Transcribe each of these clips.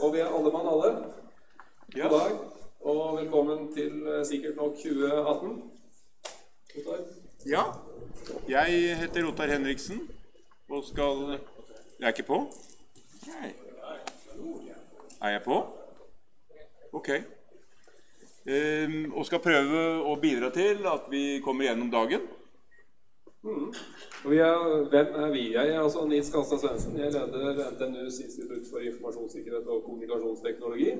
Og vi alle mann alle. God dag, og velkommen til SikkertNOK 2018. Ja, jeg heter Ottar Henriksen, og skal... Jeg er ikke på? Nei. Er jeg på? Ok. Og skal prøve å bidra til at vi kommer gjennom dagen. Hvem er vi? Jeg er altså Nils Kalstad Svendsen. Jeg leder NTNUs Institutt for Informasjonssikkerhet og kommunikasjonsteknologi.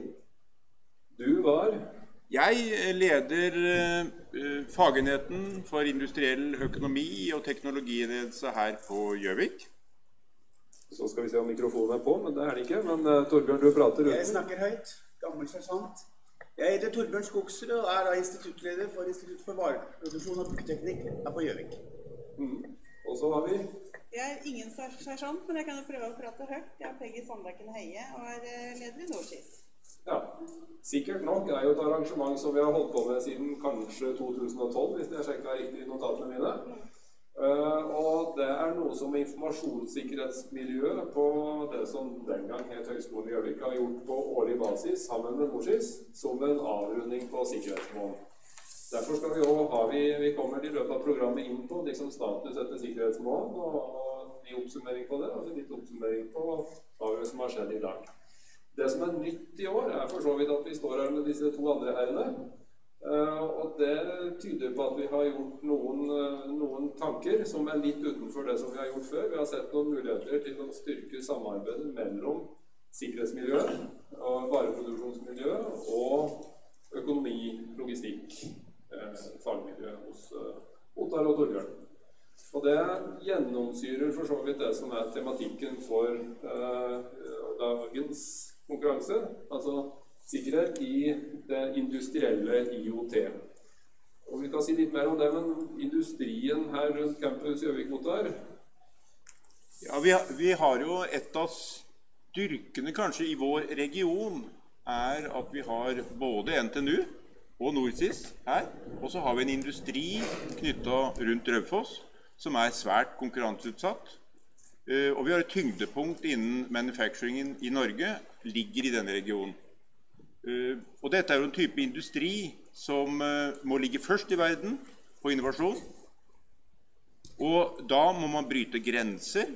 Du var? Jeg leder fagenheten for industriell økonomi og teknologiledelse her på Gjøvik. Så skal vi se om mikrofonen er på, men det er det ikke. Men Torbjørn, du prater uten. Jeg snakker høyt. Gammel sersjant. Jeg heter Torbjørn Skogsrud og er instituttleder for Institutt for vareproduksjon og byggeteknikk her på Gjøvik. Og så har vi... Jeg er ingen sersjant, men jeg kan jo prøve å prate høyt. Jeg er Peggy Sandbakken Heie og er leder i Årets. Ja, SikkertNOK er jo et arrangement som vi har holdt på med siden kanskje 2012, hvis jeg sjekket riktig i notatene mine. Og det er noe som informasjonssikkerhetsmiljøet på det som den gang het Høgskolen i Gjøvik har gjort på årlig basis sammen med Norsis som en avrunding på sikkerhetsmåned. Derfor skal vi kommer i løpet av programmet inn på liksom status etter sikkerhetsmåned og en oppsummering på det, altså litt oppsummering på hva som har skjedd i dag. Det som er nytt i år er for så vidt at vi står her med disse to andre herrene, og det tyder på at vi har gjort noen tanker som er litt utenfor det som vi har gjort før. Vi har sett noen muligheter til å styrke samarbeidet mellom sikkerhetsmiljøet, vareproduksjonsmiljøet og økonomi, logistikk, fagmiljø hos Ottar og Torbjørn. Og det gjennomsyrer for så vidt det som er tematikken for dagens konkurranse, altså sikkerhet i det industrielle IoT. Og vi kan si litt mer om det, men industrien her rundt campus Gjøvik, Ottar? Ja, vi har jo et av styrkene kanskje i vår region er at vi har både NTNU og Norsis her, og så har vi en industri knyttet rundt Raufoss, som er svært konkurranseutsatt. Og vi har et tyngdepunkt innen manufacturingen i Norge, ligger i denne regionen. Og dette er jo en type industri som må ligge først i verden på innovasjon, og da må man bryte grenser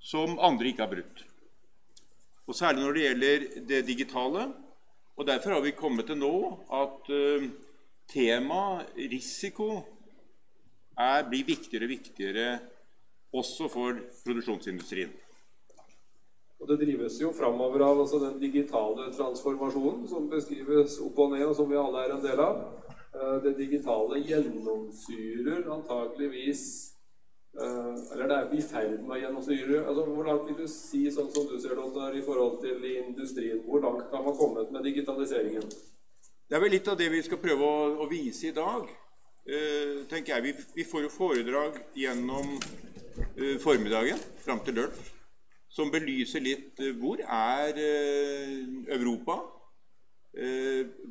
som andre ikke har brutt. Og særlig når det gjelder det digitale. Og derfor har vi kommet til nå at tema risiko blir viktigere og viktigere også for produksjonsindustrien. Og det drives jo fremover av altså den digitale transformasjonen som beskrives opp og ned, og som vi alle er en del av. Det digitale gjennomsyrer antageligvis, eller det er i ferd med å gjennomsyre. Altså, hvor langt vil du si, sånn som du ser det, i forhold til industrien? Hvor langt kan man komme med digitaliseringen? Det er vel litt av det vi skal prøve å vise i dag, tenker jeg. Vi får jo foredrag gjennom formiddagen, frem til lunsj, som belyser litt hvor er Europa,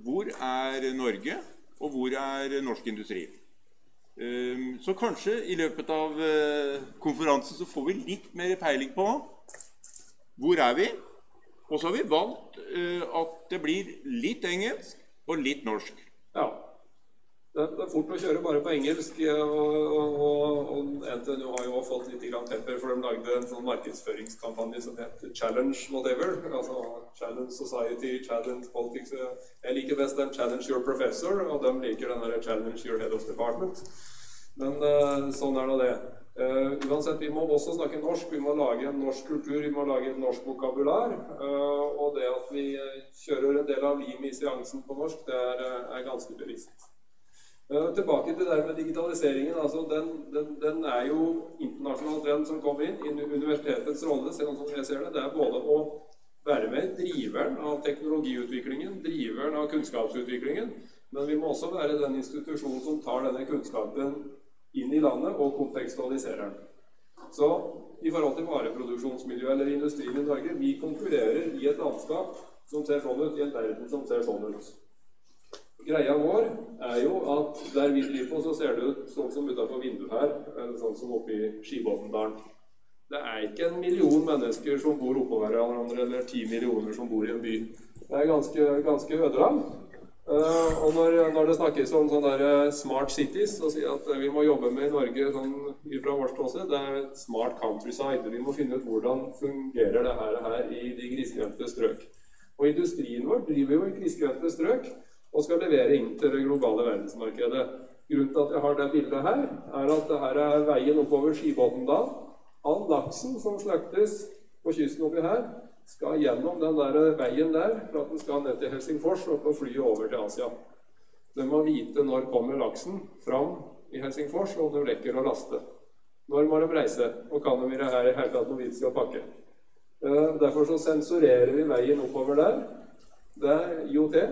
hvor er Norge, og hvor er norsk industri. Så kanskje i løpet av konferansen så får vi litt mer peiling på hvor er vi, og så har vi valgt at det blir litt engelsk og litt norsk. Ja, Det fort å kjøre bare på engelsk, og NTNU har jo fått litt pepper, for de lagde en sånn markedsføringskampanje som heter Challenge Whatever, altså Challenge Society, Challenge Politics. Jeg liker best den Challenge Your Professor, og de liker den der Challenge Your Head of Department. Men sånn det det. Uansett, vi må også snakke norsk, vi må lage en norsk kultur, vi må lage en norsk vokabular, og det at vi kjører en del av limet i seansen på norsk, det ganske bevisst. Tilbake til det der med digitaliseringen, altså den jo internasjonal trend som kommer inn. Universitetets rolle, sånn som jeg ser det, det både å være med driveren av teknologiutviklingen, driveren av kunnskapsutviklingen, men vi må også være den institusjonen som tar denne kunnskapen inn i landet og kontekstualiserer den. Så i forhold til vareproduksjonsmiljø eller industrien i Norge, vi konkurrerer i et landskap som ser sånn ut, i en verden som ser sånn ut. Greia vår jo at der vi driver på, så ser det ut sånn som utenfor vinduet her, eller sånn som oppe i Skibotndalen. Det ikke 1 million mennesker som bor oppå hverandre, eller 10 millioner som bor i en by. Det ganske ødeland. Og når det snakkes om sånne der smart cities, så sier jeg at vi må jobbe med i Norge sånn fra vårt ståsted, det et smart countryside. Vi må finne ut hvordan fungerer det her i de grisgrendte strøk. Og industrien vår driver jo i grisgrendte strøk, og skal levere inn til det globale verdensmarkedet. Grunnen til at jeg har det bildet her, at det her veien oppover Skibotndal. All laksen som slaktes på kysten oppi her, skal gjennom den der veien der, for at den skal ned til Helsingfors og på flyet over til Asia. De må vite når kommer laksen fram i Helsingfors, og de rekker å laste. Når må de reise, og kan de være her i hele tatt noe vits i å pakke. Derfor så sensurerer vi veien oppover der. Det IoT.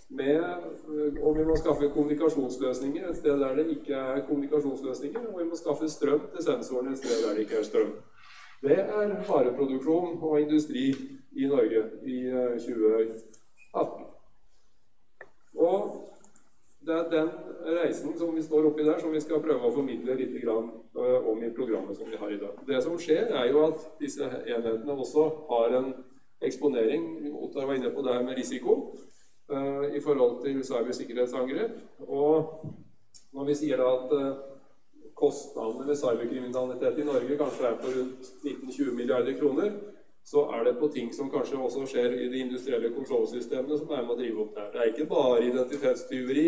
Og vi må skaffe kommunikasjonsløsninger et sted der det ikke kommunikasjonsløsninger, og vi må skaffe strøm til sensorene et sted der det ikke strøm. Det vareproduksjon og industri i Norge i 2018. Og det den reisen som vi står oppi der, som vi skal prøve å formidle litt grann om i programmet som vi har i dag. Det som skjer jo at disse enhetene også har en eksponering, Ottar var inne på det her med risiko, i forhold til cybersikkerhetsangrep. Og når vi sier da at kostnadene ved cyberkriminalitet i Norge kanskje på rundt 19-20 milliarder kroner, så det på ting som kanskje også skjer i de industrielle kontrollsystemene som med å drive opp der. Det ikke bare identitetstyveri,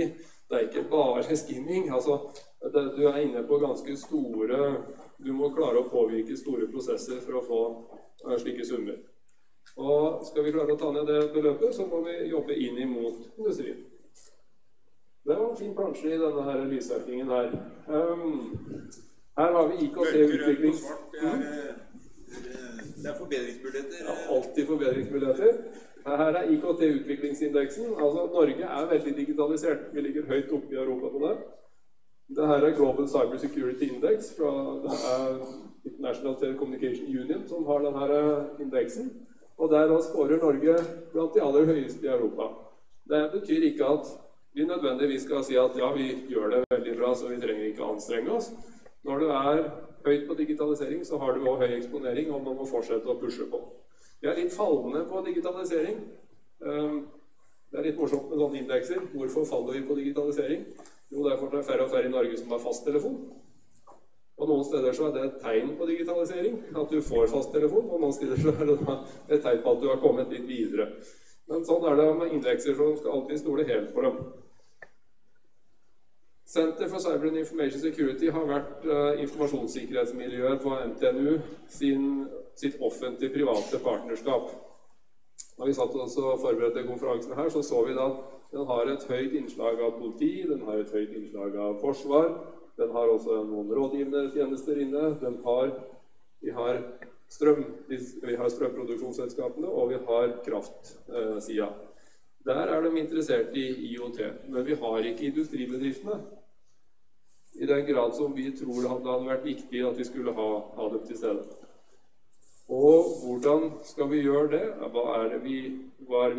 det ikke bare skimming. Altså, du inne på ganske store, du må klare å påvirke store prosesser for å få slike summer. Og skal vi klare å ta ned det beløpet, så må vi jobbe inn imot industrien. Det var en fin plansje i denne her lysverkingen her. Her har vi IKT-utvikling. Det forbedringsmuligheter. Ja, alltid forbedringsmuligheter. Her IKT-utviklingsindeksen. Altså, Norge veldig digitalisert. Vi ligger høyt oppe i Europa på det. Det her Global Cyber Security Index fra National Telecommunication Union som har denne indeksen. Og der skårer Norge blant de aller høyeste i Europa. Det betyr ikke at vi nødvendigvis skal si at ja, vi gjør det veldig bra, så vi trenger ikke å anstrenge oss. Når du høyt på digitalisering, så har du også høy eksponering, og man må fortsette å pushe på. Vi litt fallende på digitalisering. Det litt morsomt med sånne indekser. Hvorfor faller vi på digitalisering? Jo, det for det færre og færre i Norge som har fasttelefon. Og noen steder så det et tegn på digitalisering, at du får fasttelefon, og noen steder så det et tegn på at du har kommet litt videre. Men sånn det med indekser, så skal alltid stole helt på dem. Center for Cyber and Information Security har vært informasjonssikkerhetsmiljøet på NTNU sitt offentlig-private partnerskap. Når vi satt oss og forberedte konferansen her, så vi da at den har et høyt innslag av politi, den har et høyt innslag av forsvar, den har også noen rådgivende tjenester inne, vi har strømproduksjonsselskapene, og vi har kraftsida. Der de interessert i IoT, men vi har ikke industribedriftene i den grad som vi tror det hadde vært viktig at vi skulle ha dem til stede. Og hvordan skal vi gjøre det? Hva det vi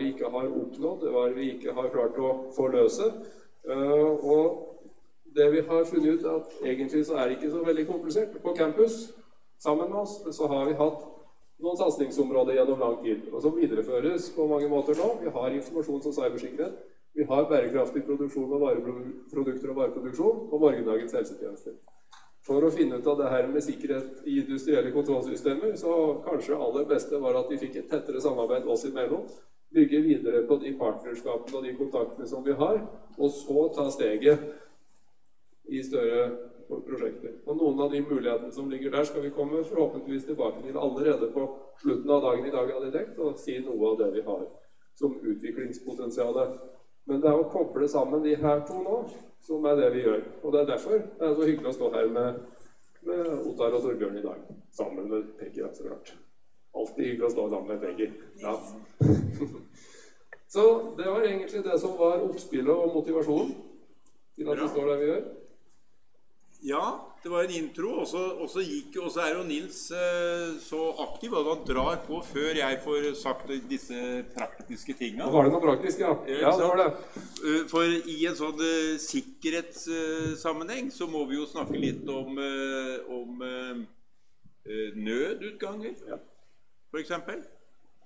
ikke har oppnådd? Hva det vi ikke har klart å forløse? Og det vi har funnet ut at egentlig så det ikke så veldig komplisert. På campus, sammen med oss, så har vi hatt noen satsningsområder gjennom lang tid, og som videreføres på mange måter nå. Vi har informasjons- og cybersikkerhet Vi har bærekraftig produksjon av produkter og vareproduksjon og morgendagens helsetjenester. For å finne ut av det her med sikkerhet i industrielle kontrollsystemer, så kanskje aller beste var at de fikk et tettere samarbeid oss imellom, bygge videre på de partnerskapene og de kontaktene som vi har, og så ta steget i større prosjekter. Og noen av de mulighetene som ligger der skal vi komme forhåpentligvis tilbake til allerede på slutten av dagen i dag, hadde jeg tenkt, og si noe av det vi har som utviklingspotensialet. Men det å koble sammen de her to nå, som det vi gjør. Og det derfor det så hyggelig å stå her med Ottar og Torbjørn i dag, sammen med Peggy, så klart. Alltid hyggelig å stå sammen med Peggy. Ja. Så det var egentlig det som var oppspillet og motivasjonen til at vi står der vi gjør. Ja, det var en intro, og så er jo Nils så aktiv, og han drar på før jeg får sagt disse praktiske tingene. Var det noe praktisk, ja? Ja, det var det. For i en sånn sikkerhetssammenheng så må vi jo snakke litt om nødutganger, for eksempel.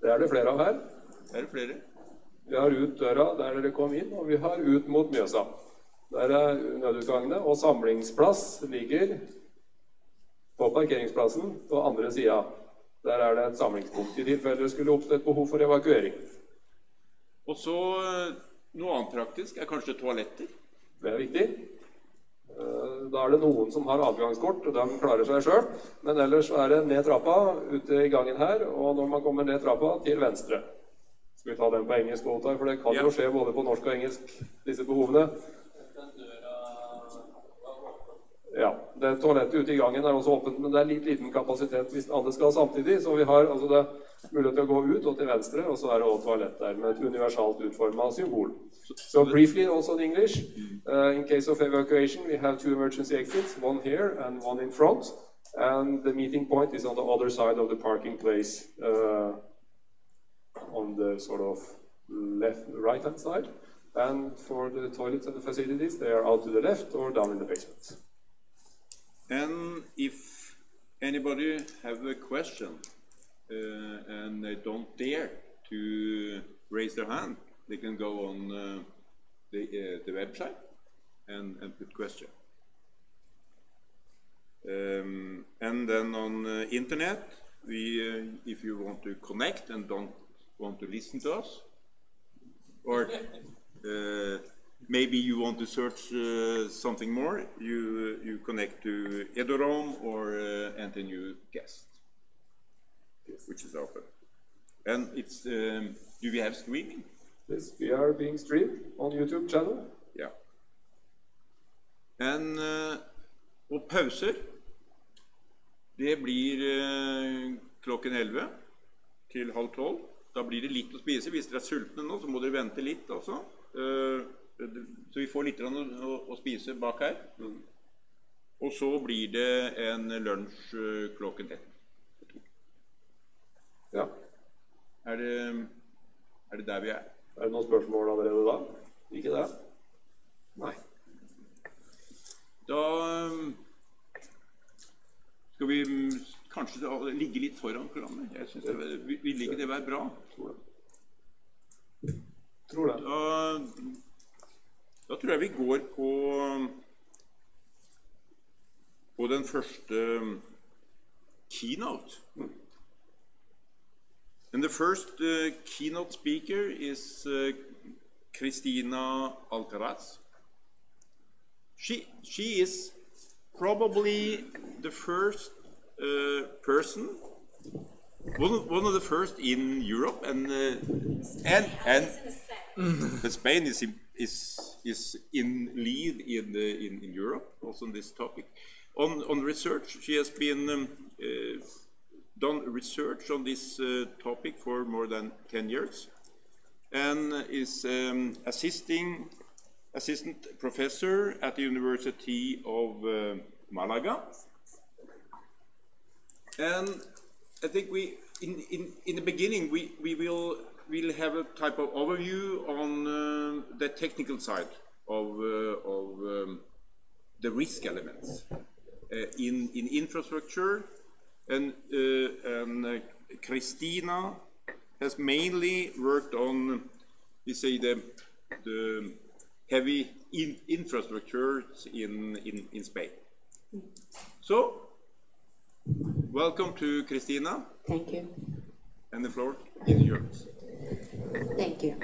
Det er det flere av her. Det er det flere. Vi har ut døra der dere kom inn, og vi har ut mot Mjøsa. Der er nødutgangene, og samlingsplass ligger på parkeringsplassen på andre siden. Der er det et samlingspunkt i tilfelle det skulle oppstå et behov for evakuering. Og så noe annet praktisk er kanskje toaletter. Det er viktig. Da er det noen som har adgangskort, og de klarer seg selv. Men ellers er det ned trappa ute i gangen her, og når man kommer ned trappa til venstre. Skal vi ta den på engelsk, Ottar, for det kan jo skje både på norsk og engelsk, disse behovene. Ja, det toalettet ute i gangen er også åpent, men det er litt liten kapasitet hvis alle skal samtidig, så vi har altså det mulighet til å gå ut og til venstre, og så er det også toalett der med et universalt utformet symbol. So briefly, also in English, in case of evacuation, we have 2 emergency exits, one here and one in front, and the meeting point is on the other side of the parking place, on the sort of right-hand side, and for the toilets and the facilities, they are out to the left or down in the basement. And if anybody have a question and they don't dare to raise their hand, they can go on the website and put question. And then on internet, if you want to connect and don't want to listen to us, or maybe you want to search something more, you connect to Edurom or NTNU guest, which is open. And it's, do we have streaming? Yes, we are being streamed on YouTube channel. Yeah. And, og pauser, det blir klokken 11 til halv 12. Da blir det litt å spise. Hvis dere er sultne nå, så må dere vente litt også. Så vi får litt å spise bak her. Og så blir det en lunsj klokken 1. Ja. Er det der vi er? Er det noen spørsmål allerede da? Ikke det? Nei. Da skal vi kanskje ligge litt foran programmet. Jeg synes vil ikke det være bra? Tror det. Da tror jeg vi går på den første keynote. And the first keynote speaker is Cristina Alcaraz. She is probably the first person, one of the first in Europe, and Spain is in lead in Europe also on this topic. On research, she has been done research on this topic for more than 10 years, and is assistant professor at the University of Malaga. And I think in the beginning we'll have a type of overview on the technical side of the risk elements in infrastructure, and Cristina has mainly worked on, we say, the the heavy infrastructures in Spain. So, welcome to Christina. Thank you. And the floor is yours. Thank you.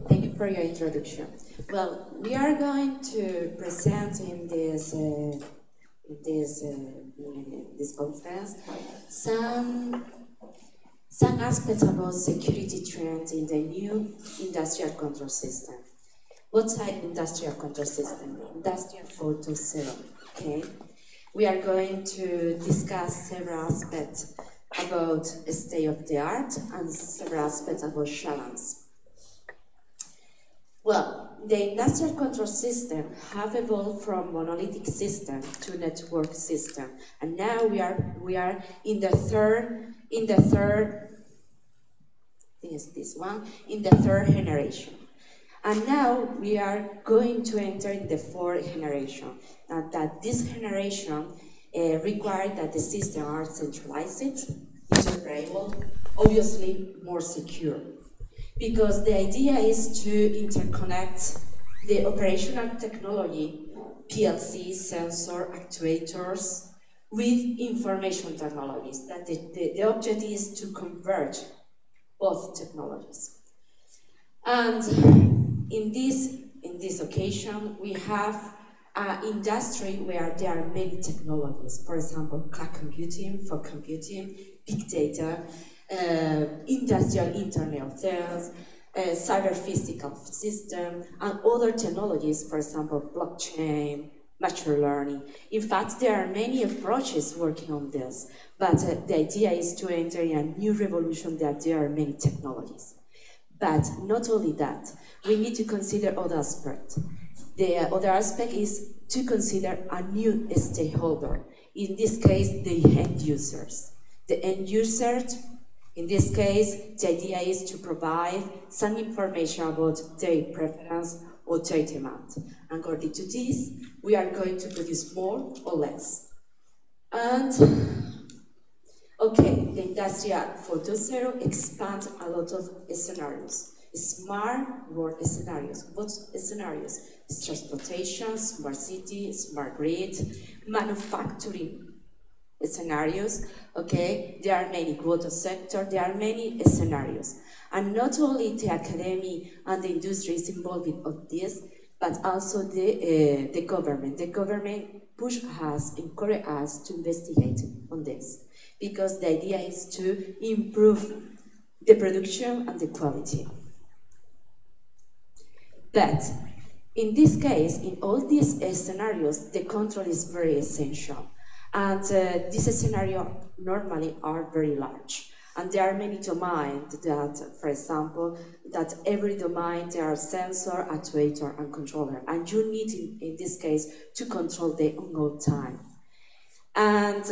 Thank you for your introduction. Well, we are going to present in this conference some aspects about security trends in the new industrial control system. What type industrial control system? Industrial 4.0. Okay. We are going to discuss several aspects about state of the art and several aspects about challenge. Well, the industrial control system have evolved from monolithic system to network system, and now we are in the third generation. And now we are going to enter in the fourth generation. And that this generation requires that the systems are centralized, interoperable, obviously more secure. Because the idea is to interconnect the operational technology, PLC, sensor, actuators, with information technologies. That the object is to converge both technologies. And in this occasion, we have an industry where there are many technologies. For example, cloud computing, fog computing, big data, industrial Internet of Things, cyber physical system, and other technologies, for example, blockchain, machine learning. In fact, there are many approaches working on this, but the idea is to enter in a new revolution that there are many technologies. But not only that, we need to consider other aspects. The other aspect is to consider a new stakeholder, in this case, the end users. The end users, in this case, the idea is to provide some information about their preference or their demand. And according to this, we are going to produce more or less. And, okay, the Industrial 4.0 expands a lot of scenarios. Smart world scenarios. What scenarios? It's transportation, smart city, smart grid, manufacturing scenarios, okay? There are many water sector, there are many scenarios. And not only the academia and the industry is involved in this, but also the government. The government push us, encourage us to investigate on this, because the idea is to improve the production and the quality. But in this case, in all these scenarios, the control is very essential. And these scenarios normally are very large. And there are many domains that, for example, that every domain there are sensor, actuator, and controller. And you need, in this case, to control the on-go time. And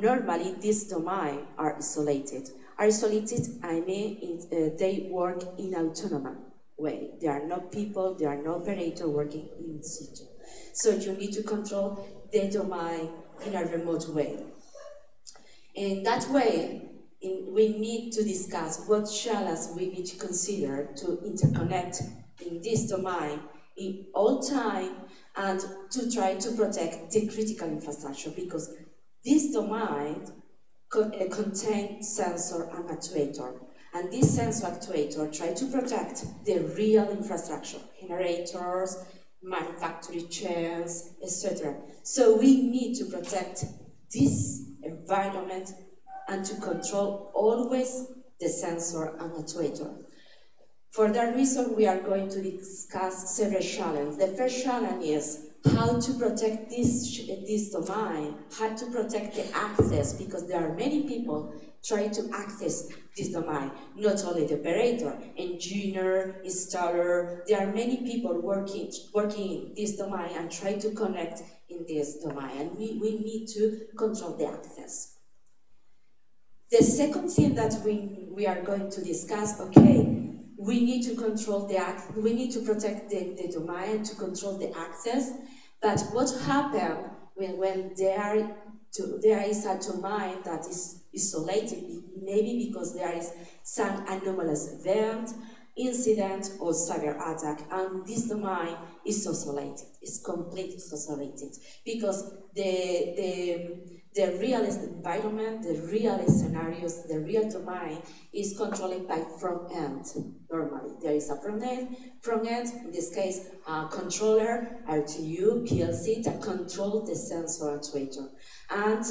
normally, these domains are isolated. I mean, they work in autonomous way. There are no people, there are no operator working in situ. So you need to control the domain in a remote way. In that way, we need to discuss what challenges we need to consider to interconnect in this domain in all time and to try to protect the critical infrastructure, because this domain contains sensor and actuator. And this sensor actuator try to protect the real infrastructure, generators, manufacturing chains, etc. So we need to protect this environment and to control always the sensor and actuator. For that reason, we are going to discuss several challenges. The first challenge is how to protect this domain, how to protect the access, because there are many people trying to access this domain, not only the operator, engineer, installer, there are many people working in this domain and try to connect in this domain, and we need to control the access. The second thing that we are going to discuss, okay, we need to control we need to protect the domain, to control the access, but what happens when there is a domain that is isolated, maybe because there is some anomalous event, incident or cyber attack, and this domain is isolated, it's completely isolated, because the real environment, the real scenarios, the real domain is controlled by front end. Normally, there is a front end, in this case, a controller, RTU, PLC, that control the sensor actuator. And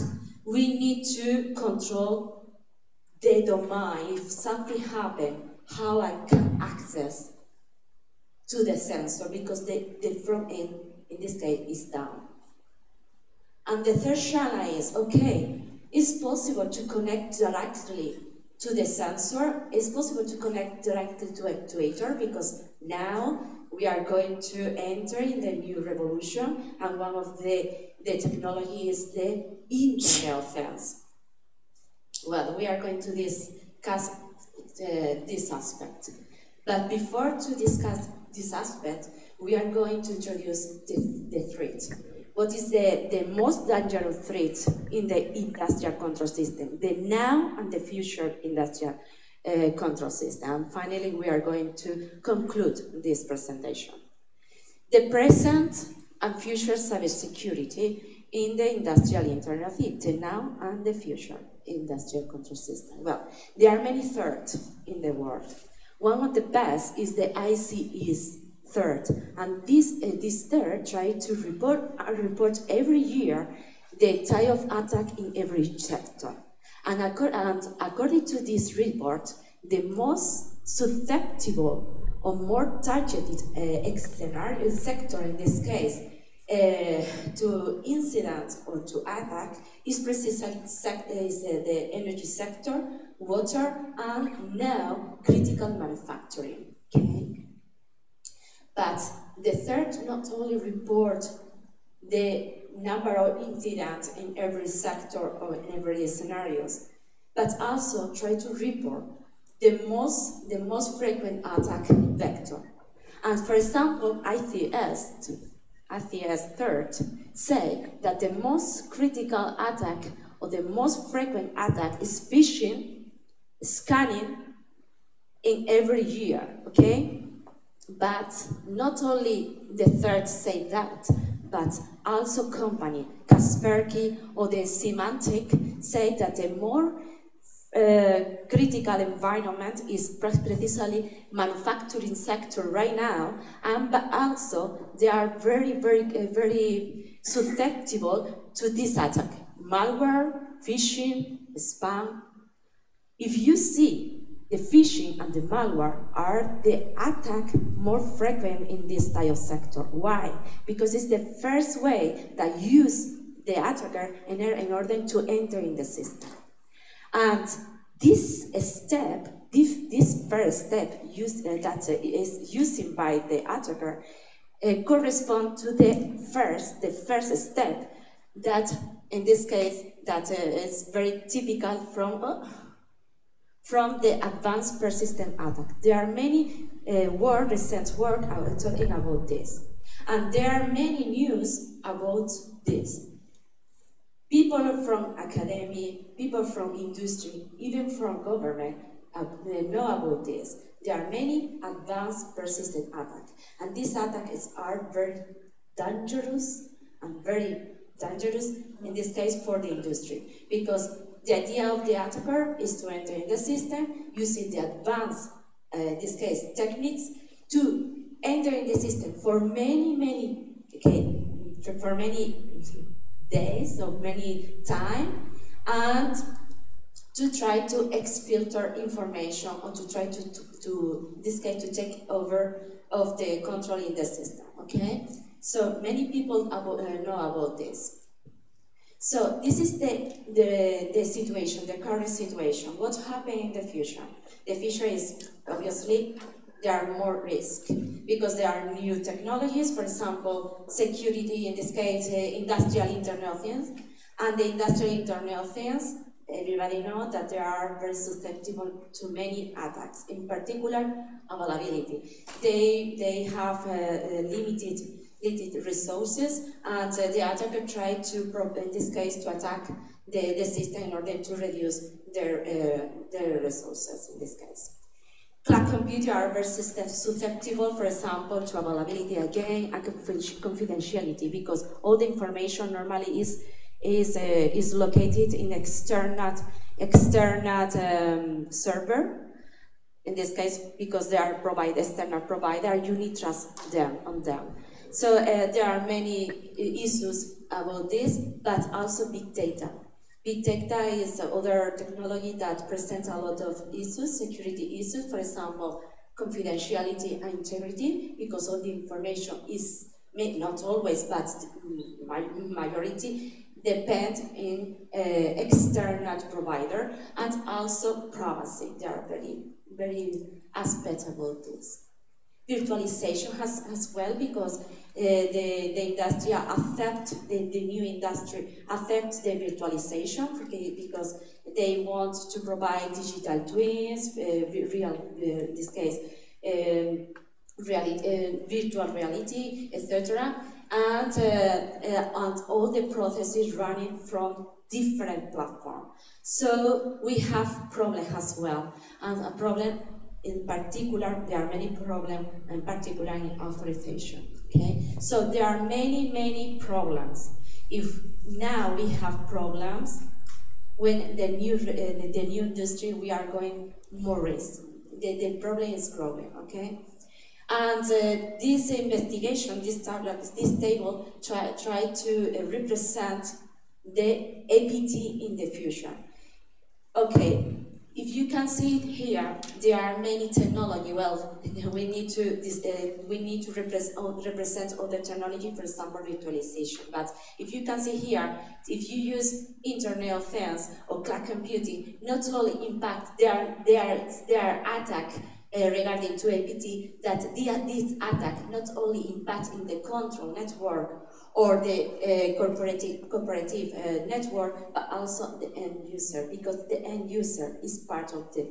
we need to control the domain. If something happens, how I can access to the sensor, because the front end, in this case, is down. And the third channel is, okay, it's possible to connect directly to the sensor, it's possible to connect directly to actuator, because now we are going to enter in the new revolution, and one of the technology is the Internet of Things. Well, we are going to discuss this aspect. But before to discuss this aspect, we are going to introduce the threat. What is the most dangerous threat in the industrial control system, the now and the future industrial control system. And finally, we are going to conclude this presentation. The present and future cybersecurity in the industrial Internet of Things, the now and the future industrial control system. Well, there are many threats in the world. One of the best is the ICE's threat, and this threat tries to report every year the type of attack in every sector. And according to this report, the most susceptible or more targeted scenario sector in this case to incident or to attack is precisely the energy sector, water, and now critical manufacturing. Okay? But the third not only report the number of incidents in every sector or in every scenarios, but also try to report the most frequent attack vector. And for example, ICS third say that the most critical attack or the most frequent attack is phishing, scanning in every year, okay? But not only the third say that, but also company, Kaspersky or the Symantec say that the more critical environment is precisely manufacturing sector right now, but also they are very susceptible to this attack. Malware, phishing, spam. If you see the phishing and the malware are the attack more frequent in this type of sector. Why? Because it's the first way that use the attacker in order to enter in the system. And this step, this first step that is used by the attacker correspond to the first step that, in this case, that is very typical from the advanced persistent attack. There are many recent work talking about this. And there are many news about this. People from academia, people from industry, even from government know about this. There are many advanced persistent attacks. And these attacks are very dangerous and very dangerous, in this case, for the industry. Because the idea of the attacker is to enter in the system using the advanced, in this case, techniques to enter in the system for many days or many time, and to try to exfilter information or to try to this case, to take over of the control in the system. Okay, so many people know about this. So this is the situation, the current situation. What happened in the future? The future is, obviously, there are more risks because there are new technologies, for example, security, in this case, industrial Internet of Things. And the industrial Internet of Things, everybody knows that they are very susceptible to many attacks, in particular, availability. They have limited resources, and the attacker tried to, in this case, to attack the system in order to reduce their resources in this case. Cloud computer are very susceptible, for example, to availability again and confidentiality, because all the information normally is located in external server. In this case, because they are external provider, you need trust on them. So there are many issues about this, but also big data. Big data is other technology that presents a lot of issues, security issues, for example, confidentiality and integrity, because all the information is, not always, but majority, depend in external provider, and also privacy. They are very aspect about this. Virtualization as well, because the industry accept the new industry accept the virtualization, because they want to provide digital twins, in this case, virtual reality, etc. And all the processes running from different platforms. So we have problems as well, and a problem in particular, there are many problems, in particular in authorization. Okay, so there are many problems. If now we have problems, when the new industry, we are going more risk. The problem is growing. Okay. And this investigation, this table, try to represent the APT in the future. Okay, if you can see it here, there are many technology. Well, we need to represent other technology, for example, virtualization. But if you can see here, if you use Internet of Things or cloud computing, not only impact their attack. Regarding to APT, that this attack not only impacts in the control network or the cooperative network, but also the end user, because the end user is part of the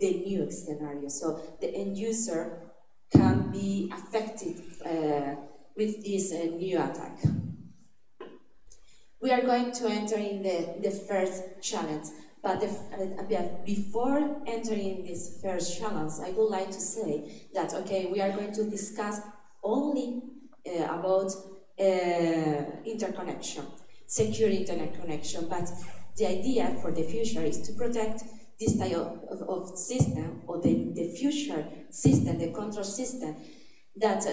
new scenario. So the end user can be affected with this new attack. We are going to enter in the first challenge. But before entering this first challenge, I would like to say that, okay, we are going to discuss only about interconnection, secure internet connection, but the idea for the future is to protect this type of system, or the future system, the control system, that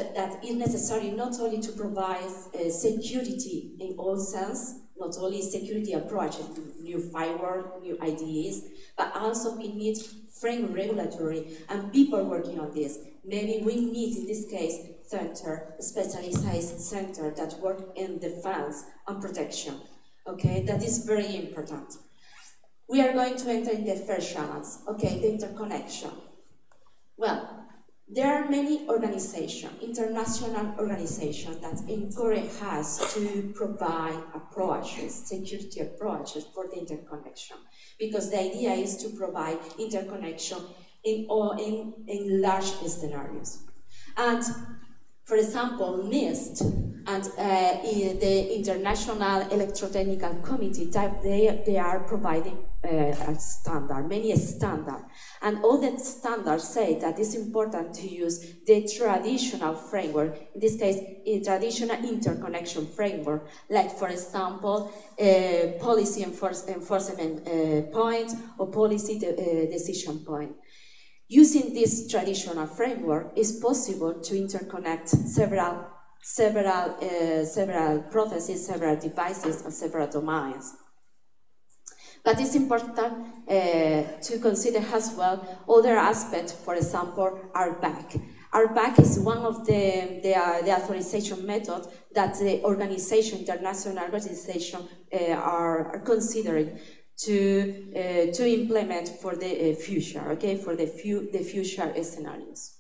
is necessary not only to provide security in all sense, not only security approaches, new firewall, new IDEs, but also we need frame regulatory and people working on this. Maybe we need, in this case, specialized center that work in defense and protection. Okay, that is very important. We are going to enter in the first challenge. Okay, the interconnection. Well, there are many organizations, international organizations, that encourage us to provide approaches, security approaches for the interconnection, because the idea is to provide interconnection in large scenarios. And for example, NIST and the International Electrotechnical Committee, they are providing a standard, many standards. And all the standards say that it's important to use the traditional framework, in this case, a traditional interconnection framework, like, for example, policy enforcement point or policy decision point. Using this traditional framework, it's possible to interconnect several processes, several devices, and several domains. But it's important to consider as well other aspects, for example, RBAC. RBAC is one of the authorization methods that the international organization are considering to implement for the future, okay, for the future scenarios.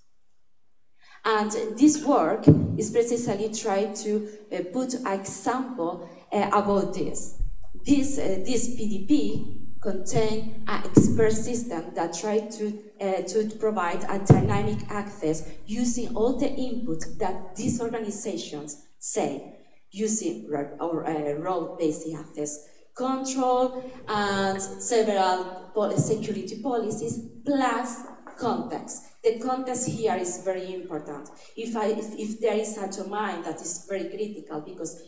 And this work is precisely trying to put an example about this. This PDP contains an expert system that tries to provide a dynamic access using all the input that these organizations say, using role-based access control and several security policies, plus context. The context here is very important. If there is a domain that is very critical because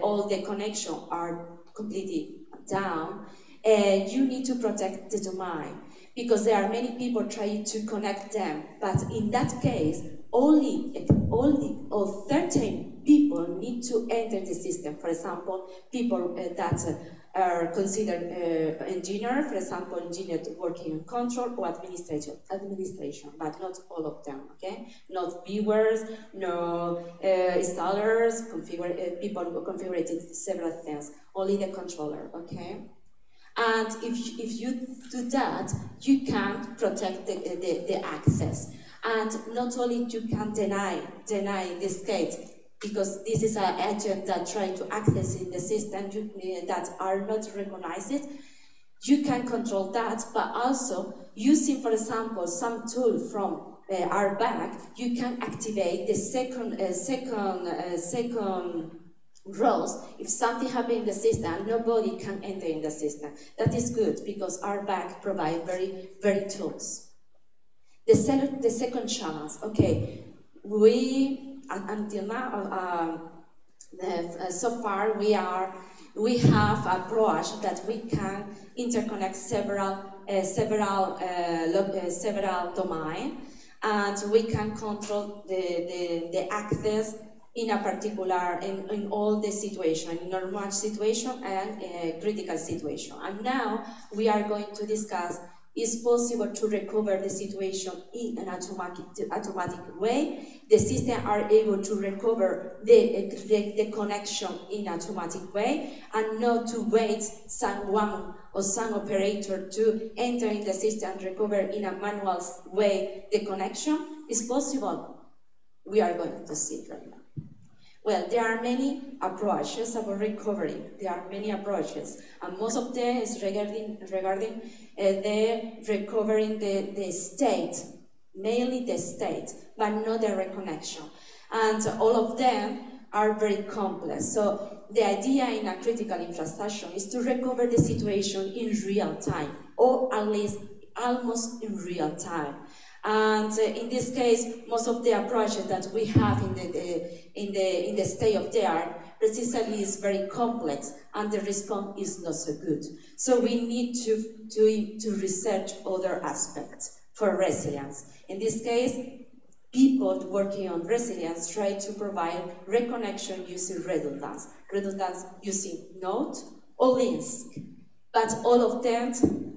all the connections are completely down, you need to protect the domain because there are many people trying to connect them. But in that case, only 13 people need to enter the system. For example, people that are considered engineer, for example, engineer working in control or administration, but not all of them, okay? Not viewers, no installers, people who configured several things, only the controller, okay? And if you do that, you can protect the access. And not only you can deny in this case, because this is an agent that tries to access in the system that are not recognized, you can control that, but also using, for example, some tool from our back, you can activate the second rows. If something happens in the system, nobody can enter in the system. That is good because our back provides very tools. The second challenge, okay, until now, so far we have approach that we can interconnect several domains, and we can control the access in a particular in all the situation, in normal situation and critical situation. And now we are going to discuss: is possible to recover the situation in an automatic way? The system are able to recover the connection in an automatic way and not to wait someone or some operator to enter in the system and recover in a manual way the connection? Is possible? We are going to see it right now. Well, there are many approaches about recovery. There are many approaches, and most of them is regarding the recovering the state, mainly the state, but not the reconnection. And all of them are very complex. So the idea in a critical infrastructure is to recover the situation in real time, or at least almost in real time. And in this case, most of the approaches that we have in the state of the art precisely is very complex, and the response is not so good. So we need to research other aspects for resilience. In this case, people working on resilience try to provide reconnection using redundance using Note or LINSC, but all of them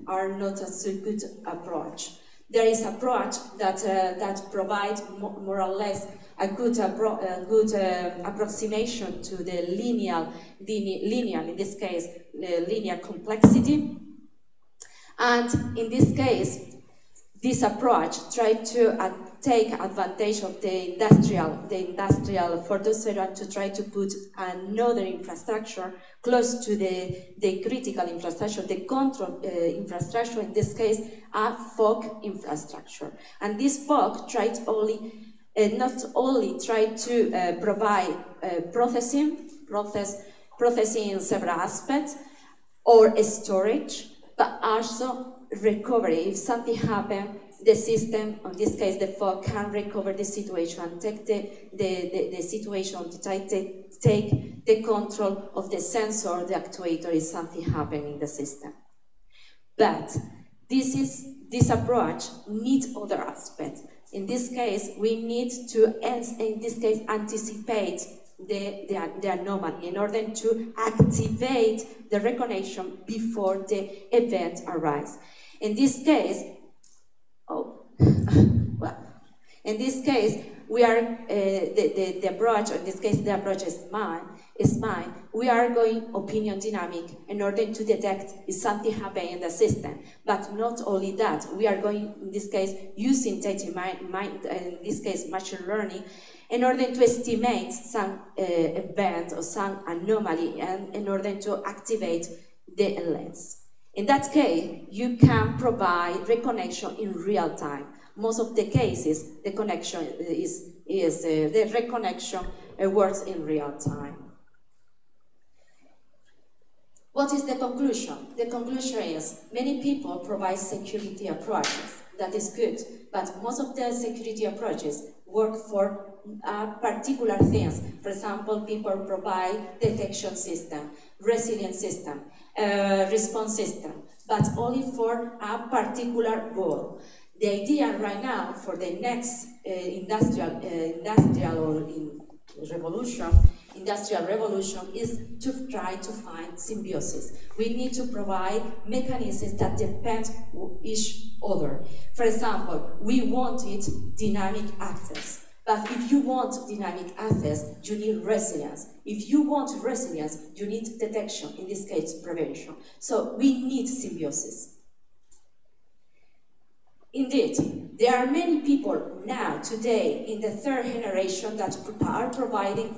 are not a so good approach. There is an approach that provides more or less a good approximation to the linear, in this case, the linear complexity. And in this case, this approach tries to take advantage of the industrial photosphere to try to put another infrastructure close to the critical infrastructure, the control infrastructure, in this case, a fog infrastructure. And this fog tries not only try to provide processing in several aspects, or storage, but also recovery. If something happens, the system, in this case the fog, can recover the situation and take the situation to take the control of the sensor, the actuator, if something happens in the system. But this approach needs other aspects. In this case, we need to, in this case, anticipate the anomaly in order to activate the reconnection before the event arrives. In this case, in this case, we are the approach. In this case, the approach is mine. We are going opinion dynamic in order to detect if something happened in the system. But not only that, we are going, in this case, using data in this case, machine learning, in order to estimate some event or some anomaly, and in order to activate the lens. In that case, you can provide reconnection in real time. Most of the cases, the connection the reconnection works in real time. What is the conclusion? The conclusion is many people provide security approaches. that is good, but most of the security approaches work for particular things. For example, people provide detection system, resilience system, response system, but only for a particular goal. The idea right now for the next industrial revolution is to try to find symbiosis. We need to provide mechanisms that depend on each other. For example, we wanted dynamic access. But if you want dynamic access, you need resilience. If you want resilience, you need detection, in this case, prevention. So we need symbiosis. Indeed, there are many people now, today, in the third generation that are providing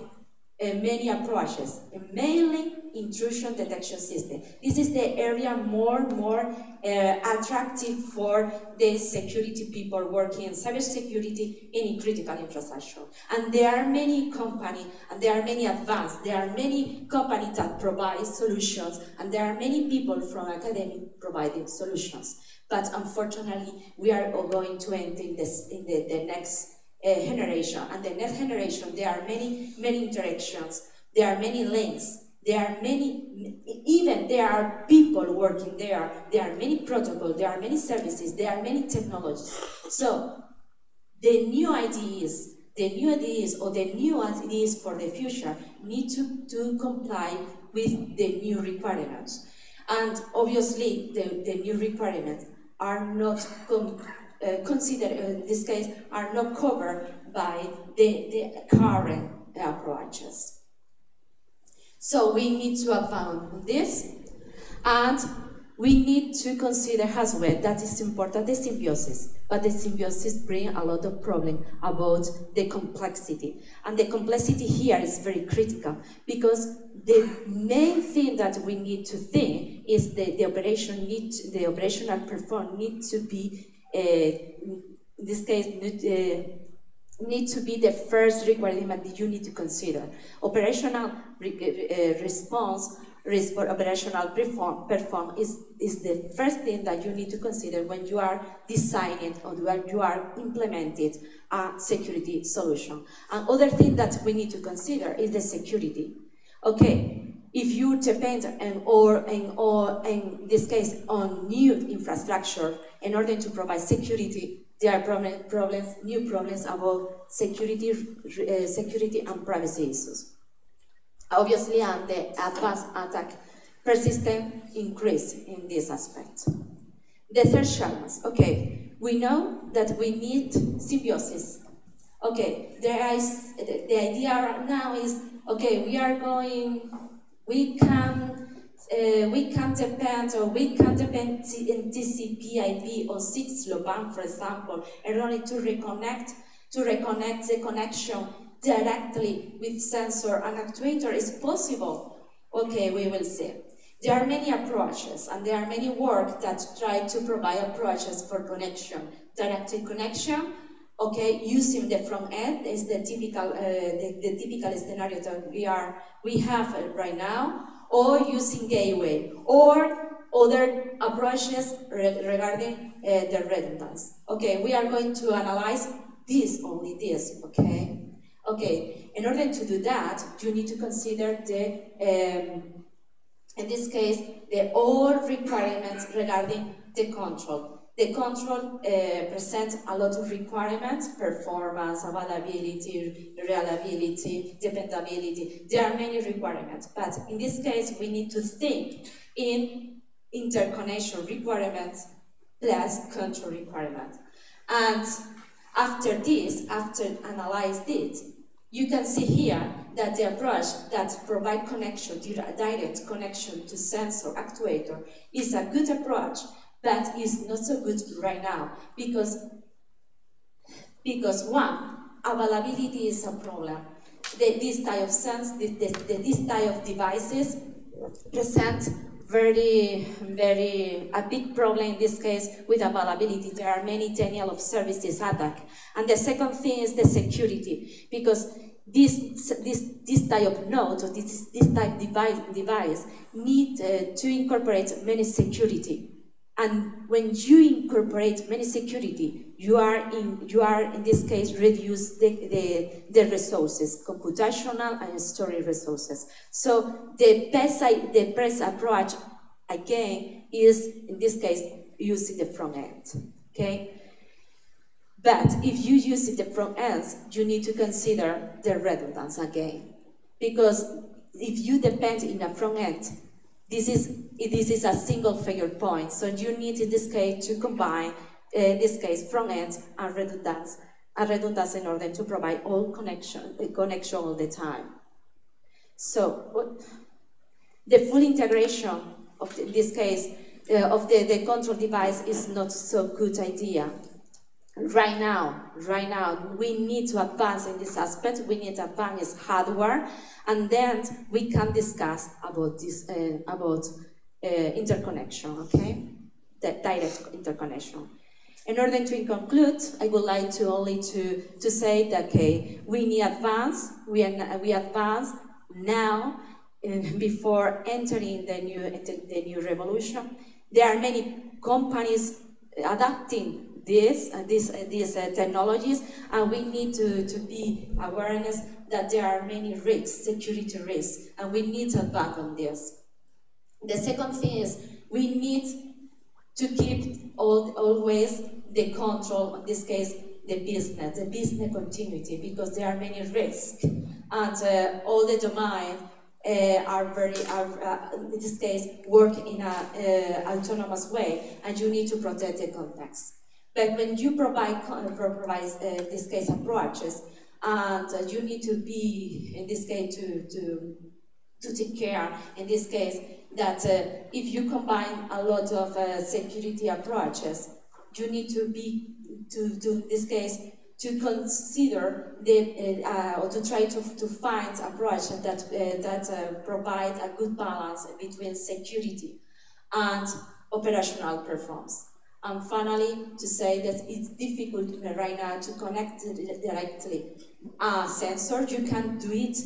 many approaches, mainly intrusion detection system. This is the area more attractive for the security people working in cybersecurity and in critical infrastructure. And there are many companies, and there are many advanced, there are many companies that provide solutions, and there are many people from academia providing solutions. But unfortunately, we are all going to enter in the next generation. And the next generation, there are many interactions, there are many links, there are there are people working there are many protocols, there are many services, there are many technologies. So the new ideas for the future need to comply with the new requirements. And obviously, the new requirements are not considered, in this case, are not covered by the current approaches. So we need to advance on this, and we need to consider as well that is important, the symbiosis. But the symbiosis brings a lot of problems about the complexity. And the complexity here is very critical, because the main thing that we need to think is the operational performance needs to be, in this case, need to be the first requirement that you need to consider. Operational response, operational perform is the first thing that you need to consider when you are designing or when you are implementing a security solution. And other thing that we need to consider is the security. Okay, if you depend in this case on new infrastructure in order to provide security, there are new problems about security and privacy issues. Obviously, and the advanced attack persistent increase in this aspect. The third challenge, okay, we know that we need symbiosis. Okay, the idea now is, okay, we can depend in TCP, IP, or 6LoWPAN, for example, in order to reconnect the connection directly with sensor and actuator is possible. Okay, we will see. There are many approaches, and there are many work that try to provide approaches for connection. Direct connection, okay, using the front end is the typical scenario that we have right now, or using gateway, or other approaches regarding the redundancy. Okay, we are going to analyze only this, okay? Okay, in order to do that, you need to consider in this case, all requirements regarding the control. The control presents a lot of requirements: performance, availability, reliability, dependability. There are many requirements, but in this case, we need to think in interconnection requirements plus control requirements. And after analyze this, you can see here that the approach that provides connection, direct connection to sensor actuator is a good approach, but is not so good right now because one, availability is a problem. This type of devices present a big problem in this case with availability. There are many denial of services attack. And the second thing is the security, because this type of node or this type device need to incorporate many security. And when you incorporate many security, you are in this case reduce the resources, computational and storage resources. So the best approach again is in this case using the front end. Okay. But if you use the front end, you need to consider the redundancy again, because if you depend in a front end, this is a single figure point. So you need in this case to combine this case front end and redundancy in order to provide all connection all the time. So the full integration of this case of the control device is not so good idea. Right now, we need to advance in this aspect. We need to advance hardware, and then we can discuss about this interconnection. Okay, the direct interconnection. In order to conclude, I would like to only to say that okay, we need advance. We advance now before entering the new revolution. There are many companies adapting these technologies, and we need to be awareness that there are many risks, security risks, and we need to advance on this. The second thing is we need to keep always the control, in this case, the business continuity, because there are many risks, and all the domains in this case work in an autonomous way, and you need to protect the context. But when you provide this case approaches, and you need to be in this case to take care in this case that if you combine a lot of security approaches, you need to be in this case to consider or to try to find approaches that provide a good balance between security and operational performance. And finally, to say that it's difficult right now to connect directly a sensor. You can do it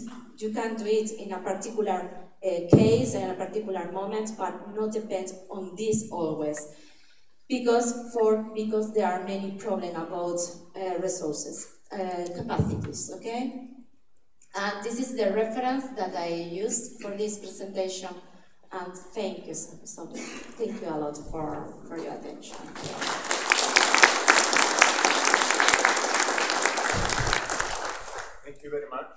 in a particular case and a particular moment, but not depend on this always, because there are many problems about resources, capacities. Okay, and this is the reference that I used for this presentation. And thank you so much. Thank you a lot for your attention. Thank you very much.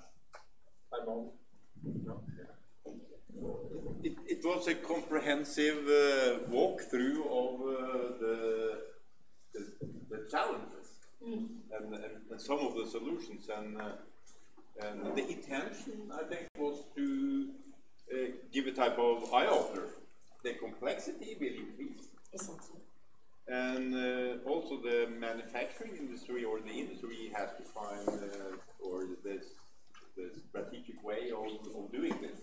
It was a comprehensive walkthrough of the challenges and some of the solutions, and the intention, I think, was to give a type of eye-opener. The complexity will increase. Exactly. And also the manufacturing industry or the industry has to find or the strategic way of doing this.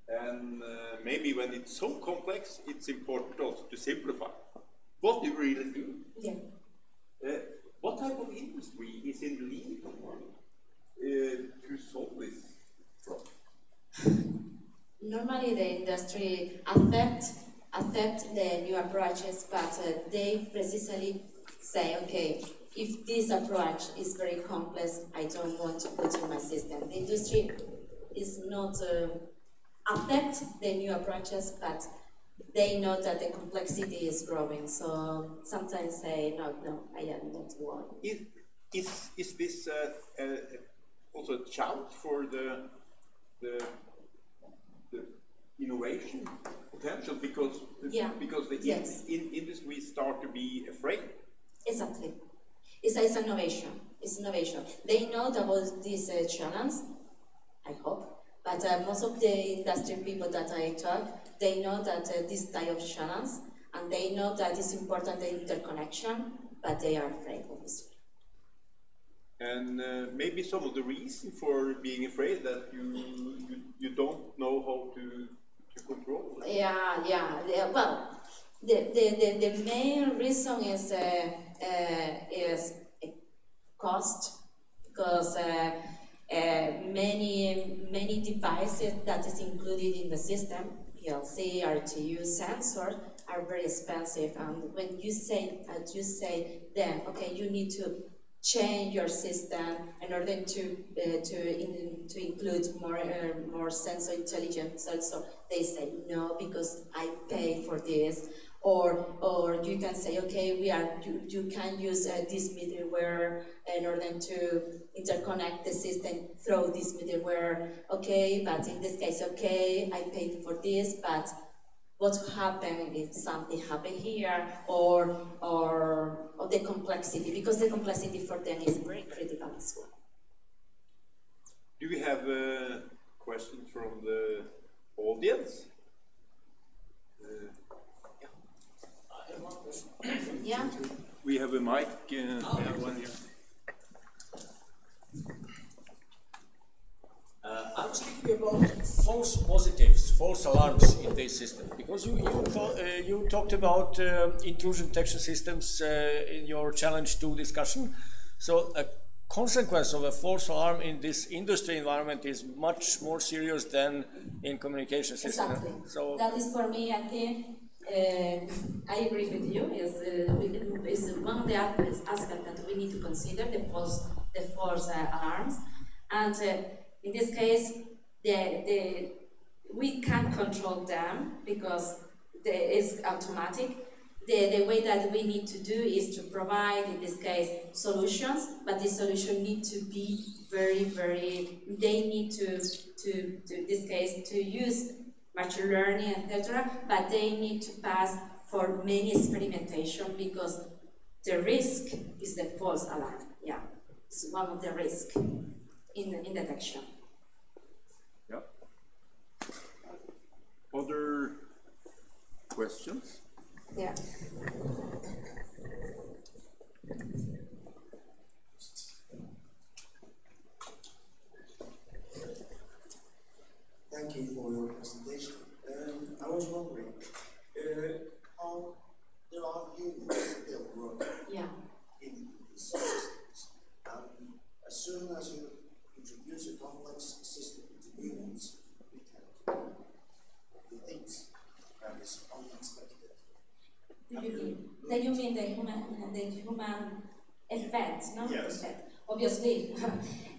And maybe when it's so complex, it's important also to simplify. What do you really do? Yeah. What type of industry is in the lead to solve this problem? Normally the industry accept the new approaches, but they precisely say, okay, if this approach is very complex, I don't want to put in my system. The industry is not accept the new approaches, but they know that the complexity is growing. So sometimes say, no, I am not one. Is this also a challenge for the innovation potential, because the industry start to be afraid? Exactly. It's innovation. It's innovation. They know about these challenge, I hope, but most of the industry people that I talk, they know that this type of challenge, and they know that it's important the interconnection, but they are afraid of this. And maybe some of the reason for being afraid that you don't know how to control it. Yeah. Well, the main reason is cost, because many devices that is included in the system, PLC, RTU, sensor, are very expensive, and when you say them, okay, you need to change your system in order to include more sensor intelligence. Also, they say no because I pay for this. Or you can say, okay, you can use this middleware in order to interconnect the system through this middleware. Okay, but in this case, okay, I paid for this, but what happened if something happened here, or the complexity, because the complexity for them is very critical as well. Do we have a question from the audience? Yeah. We have a mic. We have one here. I was thinking about false positives, false alarms in this system, because you talked about intrusion detection systems in your Challenge 2 discussion. So a consequence of a false alarm in this industry environment is much more serious than in communication systems. Exactly. So that is for me, I think, I agree with you. Is one of the aspects that we need to consider, the false alarms, and in this case, we can't control them because it's automatic. The way that we need to do is to provide, in this case, solutions, but the solution need to be very, they need to in this case, to use machine learning, etc., but they need to pass for many experimentation because the risk is the false alarm. Yeah, it's one of the risks in detection. Yeah. Other questions? Yeah. Thank you for your presentation. I was wondering how there are humans still working in these systems. As soon as you introduce a complex system into humans, we can do things that is unexpected. You mean the human effect, no? Yes. Effect. Obviously,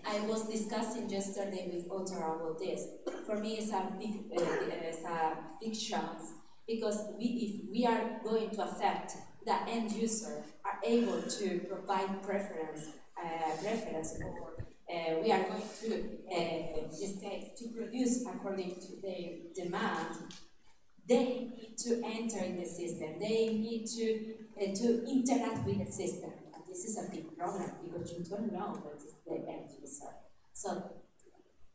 I was discussing yesterday with Otter about this. For me, it's a big chance because if we are going to affect the end user, are able to provide preference, or we are going to produce according to their demand. They need to enter in the system. They need to interact with the system. And this is a big problem because you don't know what is the end user. So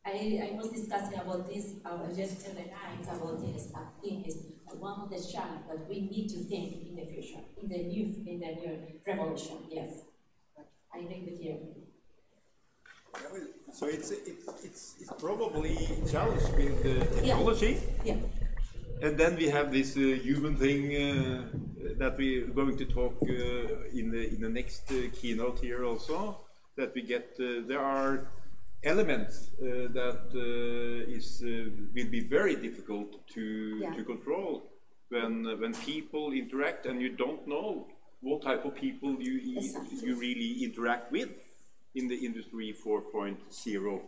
I was discussing about this yesterday night about this. I think it's one of the challenges that we need to think in the future, in the new revolution. Yes, I agree with you. So it's probably a challenge with the technology. Yeah. And then we have this human thing that we're going to talk in the next keynote here also. That we get there are elements that will be very difficult to control when people interact and you don't know what type of people you really interact with in the Industry 4.0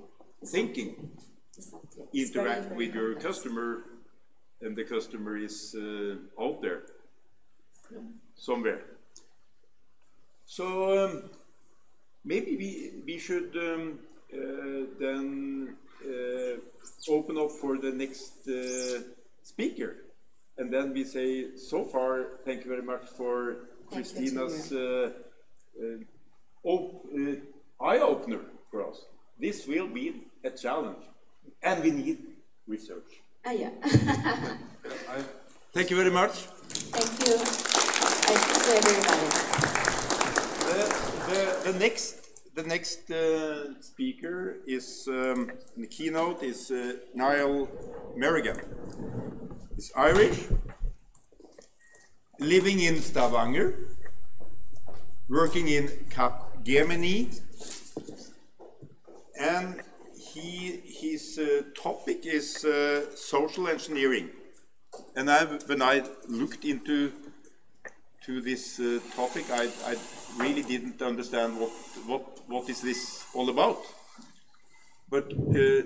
thinking. Exactly. Interact with your customer, and the customer is out there somewhere. So maybe we should then open up for the next speaker, and then we say so far thank you very much for Christina's eye-opener for us. This will be a challenge, and we need research. Yeah. Thank you very much. Thank you. Thank you, everybody. The next speaker is the keynote is Niall Merrigan. He's Irish, living in Stavanger, working in Capgemini, and his topic is social engineering. and when I looked into this topic, I really didn't understand what is this all about. But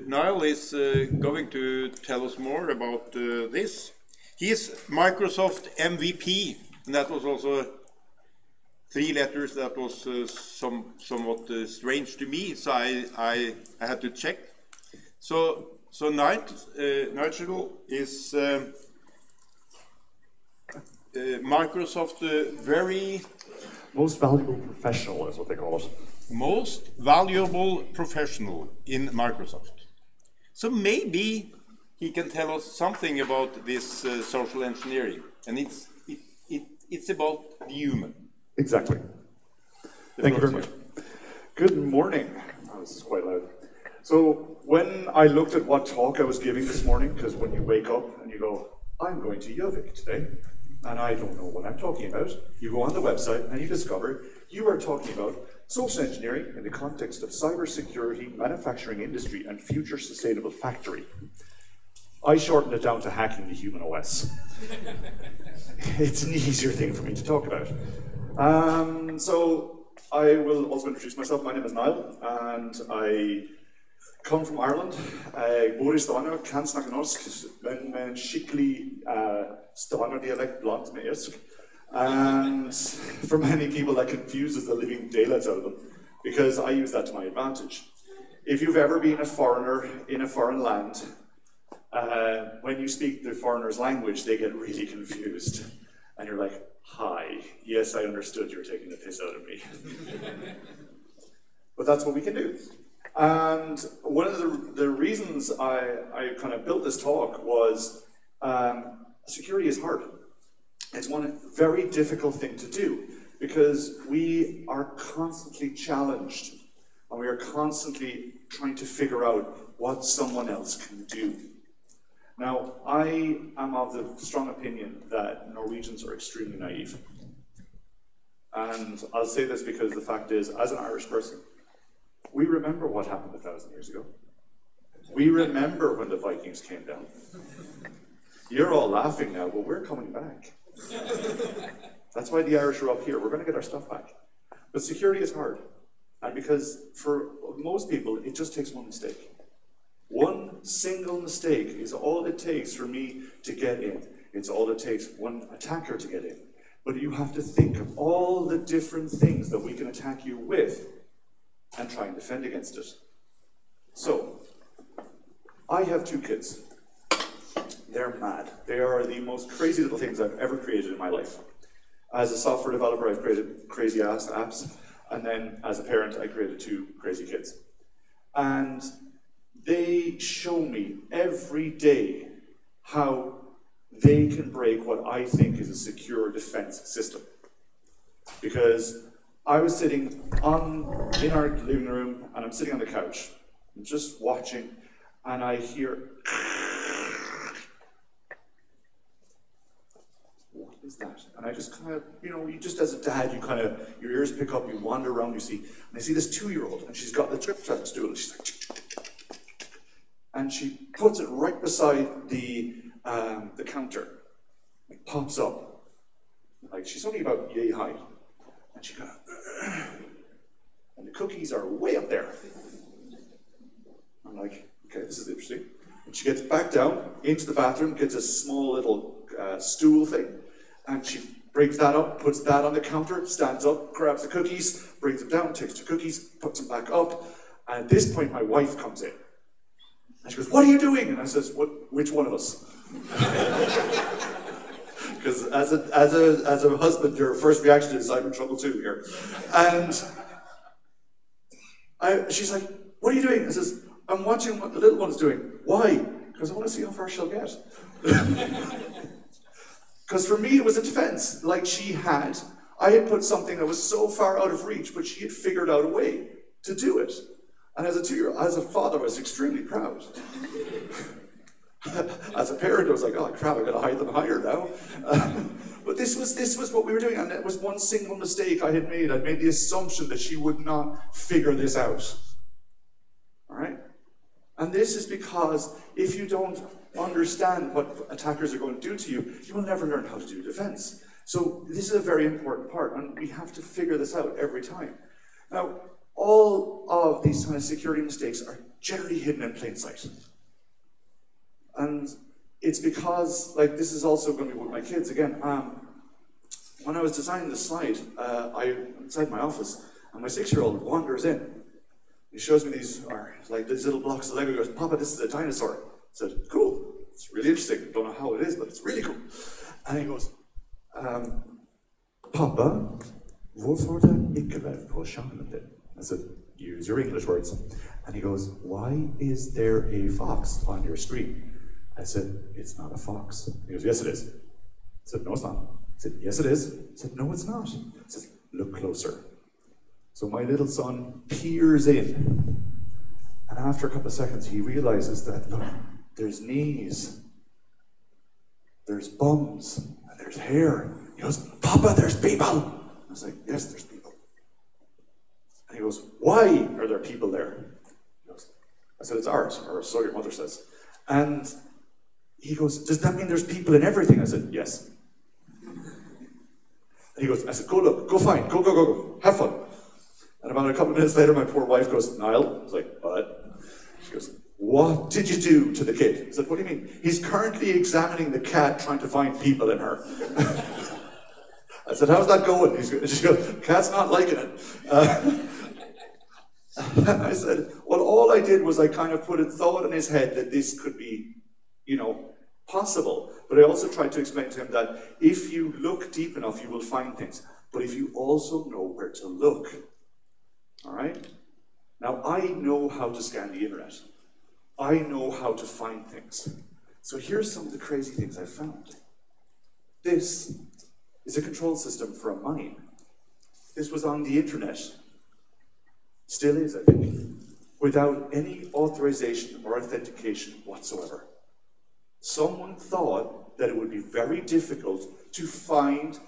Niall is going to tell us more about this. He is Microsoft MVP, and that was also 3 letters that was somewhat strange to me, so I had to check. So Nigel is Microsoft very... Most valuable professional is what they call it. Most valuable professional in Microsoft. So maybe he can tell us something about this social engineering, and it's about the human. Exactly. Thank you very much. Good morning. Oh, this is quite loud. So when I looked at what talk I was giving this morning, because when you wake up and you go, I'm going to Gjøvik today, and I don't know what I'm talking about, you go on the website and you discover you are talking about social engineering in the context of cybersecurity, manufacturing industry, and future sustainable factory. I shortened it down to hacking the human OS. It's an easier thing for me to talk about. So I will also introduce myself. My name is Niall, and I come from Ireland. Jeg bor I Stavanger, kan snakke norsk, men med en skikkelig Stavanger-dialekt blant med irsk. And for many people that confuses the living daylights out of them, because I use that to my advantage. If you've ever been a foreigner in a foreign land, when you speak the foreigner's language, they get really confused. And you're like, hi, yes, I understood you were taking the piss out of me. But that's what we can do. And one of the reasons I kind of built this talk was security is hard. It's one very difficult thing to do because we are constantly challenged and we are constantly trying to figure out what someone else can do. Now, I am of the strong opinion that Norwegians are extremely naive. And I'll say this because the fact is, as an Irish person, we remember what happened 1,000 years ago. We remember when the Vikings came down. You're all laughing now, but we're coming back. That's why the Irish are up here. We're going to get our stuff back. But security is hard. And because for most people, it just takes one mistake. One single mistake is all it takes for me to get in. It's all it takes one attacker to get in. But you have to think of all the different things that we can attack you with and try and defend against it. So, I have 2 kids. They're mad. They are the most crazy little things I've ever created in my life. As a software developer, I've created crazy ass apps, and then as a parent, I created 2 crazy kids. And they show me every day how they can break what I think is a secure defense system. Because I was sitting in our living room, and I'm sitting on the couch, just watching, and I hear, what is that? And I just kind of, you just as a dad, you kind of, your ears pick up, you wander around, you see, and I see this 2-year-old, and she's got the trip stool, and she's like, and she puts it right beside the counter. It pops up. Like, she's only about yay high. And she kind of, and the cookies are way up there. I'm like, okay, this is interesting. And she gets back down into the bathroom, gets a small little stool thing, and she brings that up, puts that on the counter, stands up, grabs the cookies, brings them down, takes 2 cookies, puts them back up. And at this point, my wife comes in. And she goes, what are you doing? And I says, which one of us? Because as a husband, your first reaction is, I'm in trouble too here. And she's like, what are you doing? I says, I'm watching what the little one's doing. Why? Because I want to see how far she'll get. Because for me, it was a defense. Like I had put something that was so far out of reach, but she had figured out a way to do it. And as a father, I was extremely proud. As a parent, I was like, oh crap, I gotta hide them higher now. But this was what we were doing, and it was one single mistake I had made. I'd made the assumption that she would not figure this out. All right? And this is because if you don't understand what attackers are going to do to you, you will never learn how to do defense. So this is a very important part, and we have to figure this out every time. Now, all of these kind of security mistakes are generally hidden in plain sight. And it's because, like, this is also going to be with my kids again. When I was designing the slide, I'm inside my office, and my 6-year-old wanders in. He shows me these little blocks of Lego. He goes, "Papa, this is a dinosaur." I said, "Cool, it's really interesting. Don't know how it is, but it's really cool." And he goes, "Papa, hvorfor det ikke være på skjermen din?" I said, "Use your English words." And he goes, "Why is there a fox on your screen?" I said, "It's not a fox." He goes, "Yes, it is." I said, "No, it's not." I said, "Yes, it is." I said, "No, it's not." He says, "Look closer." So my little son peers in, and after a couple of seconds, he realizes that, look, there's knees, there's bums, and there's hair. He goes, "Papa, there's people." I was like, "Yes, there's people." And he goes, "Why are there people there?" He goes, I said, "It's art," or so your mother says. And he goes, "Does that mean there's people in everything?" I said, "Yes." And he goes, I said, "Go look, go find, go, have fun." And about a couple of minutes later, my poor wife goes, "Niall." I was like, "What?" She goes, "What did you do to the kid?" I said, "What do you mean?" "He's currently examining the cat, trying to find people in her." I said, "How's that going?" She goes, "Cat's not liking it." And I said, well, all I did was I kind of put a thought in his head that this could be, possible. But I also tried to explain to him that if you look deep enough, you will find things. But if you also know where to look, all right? Now, I know how to scan the internet. I know how to find things. So here's some of the crazy things I found. This is a control system for a mine. This was on the internet. Still is, I think, without any authorization or authentication whatsoever. Someone thought that it would be very difficult to find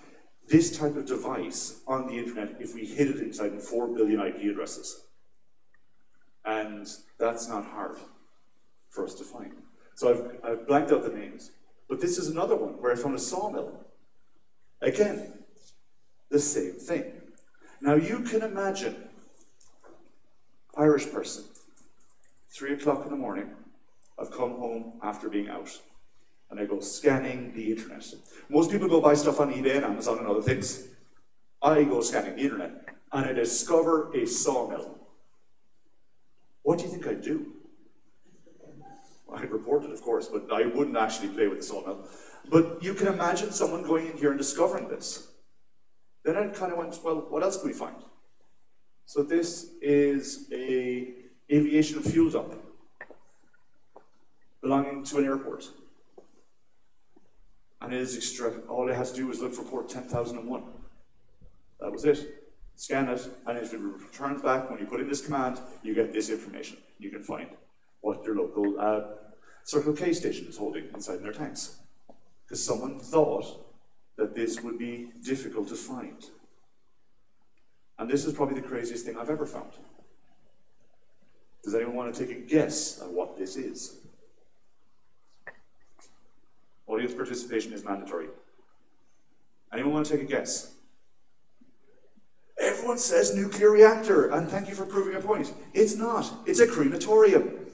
this type of device on the internet if we hid it inside 4 billion IP addresses. And that's not hard for us to find. So I've blanked out the names. But this is another one where I found a sawmill. Again, the same thing. Now you can imagine Irish person, 3 o'clock in the morning, I've come home after being out, and I go scanning the internet. Most people go buy stuff on eBay and Amazon and other things. I go scanning the internet, and I discover a sawmill. What do you think I'd do? Well, I'd report it, of course, but I wouldn't actually play with the sawmill. But you can imagine someone going in here and discovering this. Then I kind of went, well, what else can we find? So this is an aviation fuel dump belonging to an airport. And it is all I had to do was look for port 10,001. That was it. Scan it, and if it returns back, when you put in this command, you get this information. You can find what your local Circle K station is holding inside their tanks. Because someone thought that this would be difficult to find. And this is probably the craziest thing I've ever found. Does anyone want to take a guess at what this is? Audience participation is mandatory. Anyone want to take a guess? Everyone says nuclear reactor, and thank you for proving a point. It's not. It's a crematorium.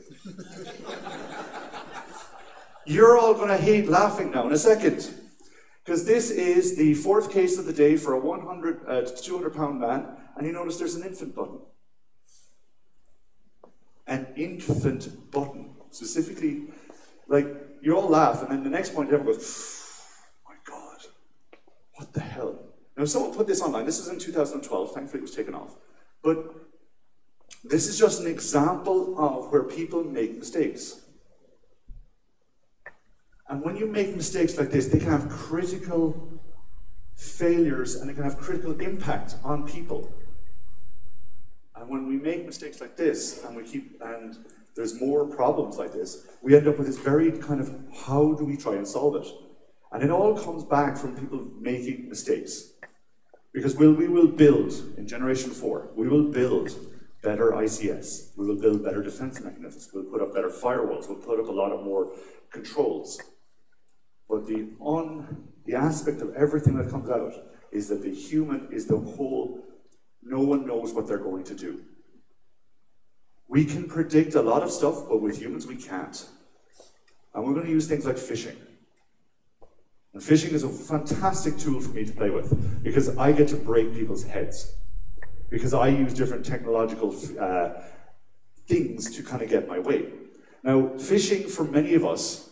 You're all going to hate laughing now in a second. Because this is the 4th case of the day for a 100 to 200 pound man, and you notice there's an infant button. An infant button. Specifically, like, you all laugh, and then the next point everyone goes, oh my God, what the hell? Now, someone put this online. This is in 2012. Thankfully, it was taken off. But this is just an example of where people make mistakes. And when you make mistakes like this, they can have critical failures and they can have critical impact on people. And when we make mistakes like this, and there's more problems like this, we end up with this very kind of, how do we try and solve it? And it all comes back from people making mistakes. Because we will build, in Generation 4, we will build better ICS, we will build better defense mechanisms, we'll put up better firewalls, we'll put up a lot of more controls. But the aspect of everything that comes out is that the human is the whole, no one knows what they're going to do. We can predict a lot of stuff, but with humans we can't. And we're going to use things like phishing. And phishing is a fantastic tool for me to play with, because I get to break people's heads. Because I use different technological things to kind of get my way. Now, phishing for many of us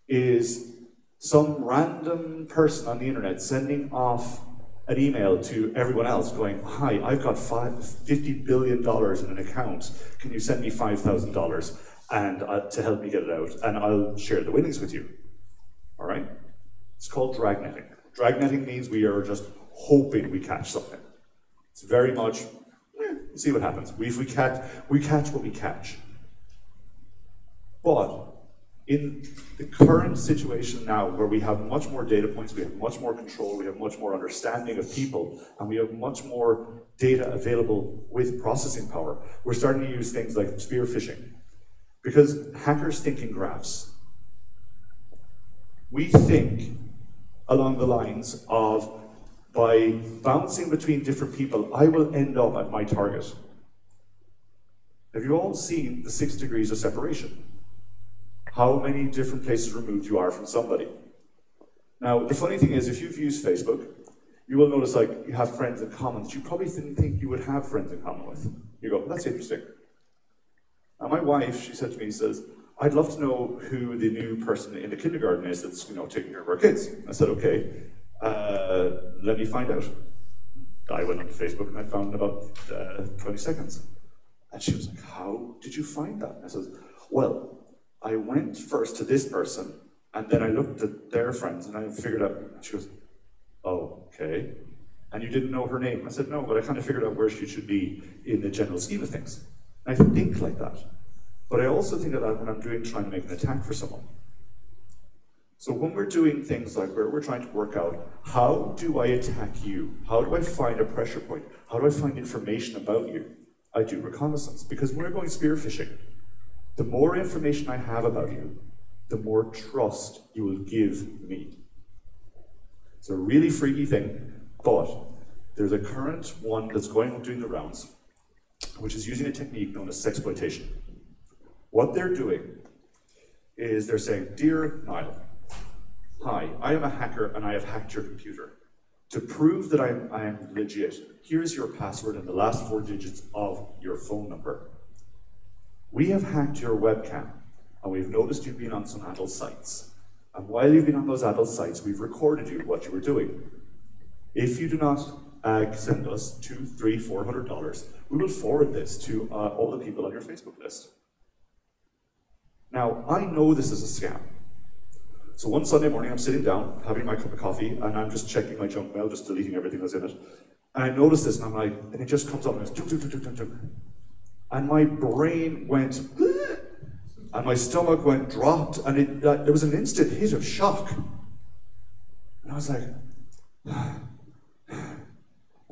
is some random person on the internet sending off an email to everyone else going, hi, I've got $50 billion in an account. Can you send me $5,000 and to help me get it out? And I'll share the winnings with you. All right? It's called dragnetting. Dragnetting means we are just hoping we catch something. It's very much, see what happens. If we catch what we catch. But in the current situation now, where we have much more data points, we have much more control, we have much more understanding of people, and we have much more data available with processing power, we're starting to use things like spear phishing. Because hackers think in graphs. We think along the lines of, by bouncing between different people, I will end up at my target. Have you all seen the 6 degrees of separation? How many different places removed you are from somebody. Now, the funny thing is, if you've used Facebook, you will notice like you have friends in common that you probably didn't think you would have friends in common with. You go, that's interesting. Now, my wife, she said to me, says, I'd love to know who the new person in the kindergarten is that's taking care of our kids. I said, okay, let me find out. I went onto Facebook and I found in about 20 seconds. And she was like, how did you find that? And I said, well, I went first to this person, and then I looked at their friends, and I figured out, and she goes, oh, okay. And you didn't know her name? I said, no, but I kind of figured out where she should be in the general scheme of things. And I think like that. But I also think of that when I'm trying to make an attack for someone. So when we're doing things like where we're trying to work out, how do I attack you? How do I find a pressure point? How do I find information about you? I do reconnaissance, because when we're going spear phishing, the more information I have about you, the more trust you will give me. It's a really freaky thing, but there's a current one that's doing the rounds, which is using a technique known as sexploitation. What they're doing is they're saying, dear Niall, hi, I am a hacker and I have hacked your computer. To prove that I am legit, here's your password and the last 4 digits of your phone number. We have hacked your webcam, and we've noticed you've been on some adult sites. And while you've been on those adult sites, we've recorded what you were doing. If you do not send us $200, $300, $400, we will forward this to all the people on your Facebook list. Now, I know this is a scam. So one Sunday morning, I'm sitting down, having my cup of coffee, and I'm just checking my junk mail, just deleting everything that's in it. And I notice this, and I'm like, and it just comes up, and it's tuk, tuk, tuk, tuk, tuk, tuk. And my brain went, and my stomach went dropped, and there was an instant hit of shock. And I was like,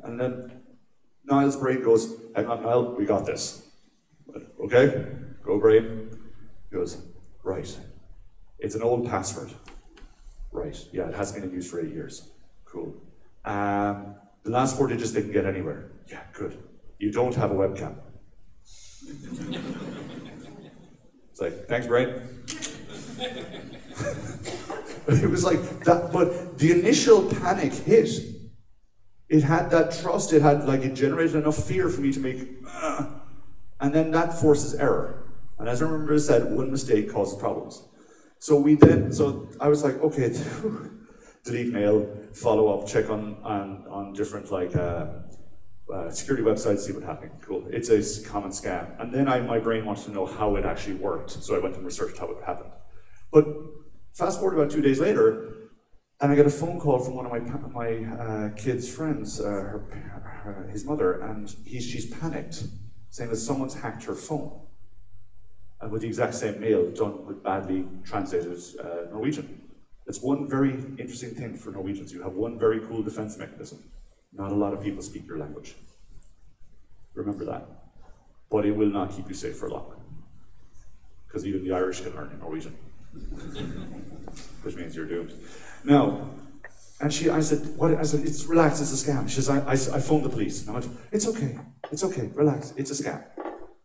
and then Niall's brain goes, hang on, Niall, we got this. Okay, go brain. He goes, right. It's an old password. Right, yeah, it hasn't been in use for 8 years. Cool. The last 4 digits they can get anywhere. Yeah, good. You don't have a webcam. It's like, thanks, brain. It was like that, but the initial panic hit. It had that trust, it generated enough fear for me to make, and then that forces error. And as I remember I said, one mistake causes problems. So I was like, okay, delete mail, follow up, check on different security websites, see what's happening. Cool. It's a common scam. And then my brain wanted to know how it actually worked, so I went and researched how it happened. But fast forward about 2 days later, and I get a phone call from one of my kid's friends, his mother, and she's panicked, saying that someone's hacked her phone. And with the exact same mail done with badly translated Norwegian. It's one very interesting thing for Norwegians. You have one very cool defense mechanism. Not a lot of people speak your language. Remember that. but it will not keep you safe for long. Because even the Irish can learn Norwegian, which means you're doomed. Now, and I said, it's relax, it's a scam. She says, I phoned the police. And I went, it's okay, relax, it's a scam.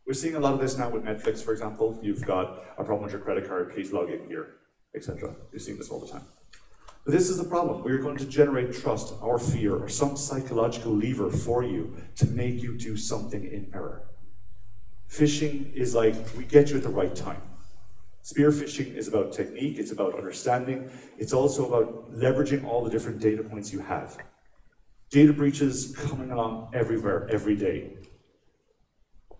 We're seeing a lot of this now with Netflix, for example. You've got a problem with your credit card, please log in here, etc. You're seeing this all the time. But this is the problem. We're going to generate trust or fear or some psychological lever for you to make you do something in error. Phishing is like, we get you at the right time. Spear phishing is about technique, it's about understanding, it's also about leveraging all the different data points you have. Data breaches coming along everywhere, every day.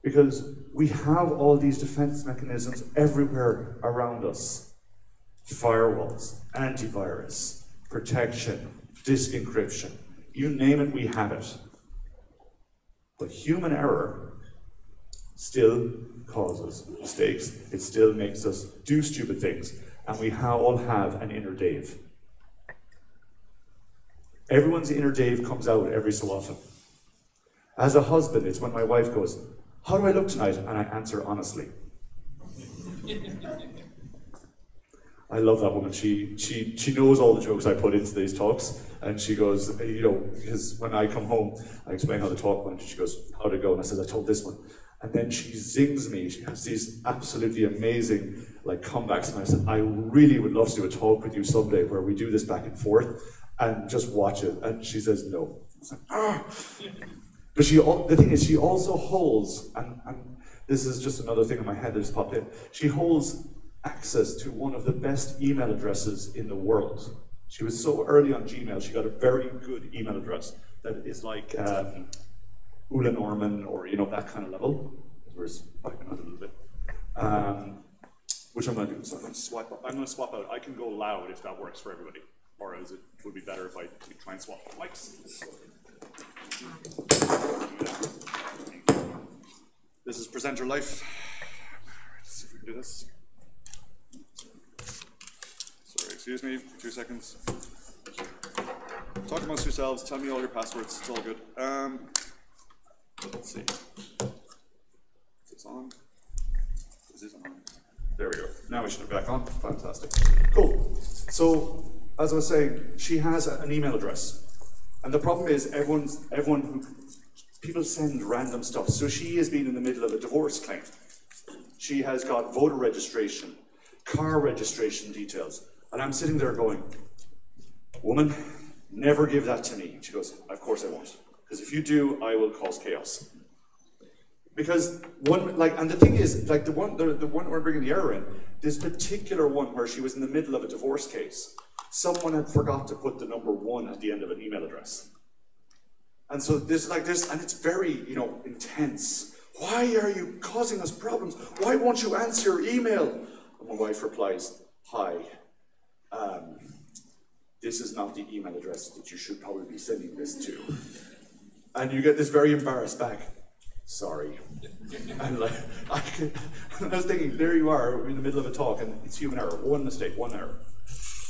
Because we have all these defense mechanisms everywhere around us. Firewalls, antivirus, protection, disk encryption, you name it, we have it. But human error still causes mistakes. It still makes us do stupid things, and we all have an inner Dave. Everyone's inner Dave comes out every so often. As a husband, it's when my wife goes, how do I look tonight? And I answer honestly. I love that woman. She knows all the jokes I put into these talks, and she goes, you know, because when I come home, I explain how the talk went, and she goes, how'd it go? And I said, I told this one. And then she zings me. She has these absolutely amazing comebacks. And I said, I really would love to do a talk with you someday where we do this back and forth and just watch it. And she says, no. I was like, ah. But the thing is, she also holds, and this is just another thing in my head that just popped in, she holds access to one of the best email addresses in the world. She was so early on Gmail, she got a very good email address that is like Ulla Norman, or that kind of level. We're backing out a little bit. Which I'm going to do. So I'm going to swap out. I can go loud if that works for everybody, or else it would be better if I try and swap the mics. This is presenter life. Let's see if we can do this. Sorry, excuse me. 2 seconds. Talk amongst yourselves. Tell me all your passwords. It's all good. Let's see. Is this on? Is this on? There we go. Now we should be back on. Fantastic. Cool. So, as I was saying, she has an email address. And the problem is people send random stuff. So she has been in the middle of a divorce claim. She has got voter registration, car registration details. And I'm sitting there going, woman, never give that to me. She goes, of course I won't. Because if you do, I will cause chaos. Because and the thing is, the one we're bringing the error in, this particular one where she was in the middle of a divorce case, someone had forgot to put the number 1 at the end of an email address. And so there's and it's very, intense. Why are you causing us problems? Why won't you answer your email? And my wife replies, hi, this is not the email address that you should probably be sending this to. And you get this very embarrassed back. Sorry. And I was thinking, there you are in the middle of a talk, and it's human error. One mistake, one error.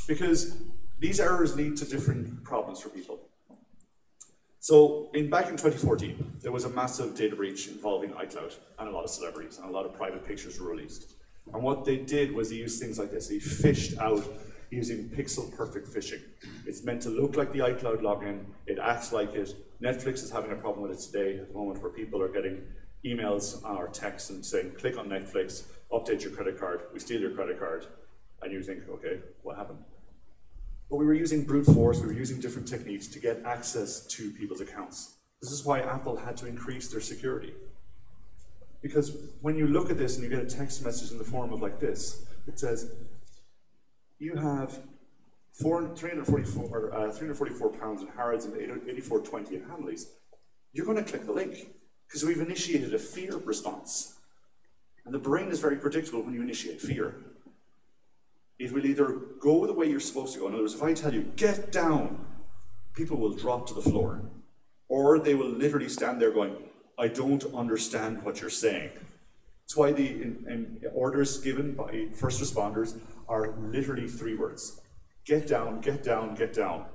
Because these errors lead to different problems for people. So back in 2014, there was a massive data breach involving iCloud, and a lot of celebrities, and a lot of private pictures were released. And what they did was they used things like this. They fished out using pixel-perfect phishing. It's meant to look like the iCloud login. It acts like it. Netflix is having a problem with it today at the moment, where people are getting emails or texts and saying, click on Netflix, update your credit card, we steal your credit card. And you think, okay, what happened? But we were using brute force, we were using different techniques to get access to people's accounts. This is why Apple had to increase their security. Because when you look at this and you get a text message in the form of like this, it says, you have 344 pounds in Harrods and 84.20 in Hamleys. You're going to click the link because we've initiated a fear response. And the brain is very predictable when you initiate fear. It will either go the way you're supposed to go. In other words, if I tell you, get down, people will drop to the floor. Or they will literally stand there going, I don't understand what you're saying. That's why the orders given by first responders are literally 3 words. Get down, get down, get down.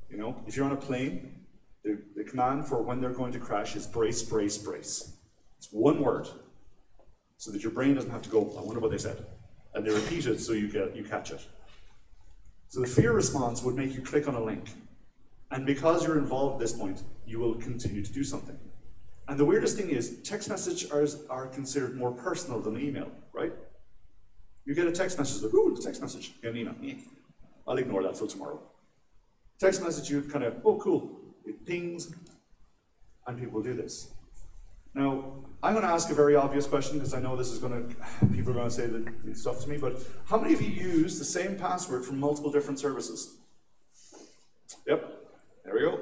If you're on a plane, the command for when they're going to crash is brace, brace, brace. It's 1 word. so that your brain doesn't have to go, I wonder what they said. And they repeat it so you catch it. So the fear response would make you click on a link. And because you're involved at this point, you will continue to do something. And the weirdest thing is, text messages are considered more personal than email, right? You get a text message, like, ooh, it's a text message. You get an email. I'll ignore that till tomorrow. Text message, you kind of, oh, cool. It pings, and people will do this. Now, I'm going to ask a very obvious question, because I know this is going to, people are going to say that stuff to me, but how many of you use the same password from multiple different services? Yep, there we go.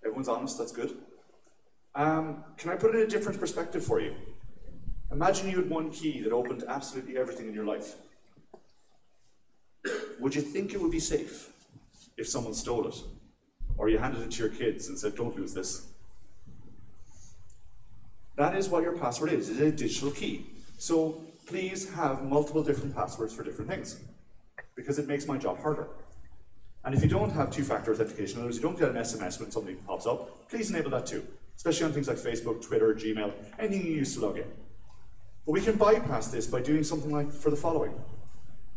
Everyone's honest, that's good. Can I put it in a different perspective for you? Imagine you had one key that opened absolutely everything in your life. Would you think it would be safe if someone stole it? Or you handed it to your kids and said, don't lose this? That is what your password is. It's a digital key. So please have multiple different passwords for different things, because it makes my job harder. And if you don't have two-factor authentication, in other words, you don't get an SMS when something pops up, please enable that too, especially on things like Facebook, Twitter, Gmail, anything you use to log in. But we can bypass this by doing something like for the following.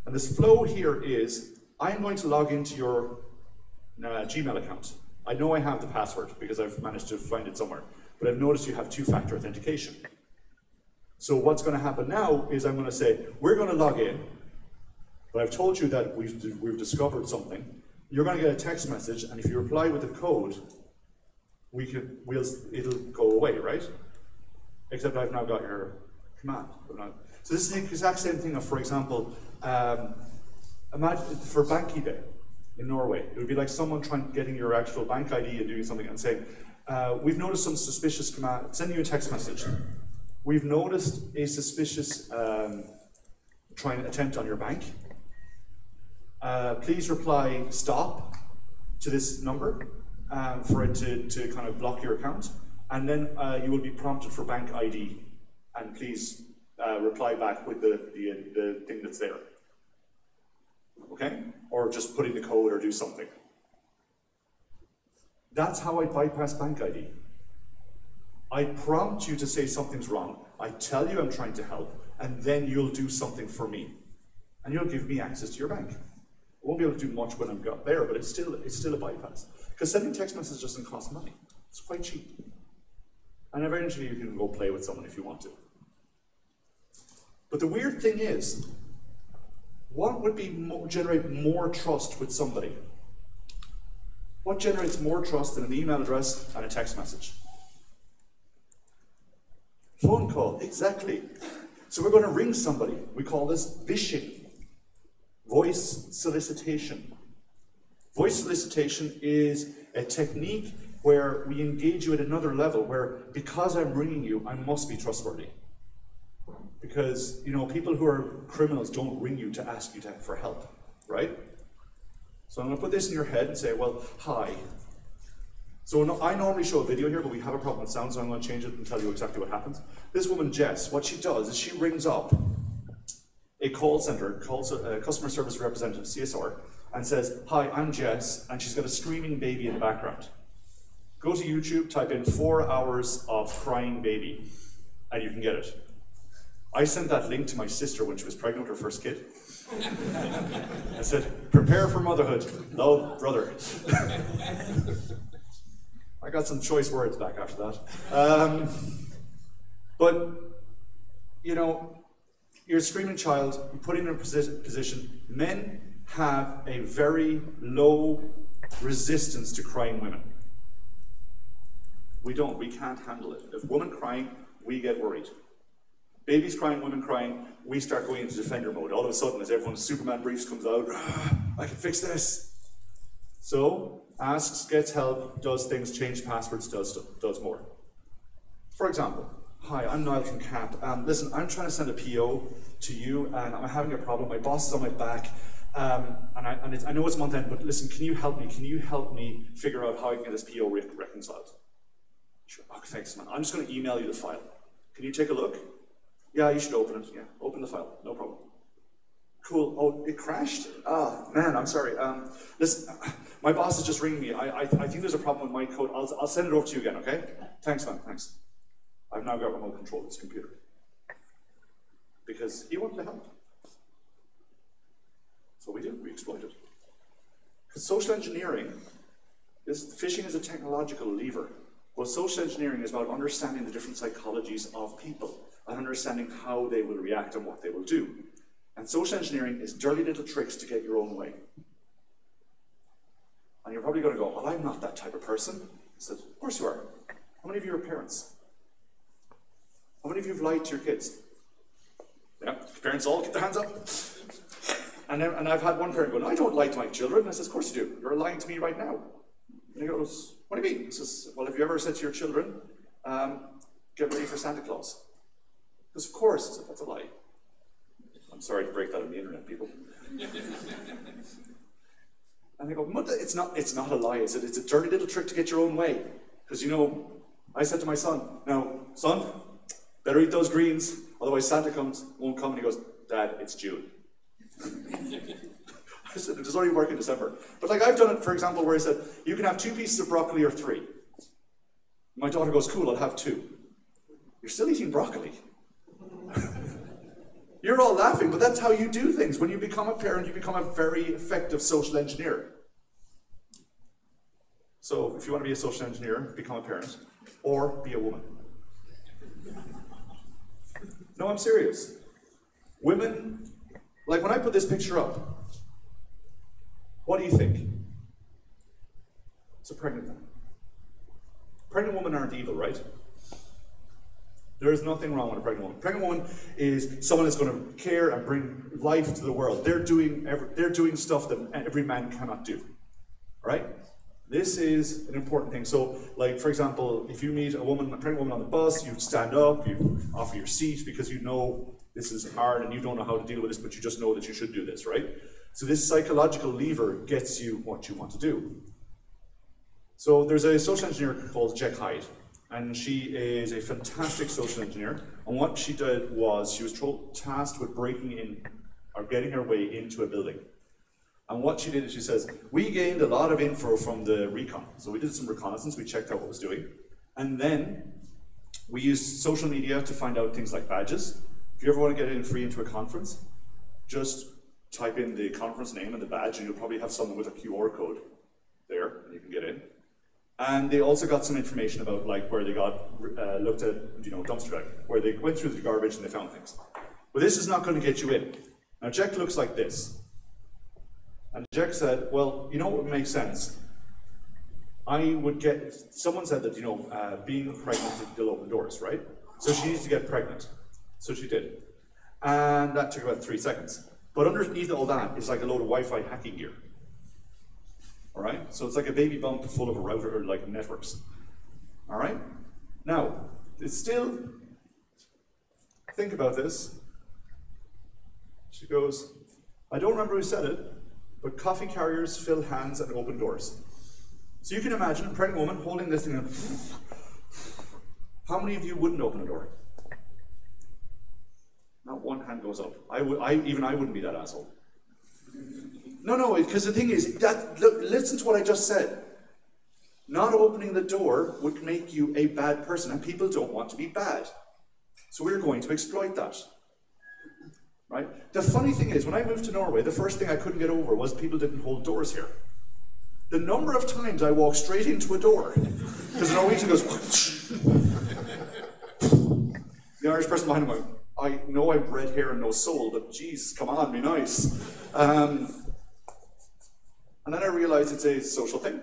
And this flow here is, I'm going to log into your Gmail account. I know I have the password because I've managed to find it somewhere, but I've noticed you have two-factor authentication. So what's going to happen now is I'm going to say, we're going to log in, but I've told you that we've discovered something. You're going to get a text message, and if you reply with the code, it'll go away, right? Except I've now got your command. So this is the exact same thing of, for example, imagine for BankID in Norway, it would be like someone getting your actual bank ID and doing something and saying, we've noticed some suspicious command, sending you a text message. We've noticed a suspicious attempt on your bank. Please reply stop to this number for it to kind of block your account, and then you will be prompted for bank ID, and please reply back with the thing that's there. Okay? Or just put in the code or do something. That's how I bypass bank ID. I prompt you to say something's wrong. I tell you I'm trying to help, and then you'll do something for me. And you'll give me access to your bank. I won't be able to do much when I'm there, but it's still a bypass. Because sending text messages doesn't cost money. It's quite cheap. And eventually you can go play with someone if you want to. But the weird thing is, what would generate more trust with somebody? What generates more trust than an email address and a text message? Phone call, exactly. So we're going to ring somebody. We call this vishing. Voice solicitation. Voice solicitation is a technique where we engage you at another level, where because I'm ringing you, I must be trustworthy. Because, you know, people who are criminals don't ring you to ask you for help, right? So I'm going to put this in your head and say, well, hi. So I normally show a video here, but we have a problem with sound, so I'm going to change it and tell you exactly what happens. This woman, Jess, what she does is she rings up a call center, calls a customer service representative, CSR, and says, hi, I'm Jess, and she's got a screaming baby in the background. Go to YouTube, type in 4 hours of crying baby, and you can get it. I sent that link to my sister when she was pregnant with her first kid. I said, prepare for motherhood. Love, brother. I got some choice words back after that. But, you know, you're a screaming child, you put in a position. Men have a very low resistance to crying women. We don't, we can't handle it. If women crying, we get worried. Babies crying, women crying, we start going into defender mode. All of a sudden, as everyone's Superman briefs comes out, I can fix this. So, asks, gets help, does things, change passwords, does more. For example, hi, I'm Niall from CAP. Listen, I'm trying to send a PO to you, and I'm having a problem. My boss is on my back, and I know it's month end, but listen, can you help me? Can you help me figure out how I can get this PO reconciled? Sure. Oh, thanks, man. I'm just going to email you the file. Can you take a look? Yeah, you should open it. Yeah, open the file. No problem. Cool. Oh, it crashed? Ah, man, I'm sorry. Listen, my boss is just ringing me. I think there's a problem with my code. I'll send it over to you again, okay? Thanks, man. Thanks. I've now got remote control of this computer. because he wanted to help. That's what we do, we exploit it. Because social engineering, phishing is a technological lever. Well, social engineering is about understanding the different psychologies of people and understanding how they will react and what they will do. And social engineering is dirty little tricks to get your own way. And you're probably going to go, well, I'm not that type of person. I said, of course you are. How many of you are parents? How many of you have lied to your kids? Yeah, parents all get their hands up. And I've had one parent go, no, I don't lie to my children. I says, of course you do. You're lying to me right now. And he goes, what do you mean? He says, well, have you ever said to your children, get ready for Santa Claus? Because of course. I said, that's a lie. I'm sorry to break that on the internet, people. And they go, it's not a lie. I said, it's a dirty little trick to get your own way. Because, you know, I said to my son, now, son, better eat those greens, otherwise Santa won't come. And he goes, Dad, it's June. I said, it does only work in December. But like I've done it, for example, where I said, you can have 2 pieces of broccoli or 3. My daughter goes, cool, I'll have 2. You're still eating broccoli. You're all laughing, but that's how you do things. When you become a parent, you become a very effective social engineer. So if you want to be a social engineer, become a parent, or be a woman. No, I'm serious. Women, like when I put this picture up, what do you think? It's a pregnant woman. Pregnant women aren't evil, right? There is nothing wrong with a pregnant woman. A pregnant woman is someone that's going to care and bring life to the world. They're doing stuff that every man cannot do, right? This is an important thing. So, like, for example, if you meet a pregnant woman on the bus, you stand up, you offer your seat because you know this is hard and you don't know how to deal with this, but you just know that you should do this, right? So this psychological lever gets you what you want to do. So there's a social engineer called Jack Hyde, and she is a fantastic social engineer. And what she did was she was tasked with breaking in or getting her way into a building. And what she did is she says, we gained a lot of info from the recon. So we did some reconnaissance, we checked out what it was doing. And then we used social media to find out things like badges. If you ever want to get in free into a conference, just type in the conference name and the badge, and you'll probably have someone with a QR code there, and you can get in. And they also got some information about like where they got looked at, you know, dumpster diving, where they went through the garbage and they found things. But this is not going to get you in. Now Jack looks like this. And Jack said, well, you know what would make sense? Someone said that, you know, being pregnant will open doors, right? So she needs to get pregnant. So she did. And that took about 3 seconds. But underneath all that is like a load of Wi-Fi hacking gear. All right? So it's like a baby bump full of a router or like networks. All right? Now, it's still, think about this. She goes, I don't remember who said it, but coffee carriers fill hands and open doors. So you can imagine a pregnant woman holding this thing and how many of you wouldn't open a door? Not one hand goes up. Even I wouldn't be that asshole. No, because the thing is, listen to what I just said. Not opening the door would make you a bad person, and people don't want to be bad. So we're going to exploit that. Right? The funny thing is, when I moved to Norway, the first thing I couldn't get over was people didn't hold doors here. The number of times I walked straight into a door, because the Norwegian goes, the Irish person behind him, I know I've red hair and no soul, but geez, come on, be nice. And then I realized it's a social thing.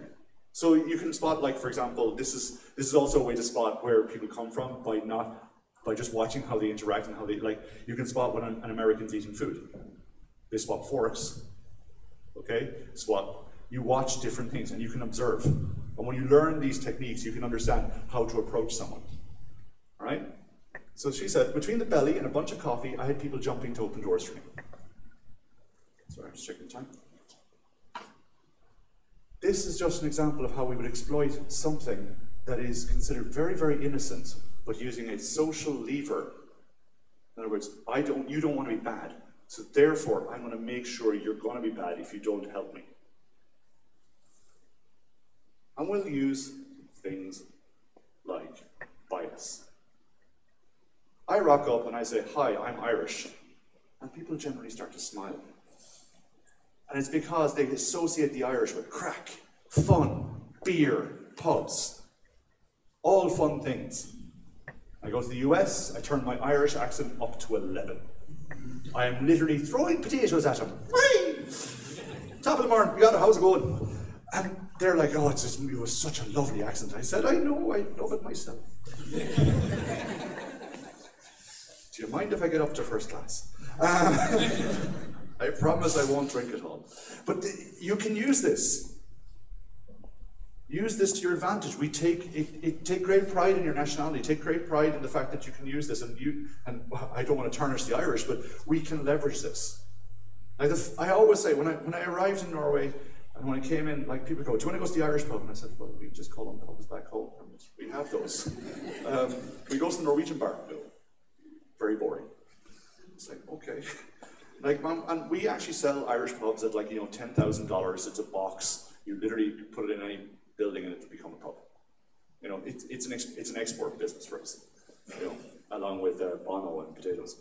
So you can spot, like, for example, this is also a way to spot where people come from by just watching how they interact and how they, like, you can spot when an American's eating food. They swap forks, okay? You watch different things and you can observe. And when you learn these techniques, you can understand how to approach someone, all right? So she said, between the belly and a bunch of coffee, I had people jumping to open doors for me. Sorry, I'm just checking the time. This is just an example of how we would exploit something that is considered very, very innocent, but using a social lever. In other words, you don't want to be bad, so therefore I'm going to make sure you're going to be bad if you don't help me. And we'll use things like bias. I I rock up and I say, hi, I'm Irish. And people generally start to smile. And it's because they associate the Irish with crack, fun, beer, pubs. All fun things. I go to the US, I turn my Irish accent up to 11. I am literally throwing potatoes at them. Whee! Top of the morning, how's it going? And they're like, oh, it was such a lovely accent. I said, I know, I love it myself. Do you mind if I get up to first class? I promise I won't drink at all. But you can use this. Use this to your advantage. We take great pride in your nationality. Take great pride in the fact that you can use this. And I don't want to tarnish the Irish, but we can leverage this. Like I always say, when I arrived in Norway, and when I came in, like people go, do you want to go to the Irish pub? And I said, well, we just call them pubs back home. And we have those. We go to the Norwegian bar. No. Very boring. It's like, okay. Like, and we actually sell Irish pubs at like, $10,000. It's a box. You literally put it in any building and it'll become a pub. It's an export business for us. Along with Bono and potatoes.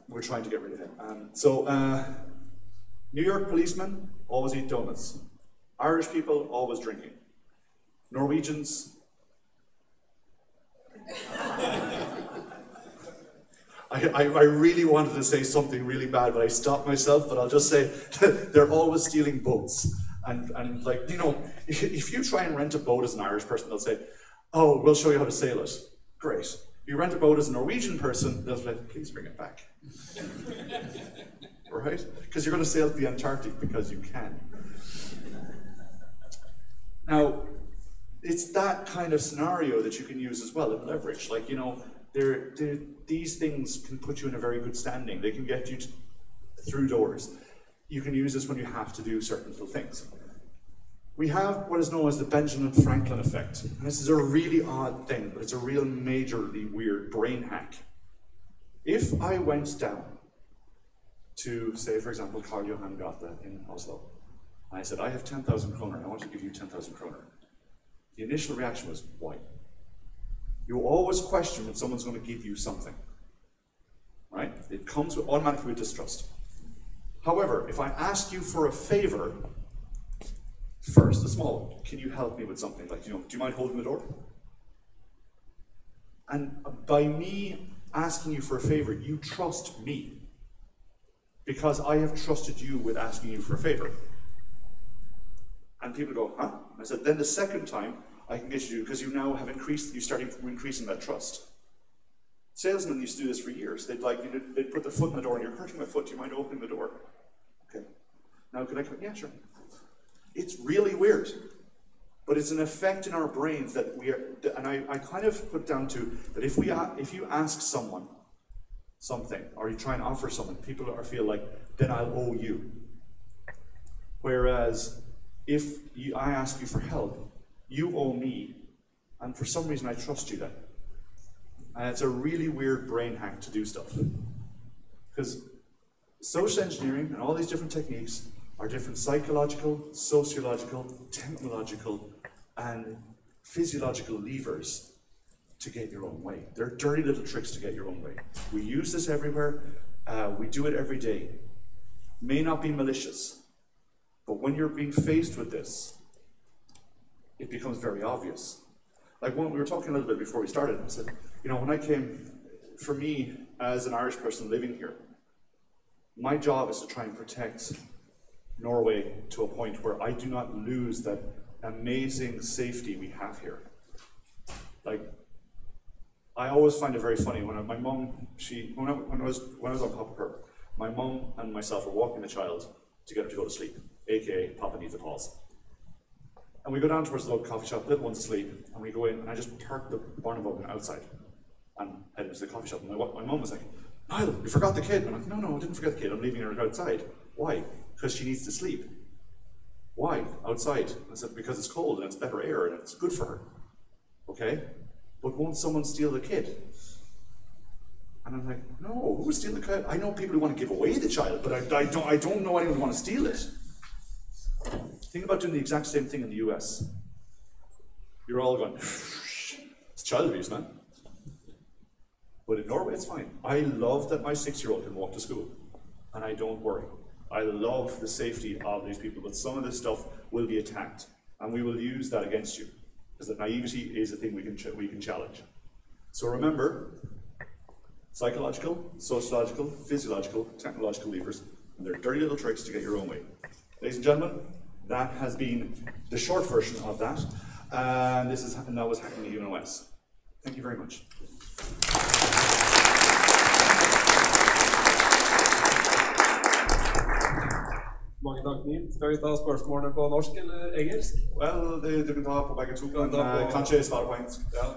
We're trying to get rid of him. New York policemen always eat donuts. Irish people always drinking. Norwegians. I really wanted to say something really bad, but I stopped myself. But I'll just say they're always stealing boats. And like, if you try and rent a boat as an Irish person, they'll say, oh, we'll show you how to sail it. Great. If you rent a boat as a Norwegian person, they'll say, please bring it back. Right? Because you're going to sail to the Antarctic because you can. Now, it's that kind of scenario that you can use as well in leverage. Like, these things can put you in a very good standing. They can get you through doors. You can use this when you have to do certain little things. We have what is known as the Benjamin Franklin effect. And this is a really odd thing, but it's a real majorly weird brain hack. If I went down to, say, for example, Karl Johan Gata in Oslo, and I said, I have 10,000 kroner, and I want to give you 10,000 kroner. The initial reaction was, why? You always question when someone's going to give you something, right? It comes automatically with distrust. However, if I ask you for a favor, first, a small one, can you help me with something? Like, do you mind holding the door? And by me asking you for a favor, you trust me. Because I have trusted you with asking you for a favor. And people go, huh? I said, then the second time, I can get you to, because you now have you started increasing that trust. Salesmen used to do this for years. They'd put their foot in the door, and you're hurting my foot, do you mind opening the door? Okay. Now can I come? Yeah, sure. It's really weird. But it's an effect in our brains that we are, and I kind of put down to that if you ask someone something, or you try and offer someone, people feel like, then I'll owe you. Whereas if I ask you for help, you owe me, and for some reason I trust you then. And it's a really weird brain hack to do stuff. Because social engineering and all these different techniques are different psychological, sociological, technological, and physiological levers to get your own way. They're dirty little tricks to get your own way. We use this everywhere. We do it every day. May not be malicious, but when you're being faced with this, it becomes very obvious. Like when we were talking a little bit before we started, I said, when I came, for me, as an Irish person living here, my job is to try and protect Norway to a point where I do not lose that amazing safety we have here. Like, I always find it very funny when my mum, when I was on top of her, my mum and myself were walking the child to get her to go to sleep, aka Papa needs a pause. And we go down towards the local coffee shop, little one's asleep, and we go in, and I just park the barn outside and head into the coffee shop. And my mum was like, Niall, you forgot the kid. And I'm like, no, I didn't forget the kid. I'm leaving her outside. Why? Because she needs to sleep. Why? Outside. I said, because it's cold and it's better air and it's good for her. Okay? But won't someone steal the kid? And I'm like, no, who would steal the kid? I know people who want to give away the child, but I don't know anyone who want to steal it. Think about doing the exact same thing in the US. You're all going, it's child abuse, man. But in Norway, it's fine. I love that my 6-year-old can walk to school, and I don't worry. I love the safety of these people, but some of this stuff will be attacked, and we will use that against you, because the naivety is a thing we can challenge. So remember, psychological, sociological, physiological, technological levers, and they're dirty little tricks to get your own way. Ladies and gentlemen, that has been the short version of that, and that was Hacking the UNOS. Thank you very much. Mange takk, Nils. Skal vi ta spørsmålene på norsk eller engelsk? Well, du kan ta på begge to, men kanskje svare på engelsk. Ja,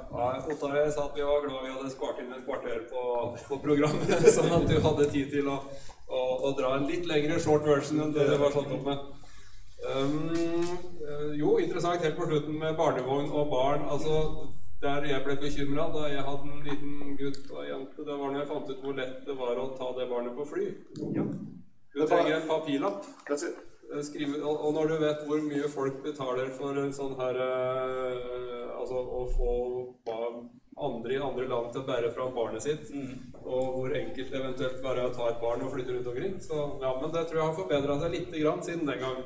Ottar og jeg sa at vi var glad vi hadde spart inn et kvarter på programmet, sånn at du hadde tid til å dra en litt lengre short version enn det var satt opp med. Jo, interessant helt på slutten med barnevogn og barn. Altså, der jeg ble bekymret da jeg hadde en liten gutt og jente, det var når jeg fant ut hvor lett det var å ta det barnet på fly. Ja. Du trenger en papirlapp. That's it. Og når du vet hvor mye folk betaler for en sånn her, altså å få andre i andre land til å bære fram barnet sitt, og hvor enkelt eventuelt bare å ta et barn og flytte rundt omkring. Så ja, men det tror jeg har forbedret seg litt grann siden den gang.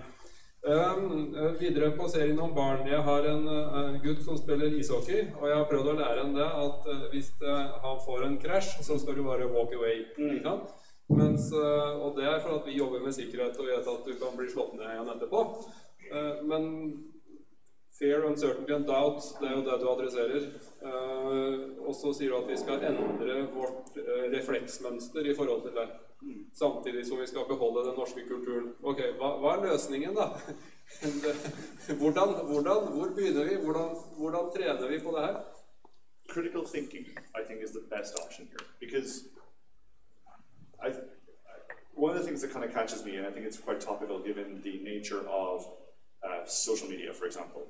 Videre på serien om barn. Jeg har en gutt som spiller ishockey, og jeg har prøvd å lære han det at hvis han får en krasj, så skal du bare walk away, ikke sant? Og det for at vi jobber med sikkerhet og vet at du kan bli slått ned igjen etterpå. Men fear, uncertainty and doubt, det jo det du adresserer. Og så sier du at vi skal endre vårt refleksmønster i forhold til det. Samtidig som vi skal beholde den norske kulturen. Ok, hva løsningen da? Hvor begynner vi? Hvordan trener vi på det her? Critical thinking, I think, is the best option here, because one of the things that kind of catches me, and I think it's quite topical given the nature of social media, for example.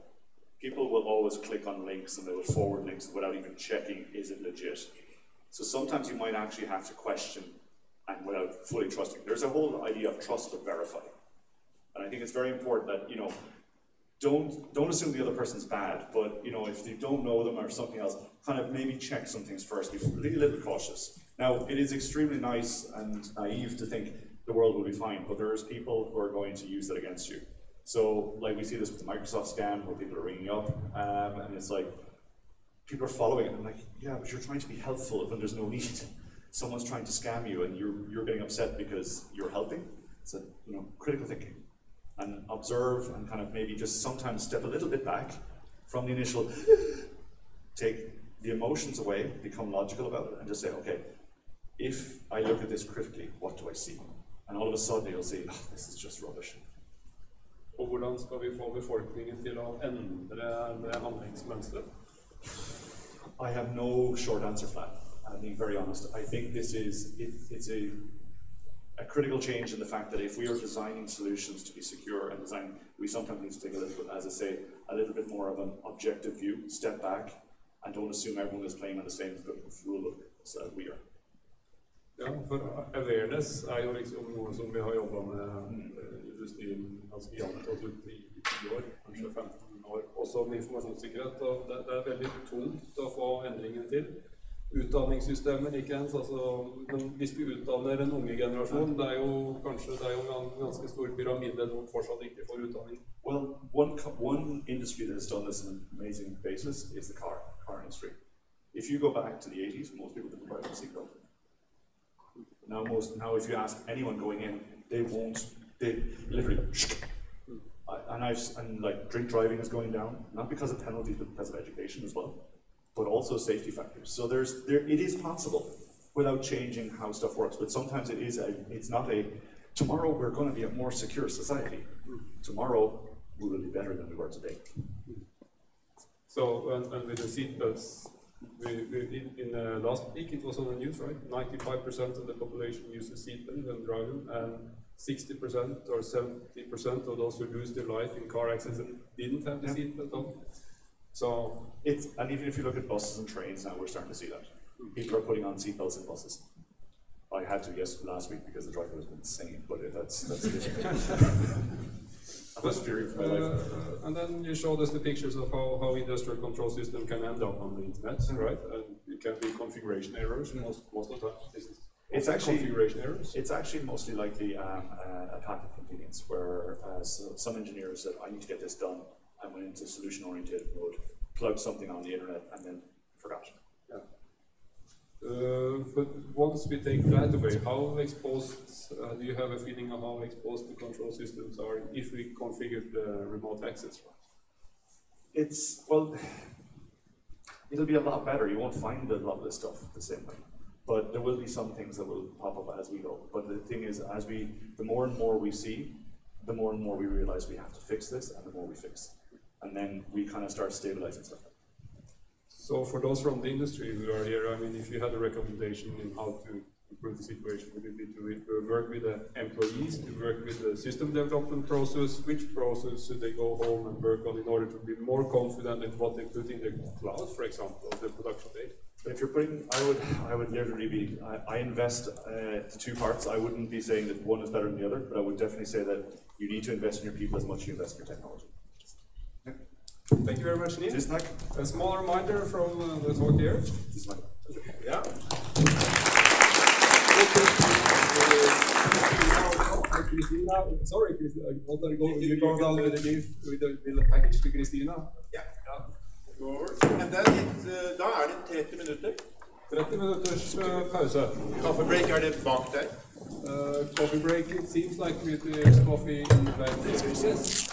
People will always click on links and they will forward links without even checking, is it legit? So sometimes you might actually have to question and without fully trusting. There's a whole idea of trust but verify. And I think it's very important that, you know, don't assume the other person's bad, but, you know, if you don't know them or something else, kind of maybe check some things first, be a little bit cautious. Now, it is extremely nice and naive to think the world will be fine, but there's people who are going to use that against you. So, like, we see this with the Microsoft scam, where people are ringing up, and it's like, people are following it, and I'm like, yeah, but you're trying to be helpful when there's no need. Someone's trying to scam you, and you're getting upset because you're helping. So, you know, critical thinking. And observe and kind of maybe just sometimes step a little bit back from the initial, take the emotions away, become logical about it, and just say, okay, if I look at this critically, what do I see? And all of a sudden you'll say, oh, this is just rubbish. Og hvordan skal vi få befolkningen til å endre det handlingsmønstret? I have no short answer for that. I'm being very honest. I think this is, it's a critical change in the fact that if we are designing solutions to be secure and design, we sometimes need to take a little bit, as I say, a little bit more of an objective view, step back, and don't assume everyone is playing on the same rule book as we are. Ja, for awareness jo liksom noe som vi har jobbet med industrien ganske jevnt og trutt i 10 år, kanskje 15 år, også med informasjonssikkerhet, og det veldig tungt å få endringen til. Utdanningssystemer, ikke ens, men hvis vi utdanner en unge generasjon, det jo en ganske stor pyramide hvor fortsatt ikke får utdanning. Well, one industry that has done this on an amazing basis is the car industry. If you go back to the 80s, most people didn't ride a seatbelt. Now if you ask anyone going in, they literally, and like drink driving is going down, not because of penalties, but because of education as well. But also safety factors. So it is possible without changing how stuff works. But sometimes it's not tomorrow we're going to be a more secure society. Tomorrow we will be better than we were today. So, and with the seatbelts, in the last week it was on the news, right? 95% of the population uses seatbelt when driving, and 60% or 70% of those who lose their life in car accidents didn't have the seatbelt on. So and even if you look at buses and trains now, we're starting to see that. People are putting on seatbelts in buses. I had to last week because the driver was insane, but that's different. fearing for my life. And then you showed us the pictures of how industrial control system can end up on the internet, right? And it can be configuration errors most of the time. It's actually configuration errors. It's actually mostly likely a packet convenience, where some engineers said, "I need to get this done," and went into solution-oriented mode, plugged something on the internet, and then forgot. Yeah. But once we take that away, how exposed do you have a feeling of how exposed the control systems are if we configure the remote access? Well, it'll be a lot better. You won't find a lot of this stuff the same way. But there will be some things that will pop up as we go. But the thing is, the more and more we see, the more and more we realize we have to fix this, and the more we fix. And then we kind of start stabilizing stuff. So for those from the industry who are here, I mean, if you had a recommendation in how to improve the situation, would it be to work with the employees, to work with the system development process? Which process should they go home and work on in order to be more confident in what they put in the cloud, for example, of the production data? But if you're putting, I would literally be, I invest the two parts. I wouldn't be saying that one is better than the other, but I would definitely say that you need to invest in your people as much as you invest in your technology. Yeah. Thank you very much, Nils. SikkertNOK. A small reminder from the talk here. Yeah. Christina, sorry, Christina, you go down with the package to Christina. Yeah. And then da det 30 minutter. 30 minutters pause. Kaffebreak det bak der. Coffee break, it seems like with the coffee in the back. Yes.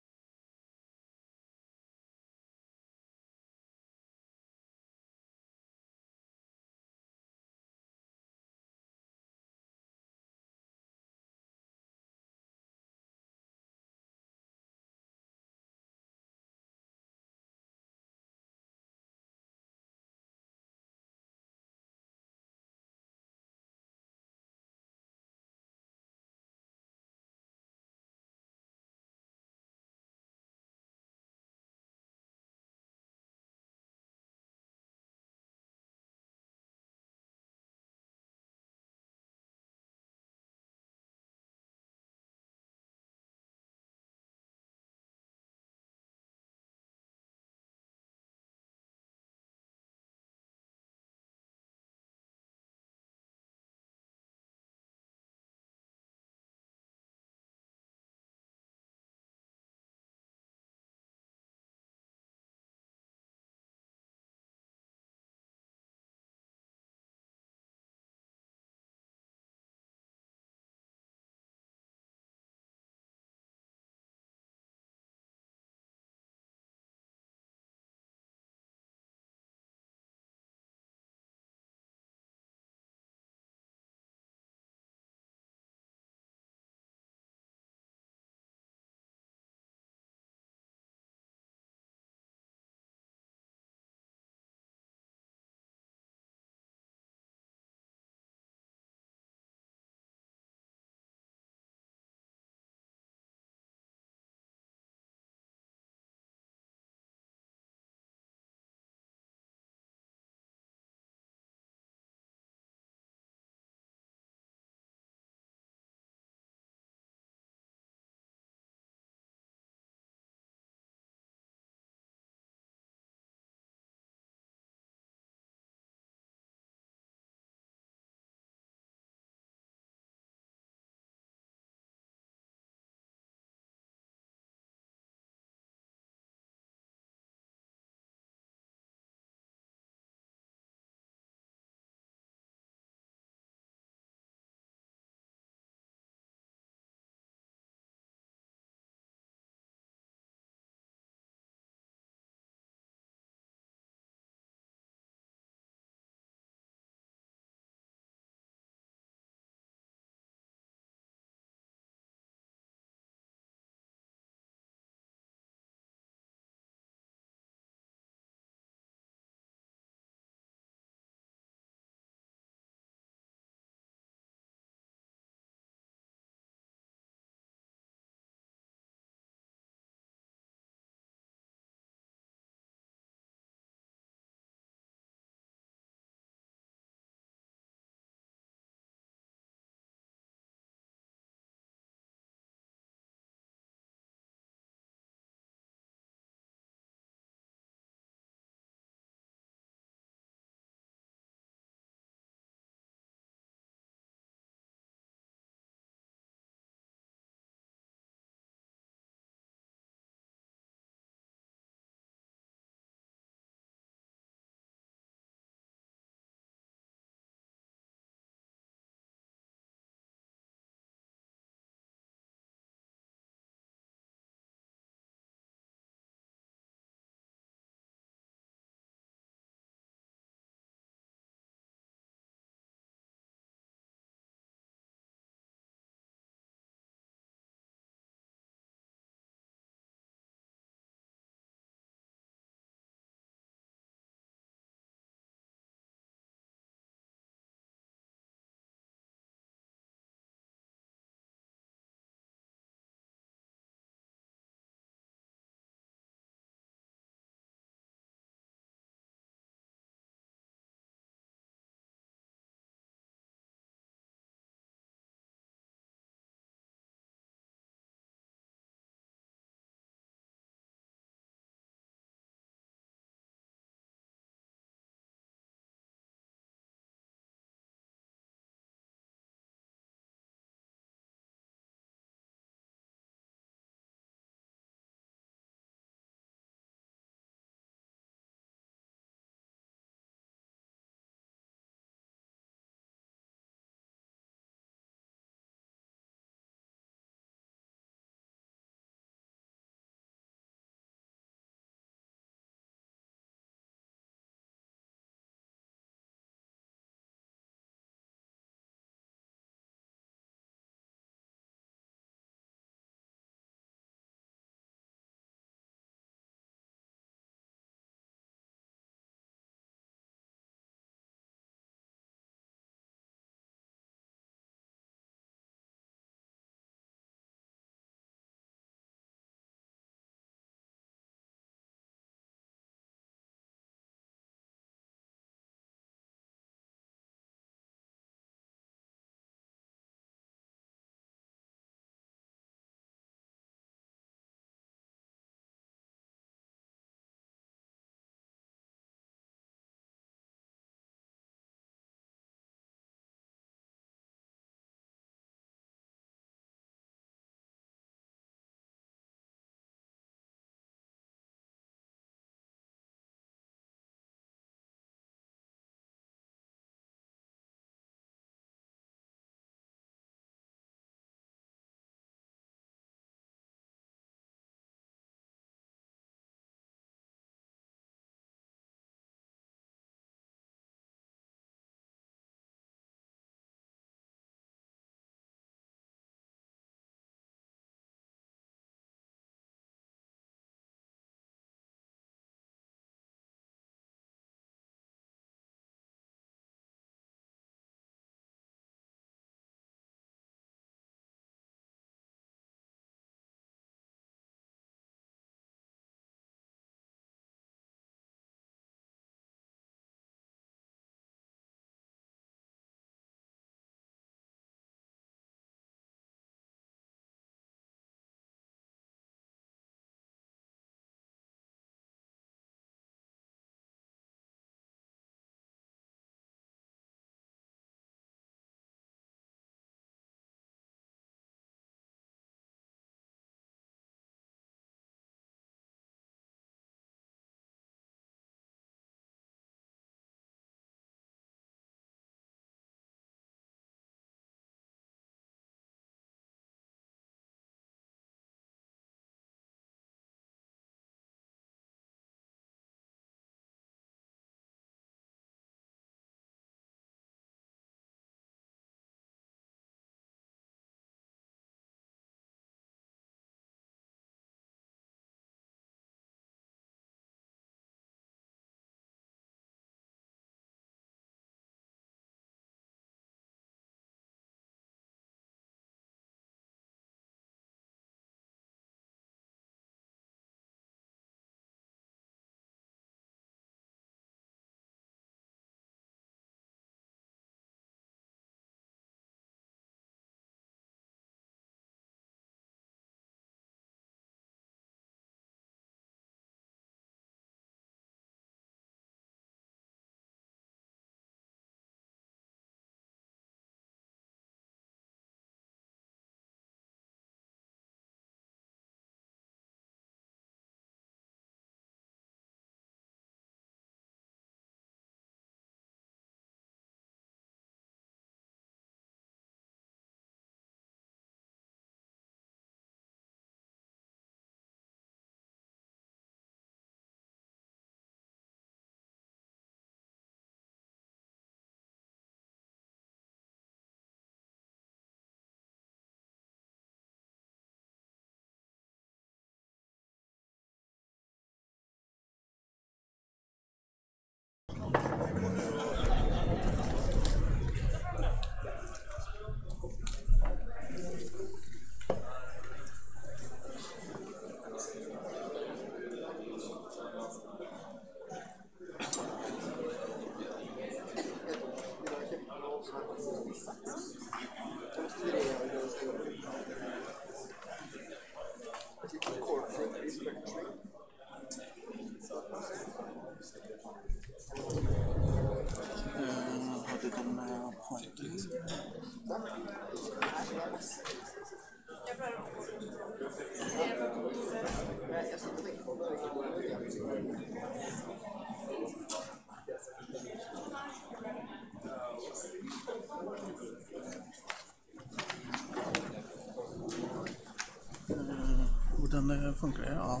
Hvordan funker det av?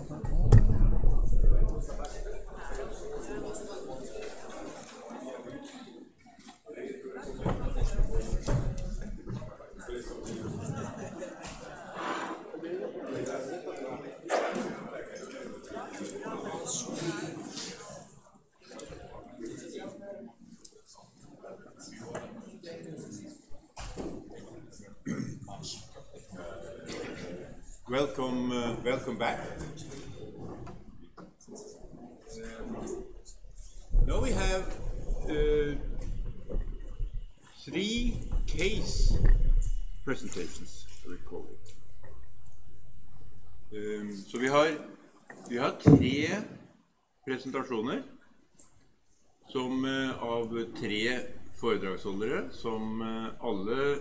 Welcome back. Now we have 3 case presentations, I will call it. Så vi har 3 presentasjoner som av 3 foredragsholdere som alle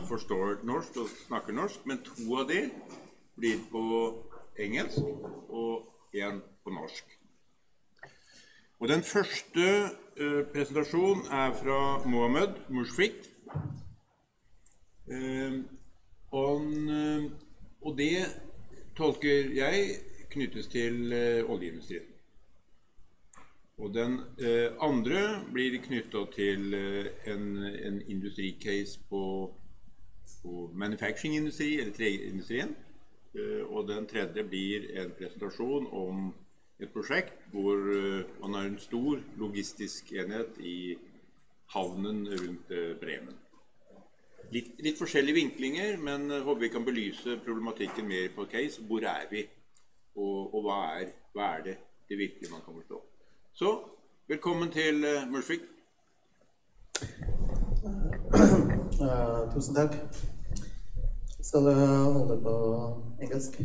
forstår norsk og snakker norsk, men 2 av de blir på engelsk og 1 på norsk. Og den første presentasjonen fra Mohammed Mushfiq. Og det tolker jeg knyttes til oljeindustrien. Og den andre blir knyttet til en industricase på manufacturing-industri, eller treindustrien. Og den tredje blir en presentasjon om et prosjekt hvor man har en stor logistisk enhet i havnen rundt Bremen. Litt forskjellige vinklinger, men håper vi kan belyse problematikken mer på case. Hvor vi? Og hva er det virkelig man kan forstå? Så, velkommen til Mushfiq. Tusen takk. Jeg skal holde på engelsk.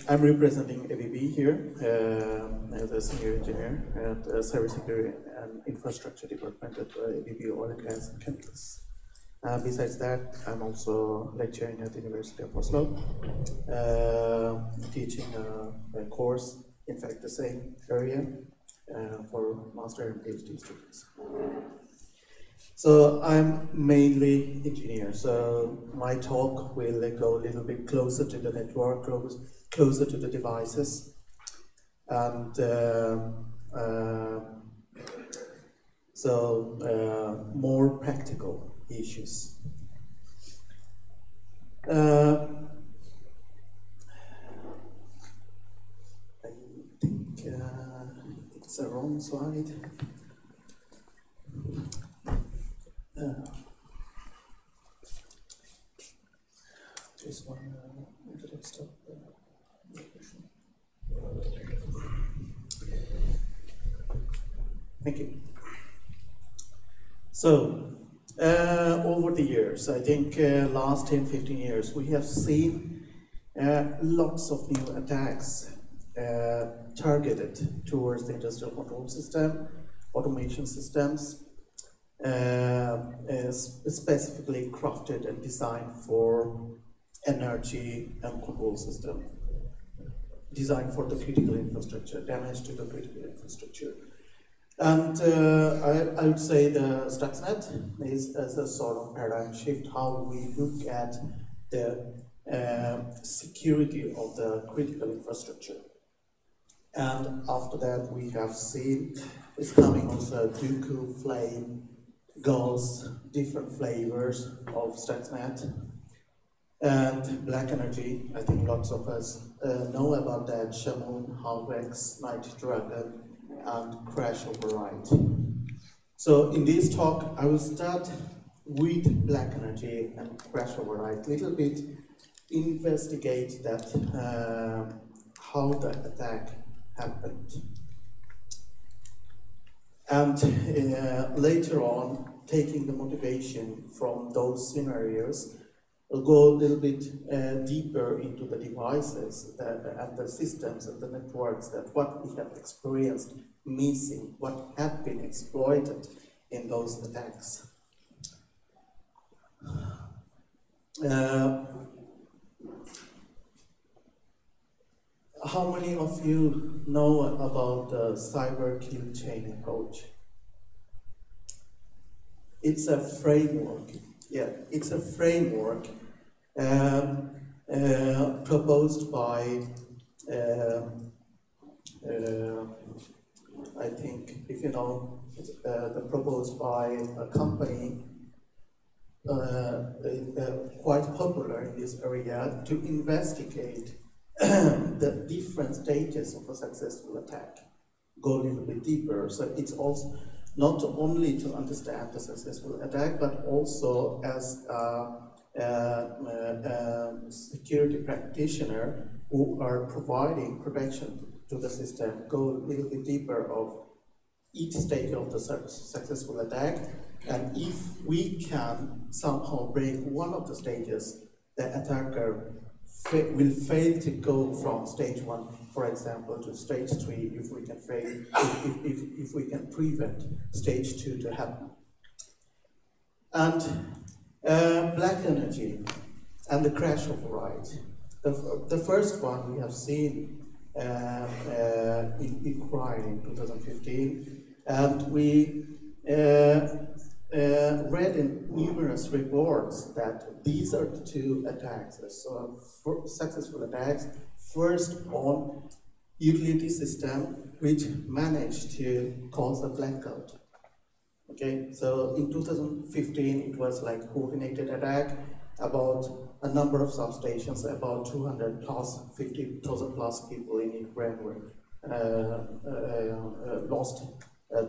I'm representing ABB here as a senior engineer at Cybersecurity and Infrastructure Department at ABB Oil and Gas and Chemicals. Besides that, I'm also lecturing at the University of Oslo, teaching a course, in fact the same area, for master and PhD students. So I'm mainly engineer, so my talk will go a little bit closer to the network, closer to the devices, and more practical issues. I think it's a wrong slide. Just one did I stop Thank you. So, over the years, I think last 10-15 years, we have seen lots of new attacks targeted towards the industrial control system, automation systems, specifically crafted and designed for energy and control system, designed for the critical infrastructure, damage to the critical infrastructure. And I would say the Stuxnet is as a sort of paradigm shift how we look at the security of the critical infrastructure. And after that we have seen it's coming also Dooku, Flame, Gauss, different flavors of Stuxnet. And Black Energy, I think lots of us know about that, Shamoon, Halvex, Night Dragon, and Crash Override. So in this talk, I will start with Black Energy and Crash Override, a little bit investigate that, how the attack happened. And later on, taking the motivation from those scenarios, we'll go a little bit deeper into the devices and the systems and the networks that what we have experienced missing, what have been exploited in those attacks. How many of you know about the cyber kill chain approach? It's a framework. Yeah, it's a framework proposed by, I think, if you know, proposed by a company quite popular in this area to investigate the different stages of a successful attack, go a little bit deeper. So it's also not only to understand the successful attack, but also as a security practitioner who are providing protection to the system, go a little bit deeper of each stage of the successful attack. And if we can somehow break one of the stages, the attacker will fail to go from stage 1, for example, to stage 3 if we can fail, if we can prevent stage 2 to happen. And black energy and the crash override. The first one we have seen in Ukraine in 2015, and we read in numerous reports that these are the two attacks, so successful attacks, first on utility system, which managed to cause a blackout. Okay, so in 2015 it was like coordinated attack about a number of substations, about 200 plus, 50,000 plus people in Ukraine were lost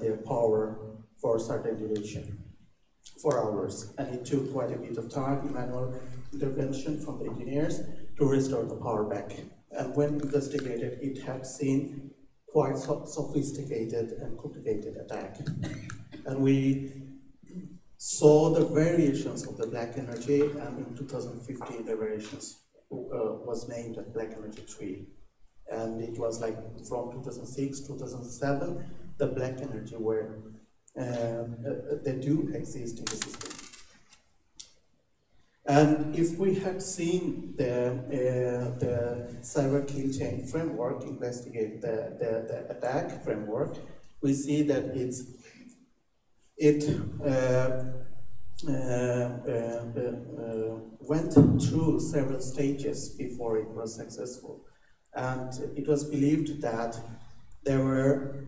their power for a certain duration, 4 hours, and it took quite a bit of time, manual intervention from the engineers to restore the power back. And when investigated, it had seen quite sophisticated and complicated attack. And we saw the variations of the black energy, and in 2015 the variations was named Black Energy 3. And it was like from 2006, 2007, the black energy were they do exist in the system. And if we had seen the cyber kill chain framework, investigate the attack framework, we see that it went through several stages before it was successful. And it was believed that there were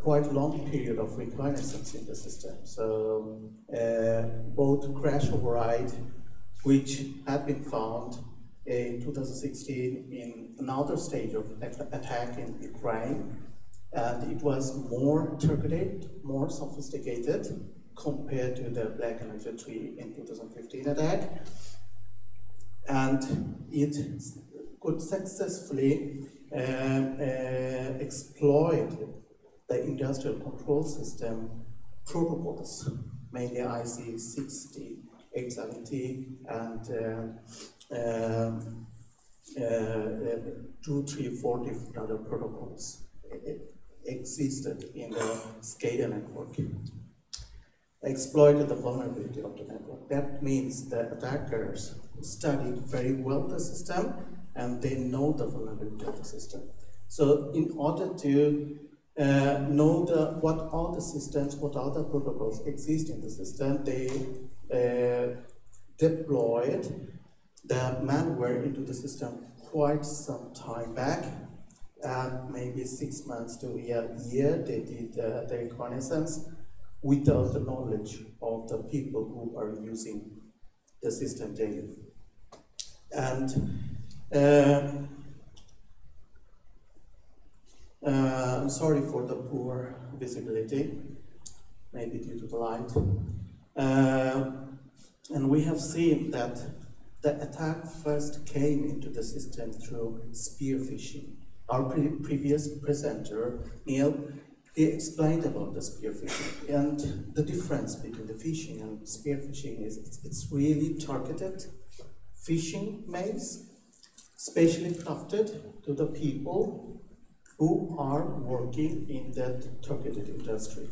quite long period of reconnaissance in the system. So both crash override, which had been found in 2016 in another stage of attack in Ukraine, and it was more targeted, more sophisticated compared to the Black Energy 3 in 2015 attack, and it could successfully exploit the industrial control system protocols, mainly IC 60, 870, and 2, 3, 4 different other protocols existed in the SCADA network. Exploited the vulnerability of the network. That means the attackers studied very well the system, and they know the vulnerability of the system. So in order to know what are the systems, what are the protocols exist in the system, they deployed the malware into the system quite some time back, and maybe 6 months to a year they did the reconnaissance without the knowledge of the people who are using the system daily. And I'm sorry for the poor visibility, maybe due to the light. And we have seen that the attack first came into the system through spear phishing. Our previous presenter, Neil, he explained about the spear phishing, and the difference between the phishing and spear phishing is it's really targeted phishing mails, specially crafted to the people who are working in that targeted industry.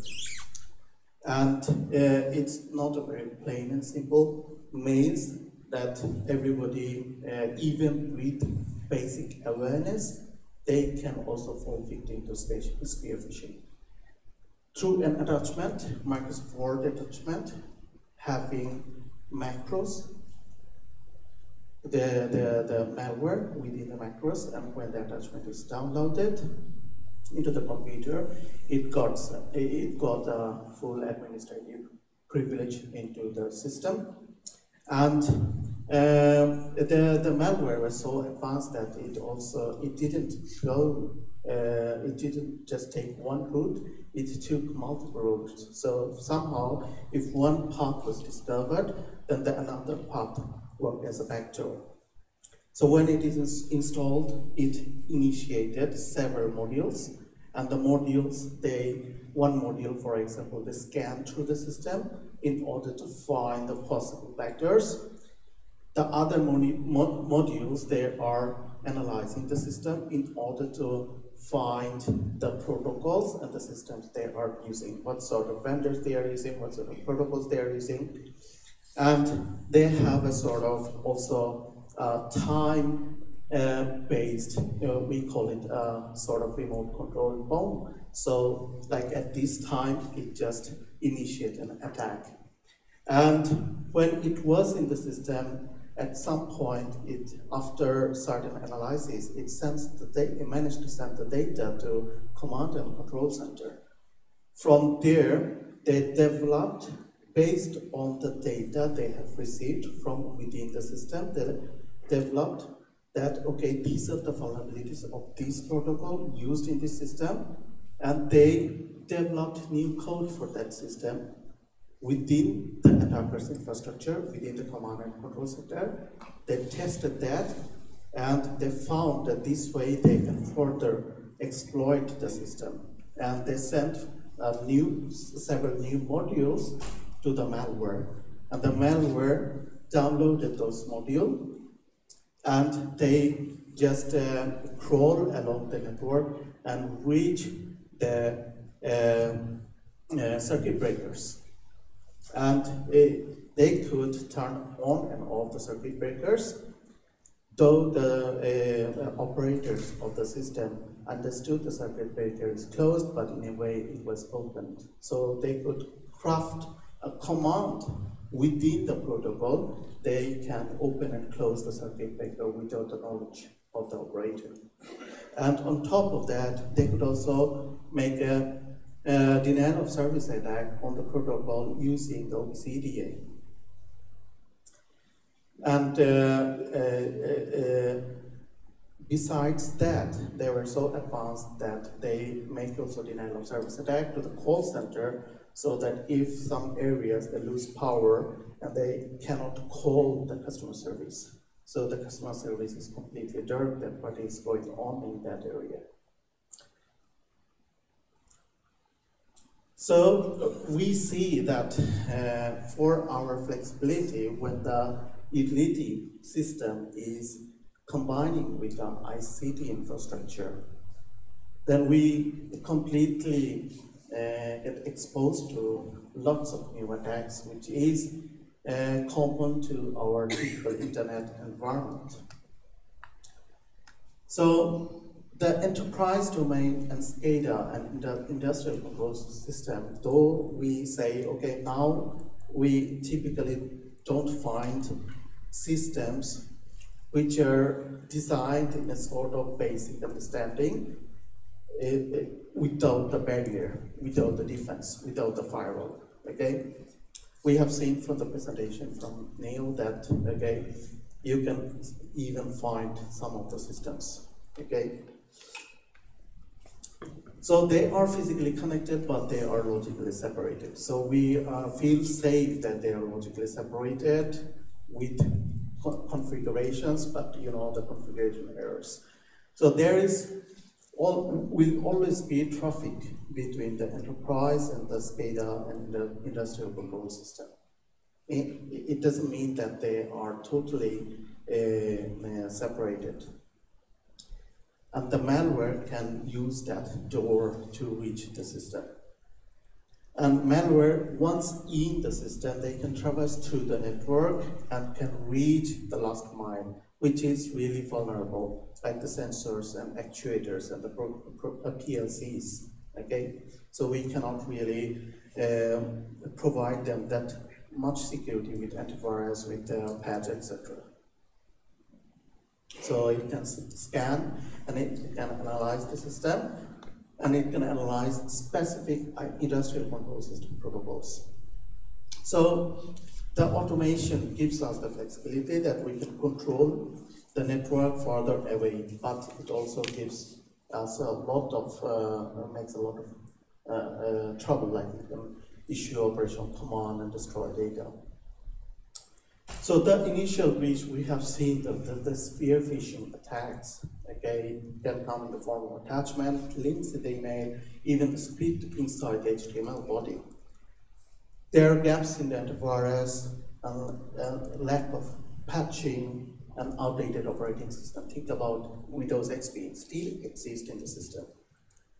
And it's not a very plain and simple means that everybody, even with basic awareness, they can also fall victim to spear phishing. Through an attachment, Microsoft Word attachment, having macros, the malware within the macros, and when the attachment is downloaded into the computer, it got a full administrative privilege into the system. And the malware was so advanced that it didn't just take one route, it took multiple routes. So somehow, if one path was discovered, then another path worked as a backdoor. So when it is installed, it initiated several modules, and the modules, one module, for example, they scan through the system in order to find the possible backdoors. The other modules, they are analyzing the system in order to find the protocols and the systems they are using, what sort of vendors they are using, what sort of protocols they are using. And they have a sort of also time-based, we call it a sort of remote control bomb. So like at this time, it just initiated an attack. And when it was in the system, at some point, after certain analysis, it managed to send the data to command and control center. From there, they developed, based on the data they have received from within the system, they developed that, okay, these are the vulnerabilities of this protocol used in this system, and they developed new code for that system within the attacker's infrastructure, within the command and control center. They tested that, and they found that this way they can further exploit the system. And they sent several new modules to the malware. And the malware downloaded those modules, and they just crawl along the network and reach the circuit breakers. And they could turn on and off the circuit breakers, though the operators of the system understood the circuit breaker is closed, but in a way it was opened. So they could craft a command within the protocol. They can open and close the circuit breaker without the knowledge of the operator. And on top of that, they could also make a denial of service attack on the protocol using the OBCDA. And besides that, they were so advanced that they make also denial of service attack to the call center, so that if some areas they lose power and they cannot call the customer service. So the customer service is completely dark at what is going on in that area. So we see that for our flexibility, when the utility system is combining with the ICT infrastructure, then we completely get exposed to lots of new attacks, which is common to our typical internet environment. So the enterprise domain and SCADA and the industrial control system, though we say, okay, now we typically don't find systems which are designed in a sort of basic understanding without the barrier, without the defense, without the firewall, okay? We have seen from the presentation from Neil that, okay, you can even find some of the systems, okay? So they are physically connected, but they are logically separated. So we feel safe that they are logically separated with configurations, but you know, the configuration errors. So there will always be traffic between the enterprise and the SCADA and the industrial control system. It doesn't mean that they are totally separated. And the malware can use that door to reach the system. And malware, once in the system, they can traverse through the network and can reach the last mile, which is really vulnerable, like the sensors and actuators and the PLCs, okay? So we cannot really provide them that much security with antivirus, with patch, etc. So it can scan and it can analyze the system, and it can analyze specific industrial control system protocols. So the automation gives us the flexibility that we can control the network further away, but it also gives us a lot of, makes a lot of trouble, like it can issue operational command and destroy data. So the initial breach, we have seen the spear phishing attacks. Okay, it can come in the form of attachment, links in the email, even the script inside the HTML body. There are gaps in the antivirus, and lack of patching, and outdated operating system. Think about Windows XP, it still exists in the system.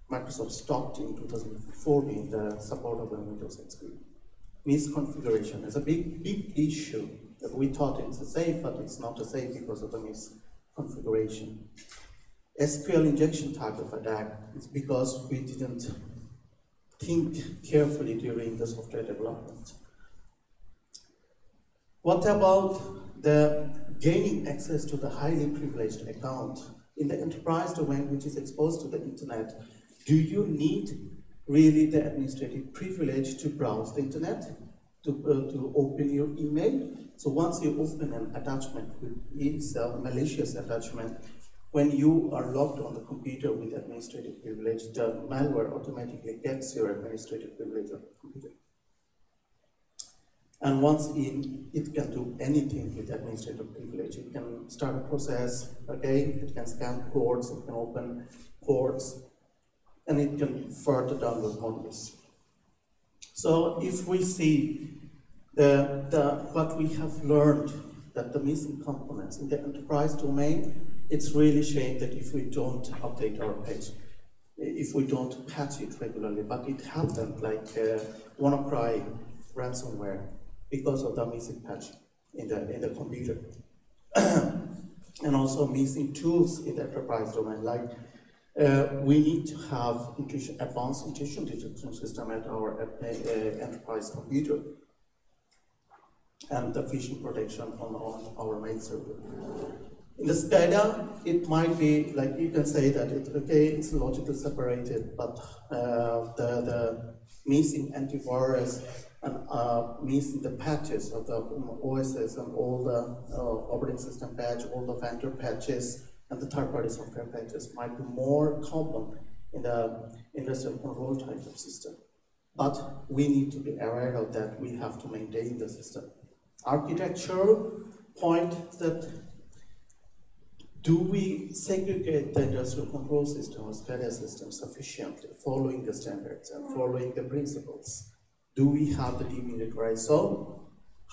Microsoft stopped in 2014 the support of the Windows XP. Misconfiguration is a big issue that we thought it's a safe, but it's not a safe because of the misconfiguration. SQL injection type of attack is because we didn't think carefully during the software development. What about the gaining access to the highly privileged account? In the enterprise domain, which is exposed to the internet, do you need really the administrative privilege to browse the internet, to open your email? So once you open an attachment, it's a malicious attachment, when you are logged on the computer with administrative privilege, the malware automatically gets your administrative privilege on the computer. And once in, it can do anything with administrative privilege. It can start a process, okay? It can scan ports, it can open ports, and it can further download modules. So if we see what we have learned, that the missing components in the enterprise domain, it's really a shame that if we don't update our page, if we don't patch it regularly, but it happened like WannaCry ransomware because of the missing patch in the computer. And also missing tools in the enterprise domain, like we need to have advanced intrusion detection system at our enterprise computer, and the phishing protection on our mail server. In the SCADA, it might be like you can say that it's logically separated, but the missing antivirus and missing the patches of the OSs and all the operating system patch, all the vendor patches, and the third-party software patches might be more common in the industrial control type of system. But we need to be aware of that. We have to maintain the system. Architectural point that do we segregate the industrial control system or SCADA system sufficiently, following the standards and following the principles? Do we have the demilitarized zone?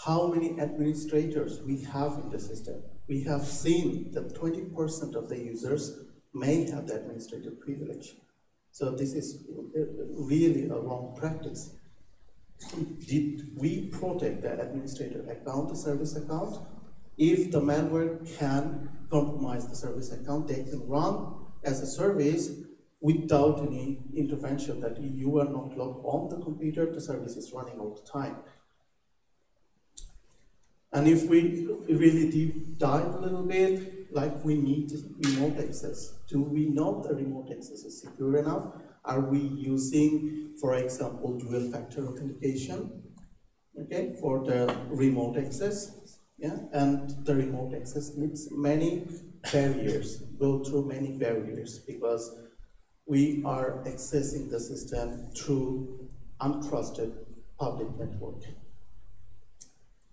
How many administrators we have in the system? We have seen that 20% of the users may have the administrative privilege. So this is really a wrong practice. Did we protect the administrator account, the service account? If the malware can compromise the service account, they can run as a service without any intervention, that you are not logged on the computer, the service is running all the time. And if we really deep dive a little bit, like we need remote access. Do we know the remote access is secure enough? Are we using, for example, dual factor authentication, okay, for the remote access? Yeah, and the remote access needs many barriers, go through many barriers, because we are accessing the system through untrusted public network.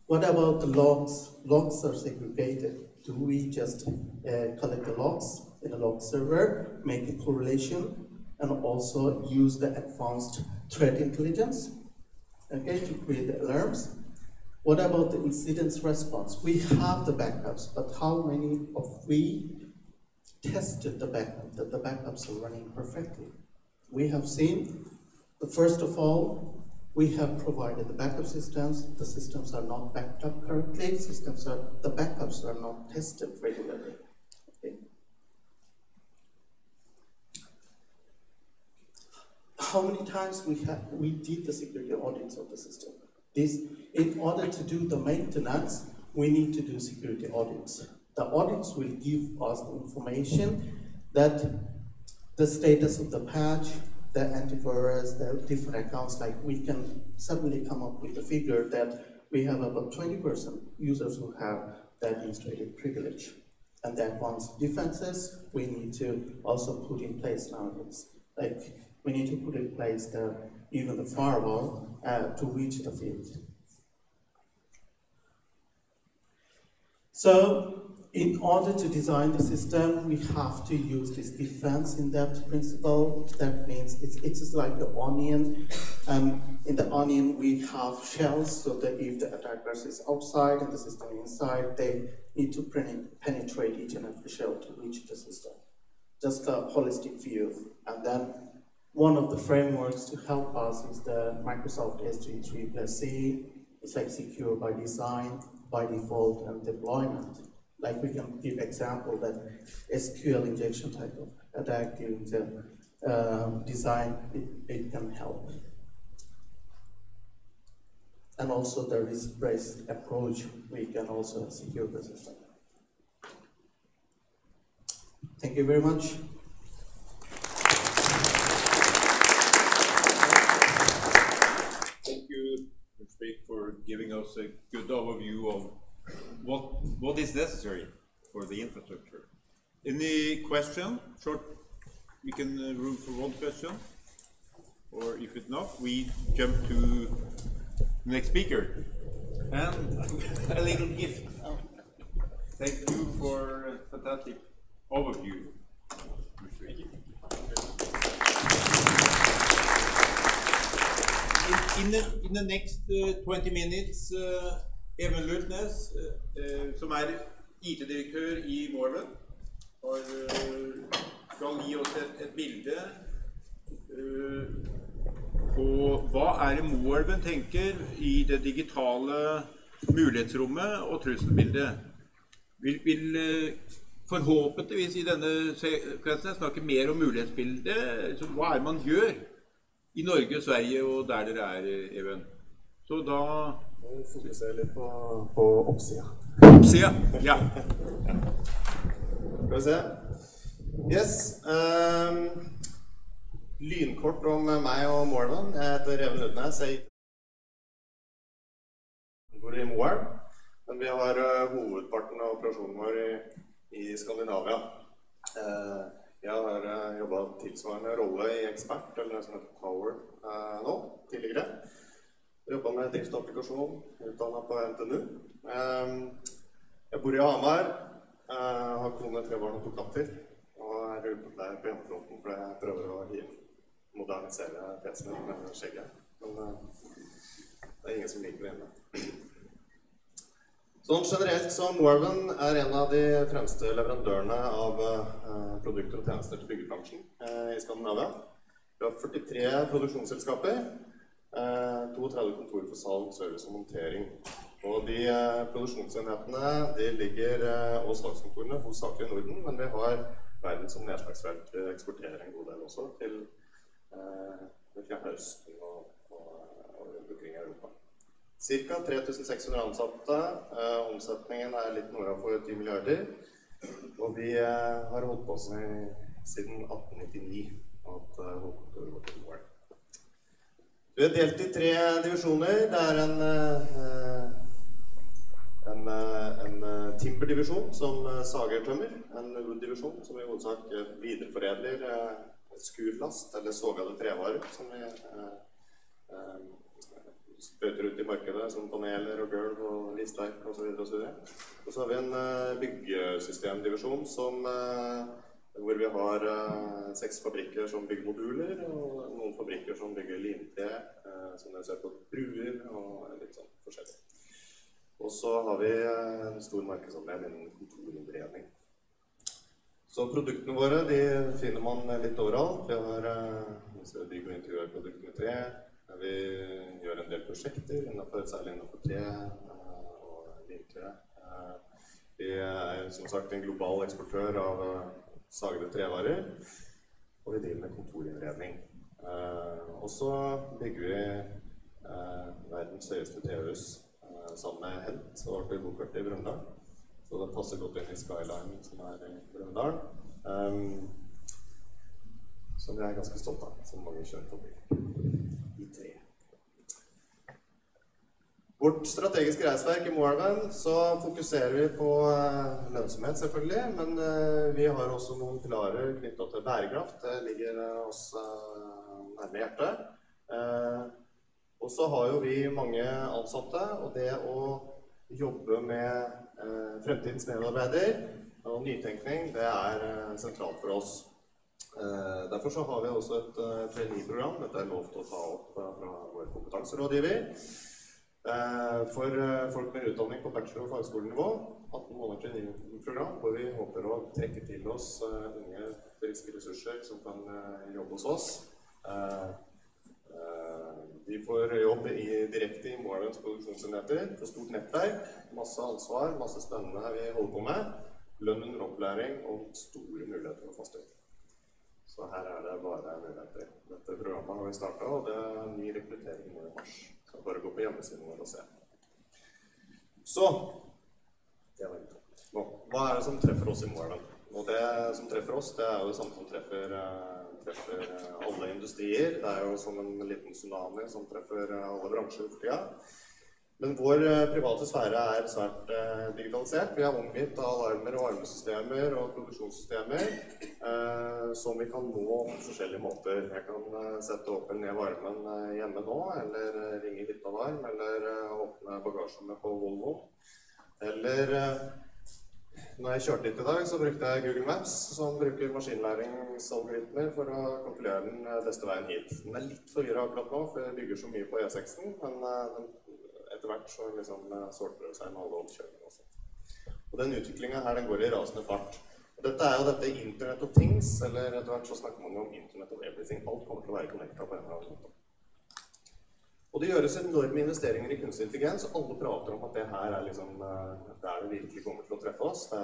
What about the logs? Logs are segregated. Do we just collect the logs in a log server, make a correlation, and also use the advanced threat intelligence, okay, to create the alarms? What about the incident response? We have the backups, but how many of we tested the backup, that the backups are running perfectly? We have seen, first of all, We have provided the backup systems. The systems are not backed up currently. The backups are not tested regularly. Okay. How many times we did the security audits of the system? In order to do the maintenance, we need to do security audits. The audits will give us the information that the status of the patch, the antivirus, the different accounts, like we can suddenly come up with the figure that we have about 20% users who have that administrative privilege. And the advanced defenses, we need to also put in place nowadays. Like, we need to put in place even the firewall to reach the field. So, in order to design the system, we have to use this defense in-depth principle. That means it's like an onion. In the onion, we have shells, so that if the attacker is outside and the system inside, they need to penetrate each and every shell to reach the system. Just a holistic view. And then one of the frameworks to help us is the Microsoft SG3+C. It's like secure by design, by default, and deployment. Like we can give example that SQL injection type of attack during the design, it can help. And also the risk-based approach, we can also secure the system. Thank you very much. Thank you, for giving us a good overview of what is necessary for the infrastructure. Any question? Short, we can room for one question. Or if it's not, we jump to the next speaker. And a little gift. Thank you for a fantastic overview. Thank you. In the next 20 minutes, Even Lundnes, som IT-direktør I Morven, skal gi oss et bilde på hva det Morven tenker I det digitale mulighetsrommet og trusselbildet. Vil forhåpentligvis I denne sekvensen snakke mer om mulighetsbildet, så hva det man gjør I Norge, Sverige og der dere Even. Så da vi fokuserer litt på oppsida. Oppsida, ja. Skal vi se. Yes. Lynkort om meg og Morven. Jeg heter Even Lundnes. Jeg bor I Moelv, men vi har hovedparten av operasjonen vår I Skandinavia. Jeg har jobbet tilsvarende rolle I Ekspert, eller det som heter Power nå, tidligere. Jeg jobbet med drift og applikasjon, utdannet på NTNU. Jeg bor I Hamar, har kone, 3 barn og 2 katter, og der på hjemmefronten fordi jeg prøver å modernisere fjeset mitt med skjegget. Men det ingen som liker det hjemme. Sånn generelt så Morven en av de fremste leverandørene av produkter og tjenester til byggebransjen I Skandinavia. Vi har 43 produksjonsselskaper, 32 kontorer for salg, service og montering. Og de produksjonsenhetene de ligger, og salgskontorene hovedsakelig I Norden, men vi har verden som nedslagsfelt. Vi eksporterer en god del også til Fjerne Østen og rundt omkring I Europa. Cirka 3600 ansatte, omsetningen litt nord for 10 milliarder, og vi har holdt på siden 1899, at hovedkontoret vårt I Moelv. Vi har delt I 3 divisjoner. Det en timberdivisjon som sager tømmer, en wooddivisjon som I hovedsak videreforedler skurlast eller sågede trevarer som vi spøter ut I markedet, som paneler og gulv og listverk og så videre og så videre. Og så har vi en byggesystemdivisjon hvor vi har 6 fabrikker som bygger moduler, og noen fabrikker som bygger limtre, som dere ser på bruer og litt sånn forskjellig. Og så har vi en stor markedsandel innen kontorinnredning. Så produktene våre, de finner man litt overalt. Vi har bygg- og interiørprodukter med tre, Vi gjør en del prosjekter, særlig innenfor tre og limtre. Vi som sagt en global eksportør av sagede trevarer, og vi driver med kontorinnredning. Og så bygger vi verdens høyeste trehus sammen med Hent og Arthur Bokart i Brøndal. Så det passer godt inn i Skyline som i Brøndal. Som vi ganske stolt av, som mange kjører forbi i tre. Vårt strategiske reisverk i Moelven, så fokuserer vi på lønnsomhet selvfølgelig, men vi har også noen pilarer knyttet til bærekraft. Det ligger oss nærme hjertet. Og så har jo vi mange ansatte, og det å jobbe med fremtidens medarbeider og nytenkning, det sentralt for oss. Derfor så har vi også et trainee-program. Dette lov til å ta opp fra vår kompetanserådgiver. For folk med utdanning på bachelor- og fagskolenivå, 18 måneder trainee-program, hvor vi håper å trekke til oss unge, friske ressurser som kan jobbe hos oss. De får jobb direkte i Moelvens produksjonsenheter, for stort nettverk, masse ansvar, masse spennende vi holder på med, lønn under opplæring og store muligheter for fast jobb. Så her det bare muligheter. Dette programmet har vi startet, og det ny rekruttering nå i mars. Så bare gå på hjemmesiden vår og se. Så, det var litt. Nå, hva det som treffer oss i Moelven? Og det som treffer oss, det jo det samme som treffer alle industrier. Det jo som en liten tsunami som treffer alle bransjer for tida. Men vår private sfære svært digitalisert. Vi omgitt av alarmer og alarmsystemer og produksjonssystemer som vi kan nå på forskjellige måter. Jeg kan sette åpen ned varmen hjemme nå, eller ringe hyttavarm, eller åpne bagasjerommet på Volvo. Eller når jeg kjørte hit i dag, så brukte jeg Google Maps, som bruker maskinlæringsalgoritmer for å kalkulere den beste veien hit. Den litt forvirret akkurat nå, for jeg bygger så mye på E6-en, men etter hvert så sorter det seg med alle omkjøringer også. Og den utviklingen her, den går i rasende fart. Og dette jo dette Internet of Things, eller etter hvert så snakker man om Internet of Everything. Alt kommer til å være connectet på en eller annen måte. Og det gjøres enorme investeringer i kunstig intelligens, og alle prater om at det her der det virkelig kommer til å treffe oss. Det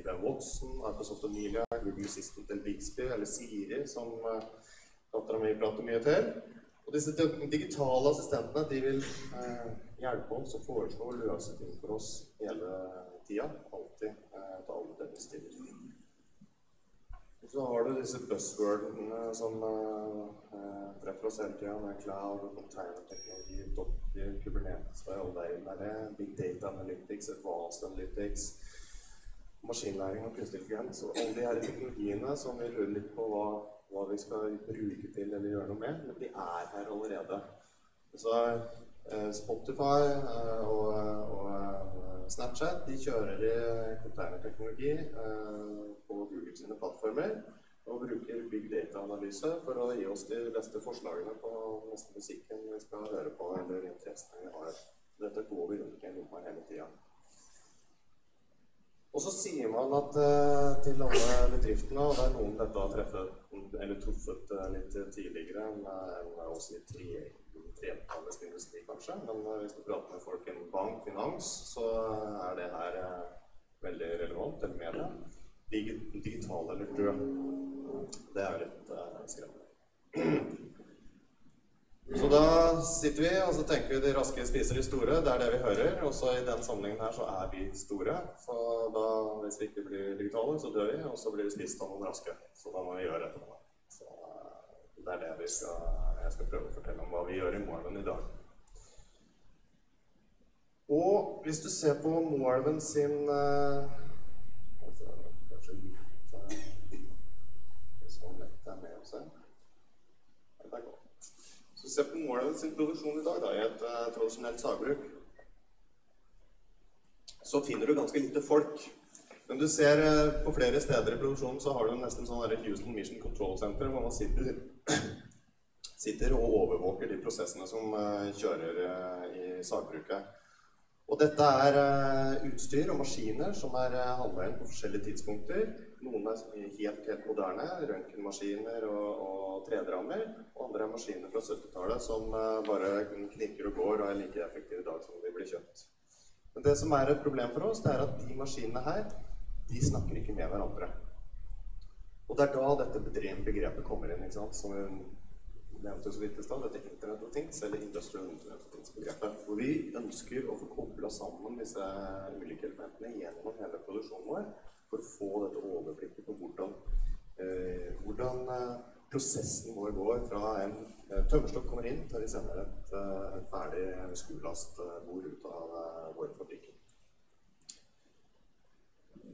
IBM Watson, Microsoft Amelia, Google Assistant eller Bixby, eller Siri, som datteren min prater mye til. Og disse digitale assistentene, de vil hjelpe oss og foreslå å løse ting for oss hele tida, alltid, til alle denne stiller. Og så har du disse buzzwordene som treffer oss hele tida, med cloud, containerteknologi, Docker, Kubernetes, og alle det big data analytics, advanced analytics, maskinlæring og kunstig intelligens, og alle de her teknologiene som vi lurer litt på hva vi skal bruke til eller gjøre noe med, men de her allerede. Så Spotify og Snapchat, de kjører i containerteknologi på Google sine plattformer og bruker big data-analyse for å gi oss de beste forslagene på nesten musikken vi skal høre på eller interessene vi har. Dette går vi rundt i en lomma hele tiden. Og så sier man at til alle bedriftene, og det noen dette har truffet litt tidligere enn oss i tredjetallet industri kanskje, men hvis du prater med folk innen bank, finans, så det her veldig relevant, eller med det. Digital eller død. Det litt skremmende. Så da sitter vi, og så tenker vi de raske spiser de store, det det vi hører, og så i den sammenhengen her så vi store, så da, hvis vi ikke blir digitale, så dør vi, og så blir vi spist av noen raske, så da må vi gjøre etterpå. Så det det jeg skal prøve å fortelle om hva vi gjør i Moelven i dag. Og hvis du ser på Moelven sin, kanskje litt, hvis man lett med å se, det godt. Så se på Moelven sin produksjon i dag i et tradisjonelt sagbruk. Så finner du ganske lite folk. Men du ser på flere steder i produksjonen så har du nesten sånn Houston Mission Control Center hvor man sitter og overvåker de prosessene som kjører i sagbruket. Og dette utstyr og maskiner som handlet inn på forskjellige tidspunkter Noen helt moderne, røntgenmaskiner og 3D-rammer, og andre maskiner fra 70-tallet som bare knirker og går og like effektive i dag som de blir kjøpt. Men det som et problem for oss, det at de maskinene her, de snakker ikke med hverandre. Og det da dette begrepet kommer inn, ikke sant? Som vi nevnte så vidt i sted, dette Internet of Things, eller Industrial Internet of Things-begrepet, hvor vi ønsker å få koblet sammen disse ulike elementene gjennom hele produksjonen vår, for å få dette overblikket på hvordan prosessen vår går fra en tømmerstokk kommer inn til vi sender et ferdig skolelastbord ut av våre fabrikker.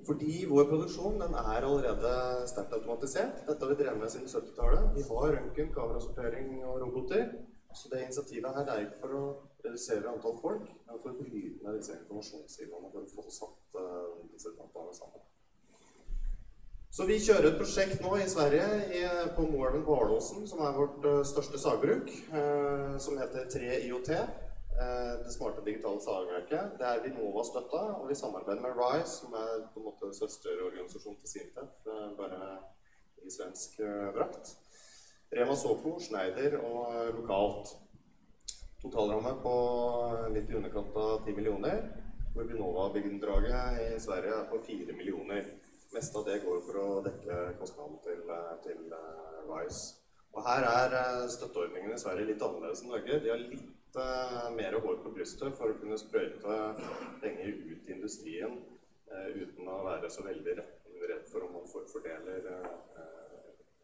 Fordi vår produksjon den allerede sterkt automatisert. Dette har vi drevet med siden 70-tallet. Vi har røntgen, kamerasortering og roboter. Så det initiativet her ikke for å redusere antall folk, men for å bryte ned disse informasjonssiloene for å få satt disse dataene sammen. Så vi kjører et prosjekt nå i Sverige på Moelven på Arlåsen, som vårt største sagbruk, som heter 3 IoT, det smarte digitale sagverket. Det Vinova støtta, og vi samarbeider med RISE, som på en måte søsterorganisasjon til Sintef, bare i svensk drakt. Rema Soko, Schneider og lokalt. Totalramme på litt i underkant av 10 millioner, hvor Vinova-bidraget i Sverige på 4 millioner. Mest av det går for å dekke kostnaden til RISE. Og her støtteordningen i Sverige litt annerledes enn Norge. De har litt mer hår på brystet for å kunne sprøyte penger ut i industrien uten å være så veldig redd for om man fordeler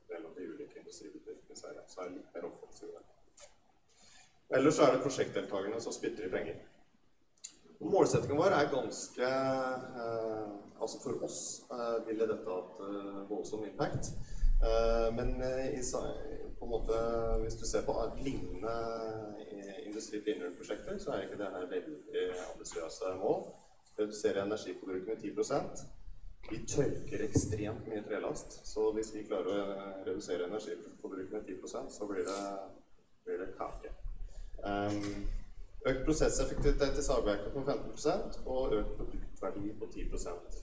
mellom de ulike industribedriftene i Sverige. Så litt mer offensive. Ellers så det prosjektdeltakerne som spytter i penger. Målsettingen vår ganske, altså for oss ville dette ha et voldsom impact, men på en måte, hvis du ser på lignende Industri 4.0-prosjekter, så ikke det her veldig ambisiøse mål. Redusere energiforbruket med 10%. Vi tørker ekstremt mye trelast, så hvis vi klarer å redusere energiforbruket med 10%, så blir det kake. Økt prosesseffektivitet i sagverket på 15% og økt produktverdi på 10%.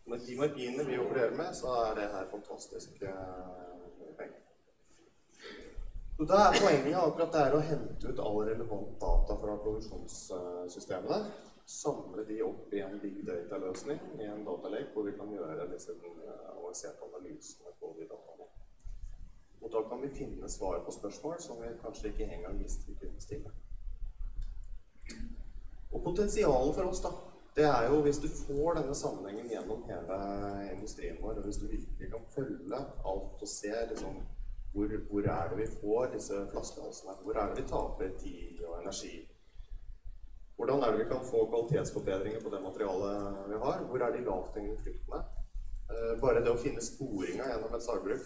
Med de marginene vi opererer med, så det her fantastisk penger. Så da poenget akkurat det å hente ut all relevant data fra produksjonssystemene, samle de opp i en big data-løsning, i en datalek, hvor vi kan gjøre disse avanserte analysene på de dataene. Og da kan vi finne svar på spørsmål som vi kanskje ikke engang visste vi kunne stille. Og potensialet for oss da, det jo hvis du får denne sammenhengen gjennom hele industrien vår, og hvis du virkelig kan følge alt og se liksom, hvor det vi får disse flaskehalsene, hvor det vi taper tid og energi, hvordan det vi kan få kvalitetsforbedringer på det materialet vi har, hvor de lavthengende fruktene. Bare det å finne sporinga gjennom et sagbruk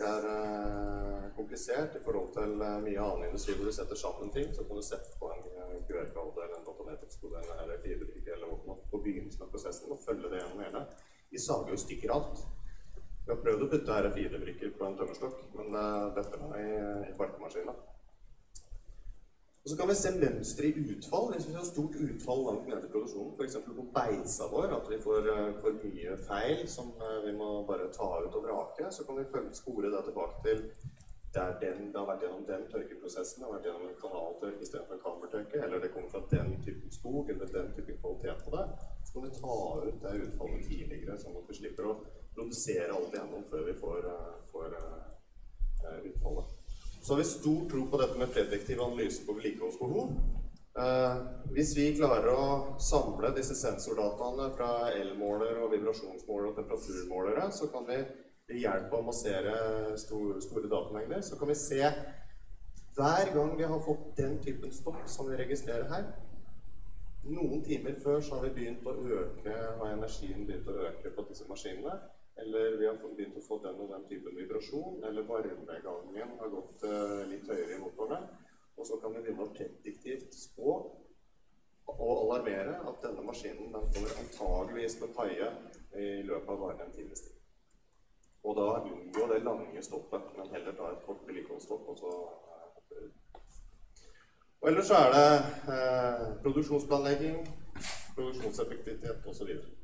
komplisert i forhold til mye annen industri hvor du setter sammen ting, så kan du sette på en QR-kode eller en datametrics-kode eller fiberbrikke eller noe på begynnelsen av prosessen og følge det gjennom hele. Vi sager jo stykker alt. Vi har prøvd å putte her fiberbrikker på en tømmerstokk, men dette i barkemaskinen. Og så kan vi se mønstre i utfall, hvis vi har stort utfall langt ned i produksjonen, for eksempel på beisa vår, at vi får mye feil som vi må bare ta ut og vrake, så kan vi spore det tilbake til der det har vært gjennom den tørkeprosessen, det har vært gjennom en kanaltørke i stedet for en kammertørke, eller det kommer fra den typen skog, eller den typen kvalitet på det, så kan vi ta ut det utfallet tidligere, sånn at vi slipper å produsere alt igjennom før vi får utfallet. Så har vi stor tro på dette med prediktiv analyse på vedlikeholdsbehov. Hvis vi klarer å samle disse sensordataene fra elmåler og vibrasjonsmåler og temperaturmålere, så kan vi ved hjelp av å massere store datamengder, så kan vi se hver gang vi har fått den typen stopp som vi registrerer her. Noen timer før så har vi begynt å øke, har energien begynt å øke på disse maskinene, eller vi har begynt å få den og den typen vibrasjon, eller varmegangen har gått litt høyere i motorene, og så kan vi begynne å prediktivt spå og alarmere at denne maskinen den kommer antageligvis til å paie i løpet av bare en times tid. Og da unngå det lange stoppet, men heller ta et kort vedlikeholdsstopp, og så hopper det ut. Og ellers så det produksjonsplanlegging, produksjonseffektivitet og så videre.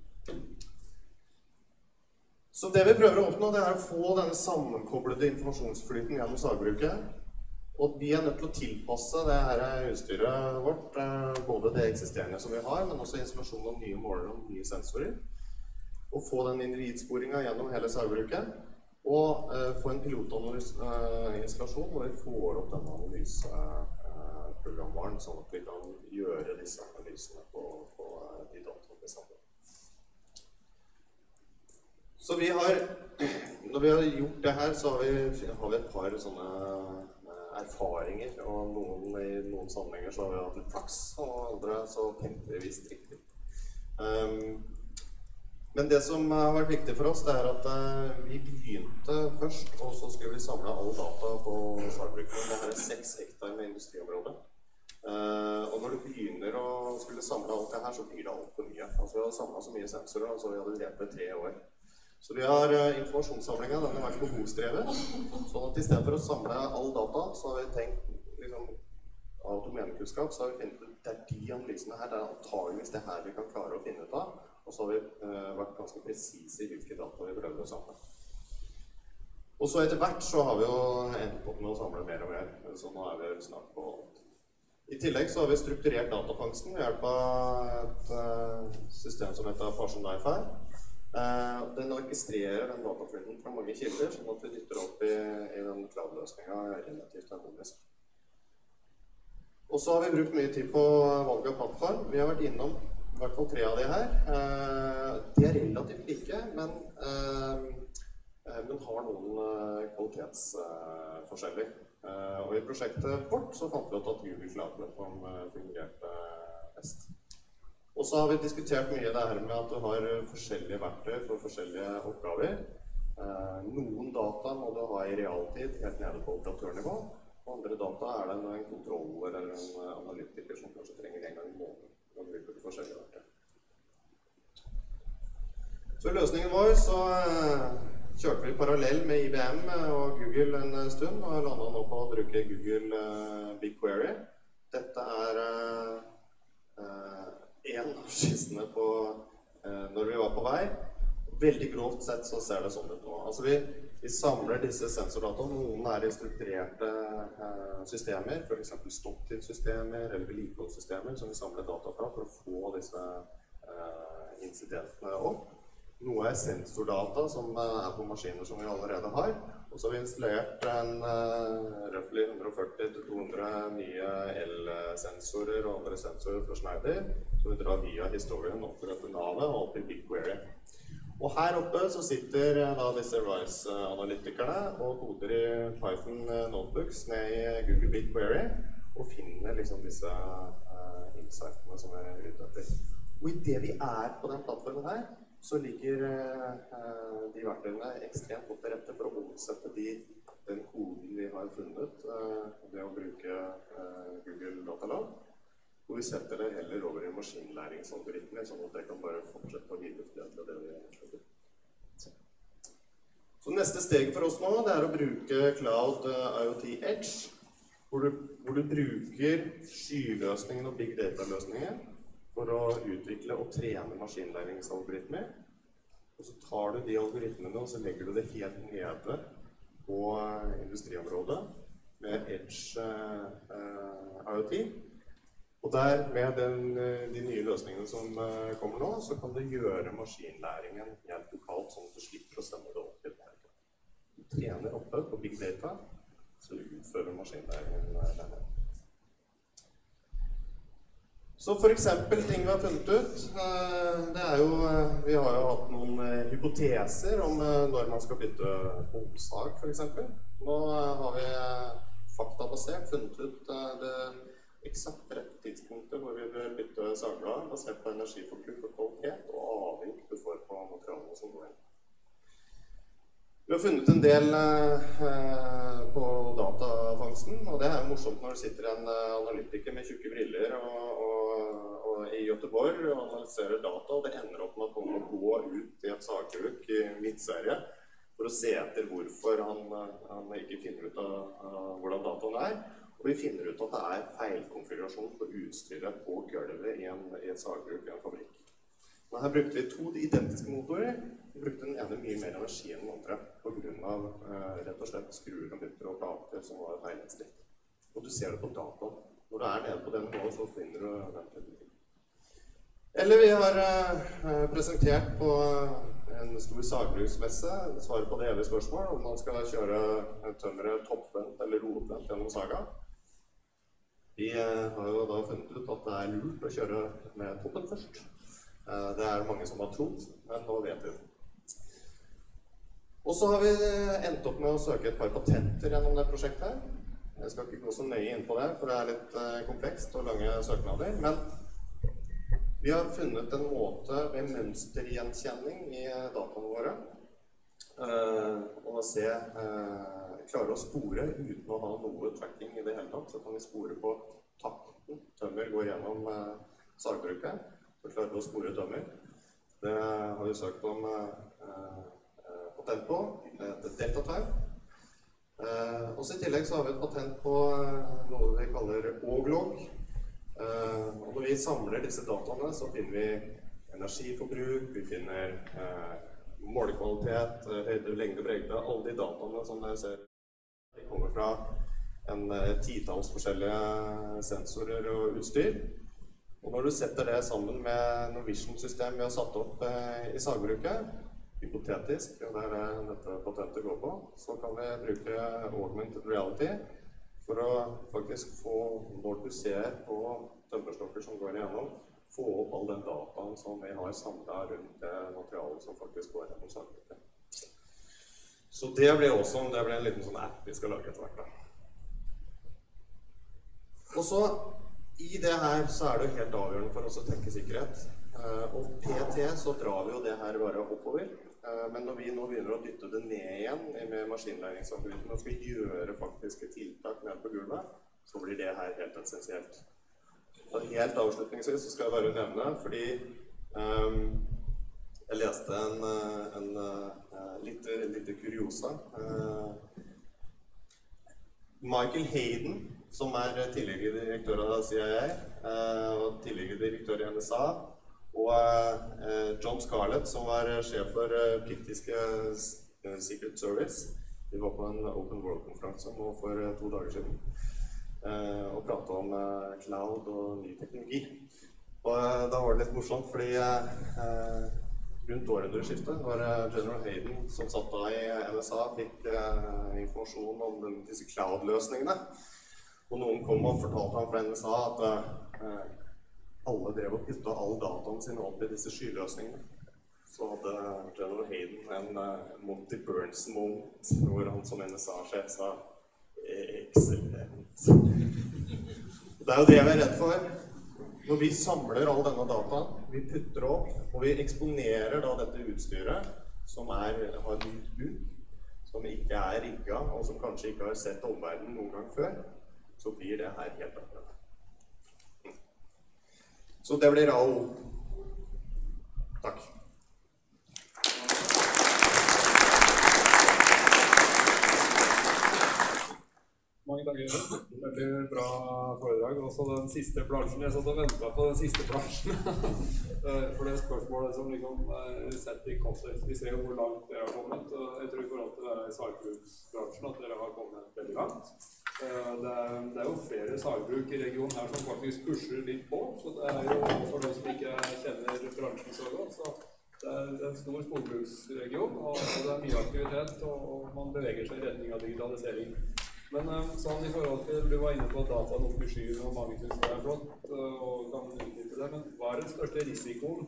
Så det vi prøver å oppnå, det å få denne sammenkoblede informasjonsflyten gjennom sagbruket. Og vi nødt til å tilpasse det her utstyret vårt, både det eksisterende som vi har, men også installasjon av nye målere og nye sensorer. Og få den individsporingen gjennom hele sagbruket. Og få en pilotinstallasjon hvor vi får opp denne analyseprogramvaren, sånn at vi kan gjøre disse analysene på de dataene sammen. Så vi har, når vi har gjort det her, så har vi et par sånne erfaringer, og i noen sammenhenger så har vi hatt litt flaks, og andre så tenkte vi visst riktig. Men det som har vært viktig for oss, det at vi begynte først, og så skulle vi samle alle data på sagbruket. Det her 6 hektar med industriområde. Og når du begynner å skulle samle alt det her, så blir det alt for mye. Altså vi hadde samlet så mye sensorer, altså vi hadde levd i 3 år. Så vi har informasjonssamlingen, den har vært behovsdrevet. Sånn at i stedet for å samle all data, så har vi tenkt, liksom, av domenekunnskap, så har vi funnet ut at de analysene her, det antageligvis det her vi kan klare å finne ut av. Og så har vi vært ganske presise i hvilke data vi prøver å samle. Og så etter hvert så har vi jo endt opp med å samle mer og mer, så nå vi snart på alt. I tillegg så har vi strukturert datafangsten ved hjelp av et system som heter Parsonify. Den registrerer den dataflyten fra mange kilder, sånn at vi dytter opp i den cloud-løsningen relativt harmonisk. Og så har vi brukt mye tid på valg av plattform. Vi har vært innom i hvert fall 3 av de her. De relativt like, men har noen kvalitetsforskjeller. Og i prosjektet vårt så fant vi at Google Cloud-plattform fungerte best. Og så har vi diskutert mye det her med at du har forskjellige verktøy for forskjellige oppgaver. Noen data må du ha i realtid helt nede på operatørnivå. Og andre data det en kontroller eller en analytiker som kanskje trenger en gang i måneden. Da bruker du forskjellige verktøy. Så i løsningen vår så kjørte vi parallell med IBM og Google en stund, og landet nå på å bruke Google BigQuery. Dette en av skissene på når vi var på vei. Veldig grovt sett så ser det sånn ut nå. Altså vi samler disse sensordataene, noen i strukturerte systemer, for eksempel stopptidssystemer eller vedlikeholdssystemer som vi samler data fra for å få disse incidentene opp. Noe sensordata som på maskiner som vi allerede har, og så har vi installert røftlig 140-200 nye el-sensorer og andre sensorer fra Schneider, som vi drar via historien opp til dette navet og opp i BigQuery. Og her oppe så sitter da disse RISE-analytikerne og koder i Python notebooks ned i Google BigQuery og finner liksom disse insightene som ute etter. Og i det vi på den plattformen her, så ligger de verktøyene ekstremt godt til rette for å omsette den koden vi har funnet ved å bruke Google Datalab. Og vi setter det heller over i maskinlæringsalgoritmer, sånn at det kan bare fortsette å videreforedle det vi egentlig finner. Så neste steg for oss nå, det å bruke Cloud IoT Edge, hvor du bruker skyløsningen og big data-løsningen for å utvikle og trene maskinlæringsalgoritmer. Og så tar du de algoritmene og så legger du det helt nede på industriområdet med Edge IoT. Og der med de nye løsningene som kommer nå, så kan du gjøre maskinlæringen helt lokalt, sånn at du slipper å sende det opp i det. Du trener oppe på big data, så du utfører maskinlæringen der. Så for eksempel ting vi har funnet ut, det jo, vi har jo hatt noen hypoteser om når man skal bytte onsdag for eksempel. Nå har vi faktabasert funnet ut det eksakt rette tidspunktet hvor vi vil bytte sagblad basert på energiforbruk og kvalitet og avvik du får på materialene som går inn. Vi har funnet en del på datafangsten, og det jo morsomt når det sitter en analytiker med tjukke briller i Göteborg og analyserer data, og det ender opp med at man må gå ut i et sagbruk i midtserie for å se etter hvorfor han ikke finner ut av hvordan dataen Og vi finner ut at det feilkonfigurasjon på utstyret på gulvet i et sagbruk i en fabrikk. Og her brukte vi 2 identiske motorer. Vi brukte den ene mye mer energi enn den andre, på grunn av rett og slett skruer og mutter og plater som var feilinnstilt. Og du ser det på dataen. Når du nede på den nivået, så finner du den typen. Eller vi har presentert på en stor sagbruksmesse, svaret på det evige spørsmål, om man skal kjøre tømmeret toppvendt eller rotvendt gjennom saga. Vi har jo da funnet ut at det lurt å kjøre med toppen først. Det mange som har trodd, men nå vet vi det. Og så har vi endt opp med å søke et par patenter gjennom det prosjektet her. Jeg skal ikke gå så nøye inn på det, for det litt komplekst og lange søknader, men vi har funnet en måte med mønstergjenkjenning i dataene våre, og klare å spore uten å ha noe tracking i det hele tatt, så kan vi spore på takten. Tømmer går gjennom sagbruket, så klarer vi å spore tømmer. Det har vi søkt om patent på, et deltatau. Og så i tillegg så har vi et patent på noe vi kaller og-log. Og når vi samler disse dataene, så finner vi energiforbruk, vi finner målekvalitet, høyde, lengde, bredde, alle de dataene som dere ser. De kommer fra en titalls forskjellige sensorer og utstyr. Og når du setter det sammen med noe vision-system vi har satt opp i sagbruket, hypotetisk, og det dette patentet går på, så kan vi bruke augmented reality for å faktisk få, når du ser på tømmerstokker som går igjennom, få opp all den dataen som vi har samlet rundt det materialet som faktisk går gjennom sagbruket. Så det blir awesome, det blir en liten sånn app vi skal lage etter hvert da. Og så, i det her så det jo helt avgjørende for oss å tenke sikkerhet. Og PT så drar vi jo det her bare oppover. Men når vi nå begynner å dytte det ned igjen med maskinlæringsalgoritmen og skal gjøre faktiske tiltak ned på gulvet, så blir det her helt essensielt. Og helt avslutningsvis så skal jeg bare nevne, fordi jeg leste en lite kuriosa. Michael Hayden, som tidligere direktør av CIA, og tidligere direktør i NSA, og John Scarlett, som var sjef for britiske Secret Service. De var på en Open World-konferanse nå for 2 dager siden, og pratet om cloud og ny teknologi. Og da var det litt morsomt, fordi rundt århundreskiftet var General Hayden, som satt da i NSA, fikk informasjon om disse cloud-løsningene. Og noen kom og fortalte ham fra NSA at alle drev og puttet all dataen sin opp i disse skyløsningene. Så hadde General Hayden en Monty Burns-moment, hvor han som NSA-sjef sa «Excellent». Det jo det vi redd for. Når vi samler all denne dataen, vi putter opp, og vi eksponerer da dette utstyret, som har nytt bruk, som ikke rigget, og som kanskje ikke har sett omverdenen noen gang før, så blir det her helt annet. Så det blir AO. Takk. Mange takk. Veldig bra foredrag. Også den siste plansjen. Jeg satt og ventet på den siste plansjen. For det spørsmålet som liksom setter i kontekst. Vi ser jo hvor langt dere har kommet. Jeg tror i forhold til denne sagbruksbransjen at dere har kommet veldig langt. Det jo flere sagbruk i regionen her som faktisk pusher litt på, så det jo for de som ikke kjenner bransjen så godt, så det en stor skogbruksregion, og det mye aktivitet, og man beveger seg i retning av digitalisering. Men sånn i forhold til, du var inne på dataen oppe i skyen, og mange synes det flott, og kan utnytte det, men hva den største risikoen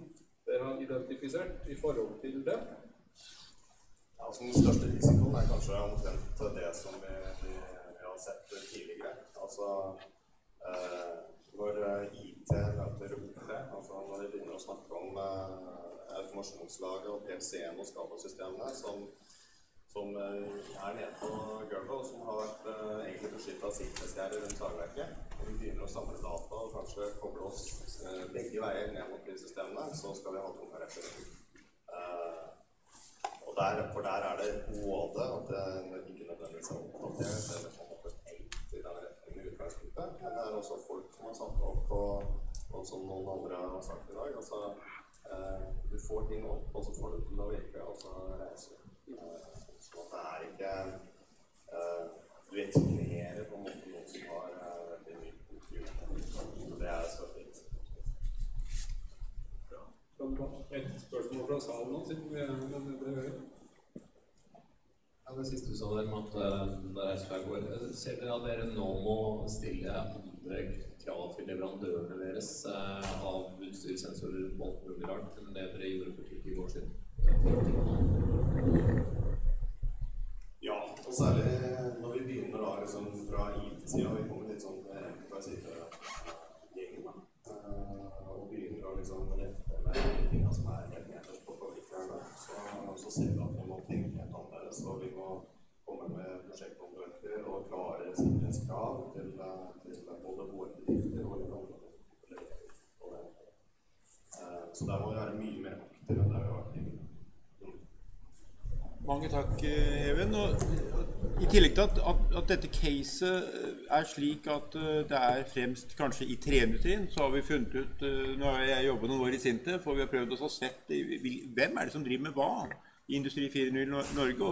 dere har identifisert i forhold til det? Ja, altså den største risikoen kanskje omtrent det som vi sett tidligere, altså når IT møter OT, altså når vi begynner å snakke om informasjonslaget og PLC-en og skadesystemene som nede på gulvet og som har vært egentlig beskyttet av sikkerhetsgjerder rundt sagverket, og vi begynner å samle data og kanskje koble oss begge veier ned mot de systemene, så skal vi ha tunga rett. Og for der det både at det ikke nødvendigvis oppdatert eller i den retningen i utgangspunktet, men det også folk som har satt opp og som noen andre har sagt i dag, altså Du får ting opp, og så får du til å virke, og så reiser du. Så det ikke du eksponerer på en måte noe som har veldig mye kultur. Det støttet. Bra. Kan du ha et spørsmål fra salen nå, siden vi det hører? Ja, det siste du sa der med at det reiser fra går. Ser dere at dere nå må stille andre krav til leverandørene deres av utstyrssensorer på alt mulig rart enn det dere gjorde for 10 år siden? Ja, og særlig når vi begynner da liksom fra IT-siden, vi kommer litt sånn IT-gjengen og begynner å liksom løfte med de tingene som helt nederst på forvikerne, så ser vi at vi må tenke helt annerledes, og vi må komme med prosjektkontrakt og klare sikkerhetskrav til både våre bedrifter og litt andre. Så der må vi være mye mer aktive enn det vi har vært tidligere. Mange takk, Even. Og i tillegg til at dette caset er slik at det er fremst kanskje i treindustrien, så har vi funnet ut, nå har jeg jobbet noen år i Sinte, for vi har prøvd oss å sette hvem er det som driver med hva i Industri 4.0 i Norge,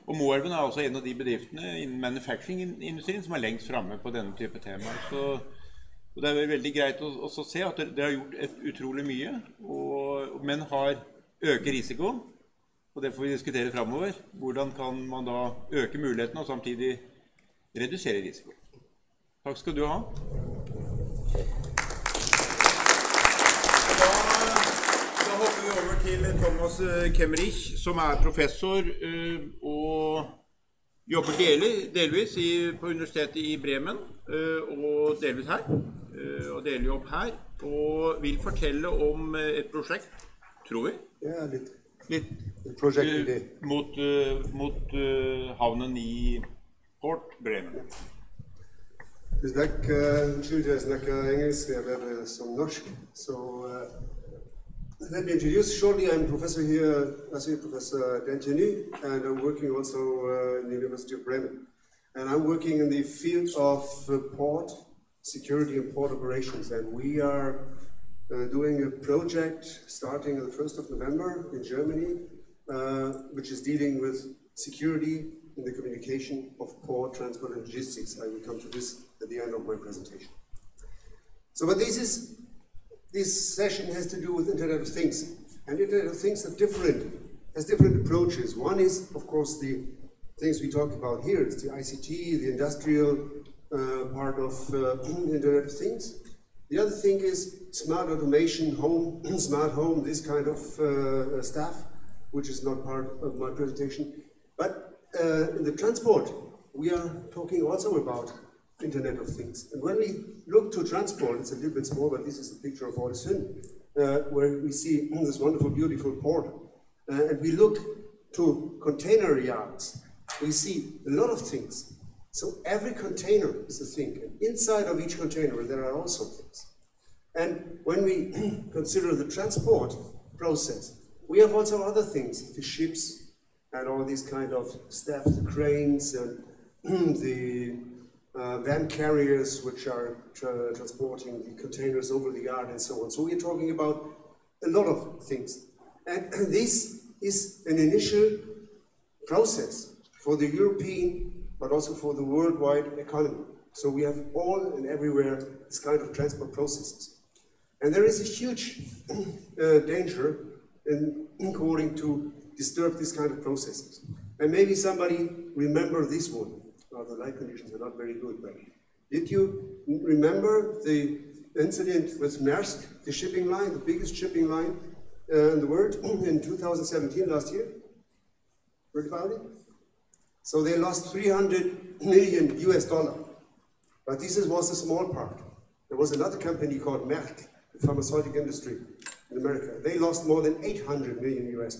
og Moelven er også en av de bedriftene innen manufacturing-industrien som er lengst fremme på denne type temaer. Så det er veldig greit å se at dere har gjort utrolig mye, men har øket risikoen. Og det får vi diskutere fremover. Hvordan kan man da øke mulighetene og samtidig redusere risiko? Takk skal du ha. Da hopper vi over til Thomas Kemmerich, som er professor og jobber delvis på Universitetet i Bremen, og delvis her, og deler jobb her, og vil fortelle om et prosjekt, tror vi. Ja, litt. Mot havnen i Port Bremen. Unnskyld, jeg snakker engelsk, jeg er som norsk. So, let me introduce shortly. I'm a professor here, associate professor at NTNU, and I'm working also in the University of Bremen. And I'm working in the field of port security and port operations, and we are doing a project starting on the 1st of November in Germany, which is dealing with security in the communication of port, transport, and logistics. I will come to this at the end of my presentation. So, but this session has to do with Internet of Things. And Internet of Things are different, has different approaches. One is, of course, the things we talked about here. It's the ICT, the industrial part of Internet of Things. The other thing is smart automation, home, smart home, this kind of stuff, which is not part of my presentation. But in the transport, we are talking also about Internet of Things. And when we look to transport, it's a little bit small, but this is a picture of Årets, where we see this wonderful, beautiful port. And we look to container yards, we see a lot of things. So every container is a thing, and inside of each container there are also things. And when we consider the transport process, we have also other things, the ships and all these kind of stuff, the cranes and the van carriers which are transporting the containers over the yard and so on. So we're talking about a lot of things. And this is an initial process for the European but also for the worldwide economy. So we have all and everywhere this kind of transport processes. And there is a huge danger in going to disturb this kind of processes. And maybe somebody remember this one. Well, the light conditions are not very good, but did you remember the incident with Maersk, the shipping line, the biggest shipping line in the world in 2017, last year? Heard about it? So they lost $300 million US. But this was a small part. There was another company called Merck, the pharmaceutical industry in America. They lost more than $800 million US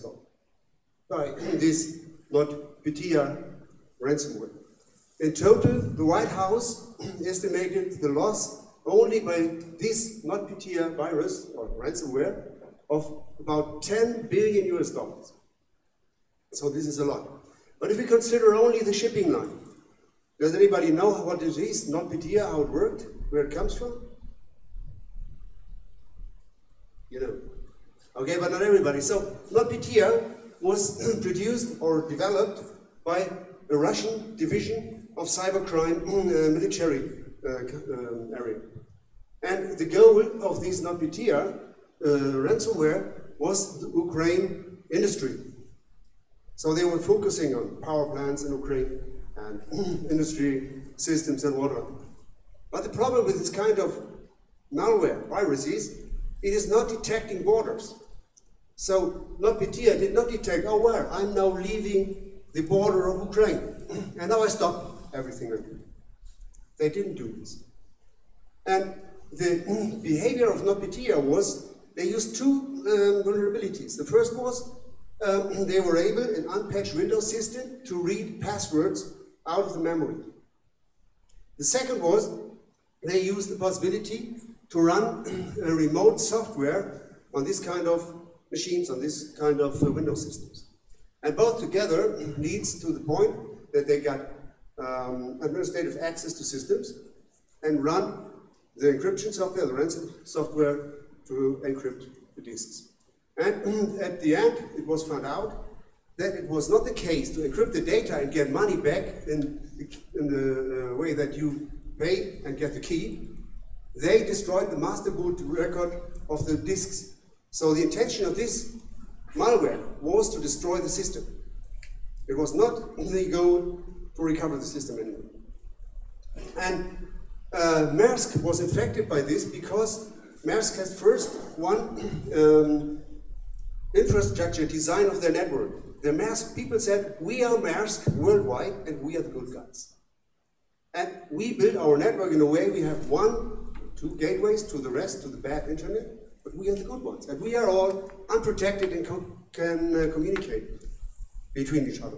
by this NotPetya ransomware. In total, the White House estimated the loss only by this NotPetya virus or ransomware of about $10 billion US. So this is a lot. But if we consider only the shipping line, does anybody know what it is, NotPetya, how it worked, where it comes from? You know. Okay, but not everybody. So NotPetya was produced or developed by the Russian division of cybercrime military area. And the goal of this NotPetya ransomware was the Ukraine industry. So they were focusing on power plants in Ukraine and industry systems and whatnot. But the problem with this kind of malware, viruses, it is not detecting borders. So NotPetya did not detect, oh well, I'm now leaving the border of Ukraine, and now I stop everything I do. They didn't do this. And the behavior of NotPetya was, they used two vulnerabilities. The first was, they were able, in unpatched Windows system, to read passwords out of the memory. The second was, they used the possibility to run a remote software on this kind of machines, on this kind of Windows systems. And both together leads to the point that they got administrative access to systems and run the encryption software, the ransom software, to encrypt the disks. And at the end, it was found out that it was not the case to encrypt the data and get money back in the way that you pay and get the key. They destroyed the master boot record of the disks. So the intention of this malware was to destroy the system. It was not the goal to recover the system anymore. And Maersk was infected by this because Maersk has first one infrastructure design of their network. The Maersk people said, we are Maersk worldwide and we are the good guys. And we build our network in a way we have 1-2 gateways to the rest, to the bad internet, but we are the good ones. And we are all unprotected and can communicate between each other.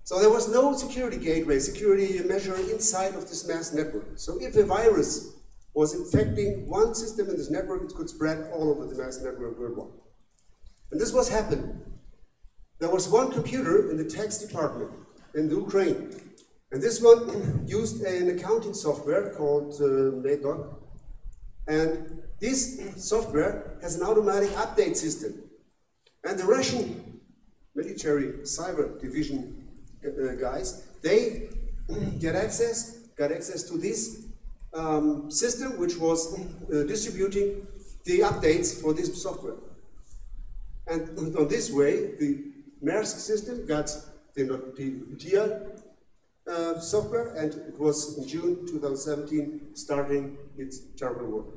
So there was no security gateway, security measure inside of this Maersk network. So if a virus was infecting one system in this network, it could spread all over the Maersk network worldwide. And this was happening. There was one computer in the tax department in the Ukraine. And this one used an accounting software called KEYNOTE. And this software has an automatic update system. And the Russian military cyber division guys, they got access to this system which was distributing the updates for this software. And on this way, the Maersk system got the NotPetya software, and it was in June 2017 starting its terrible work.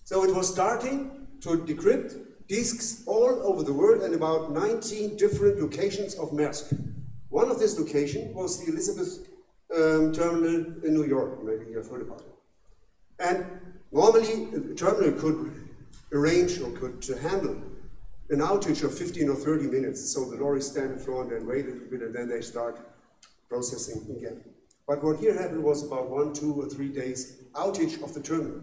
So it was starting to decrypt disks all over the world and about 19 different locations of Maersk. One of this location was the Elizabeth terminal in New York, maybe you've heard about it. And normally the terminal could arrange or could handle an outage of 15 or 30 minutes. So the lorries stand in front and wait a little bit and then they start processing again. But what here happened was about 1, 2, or 3 days outage of the terminal.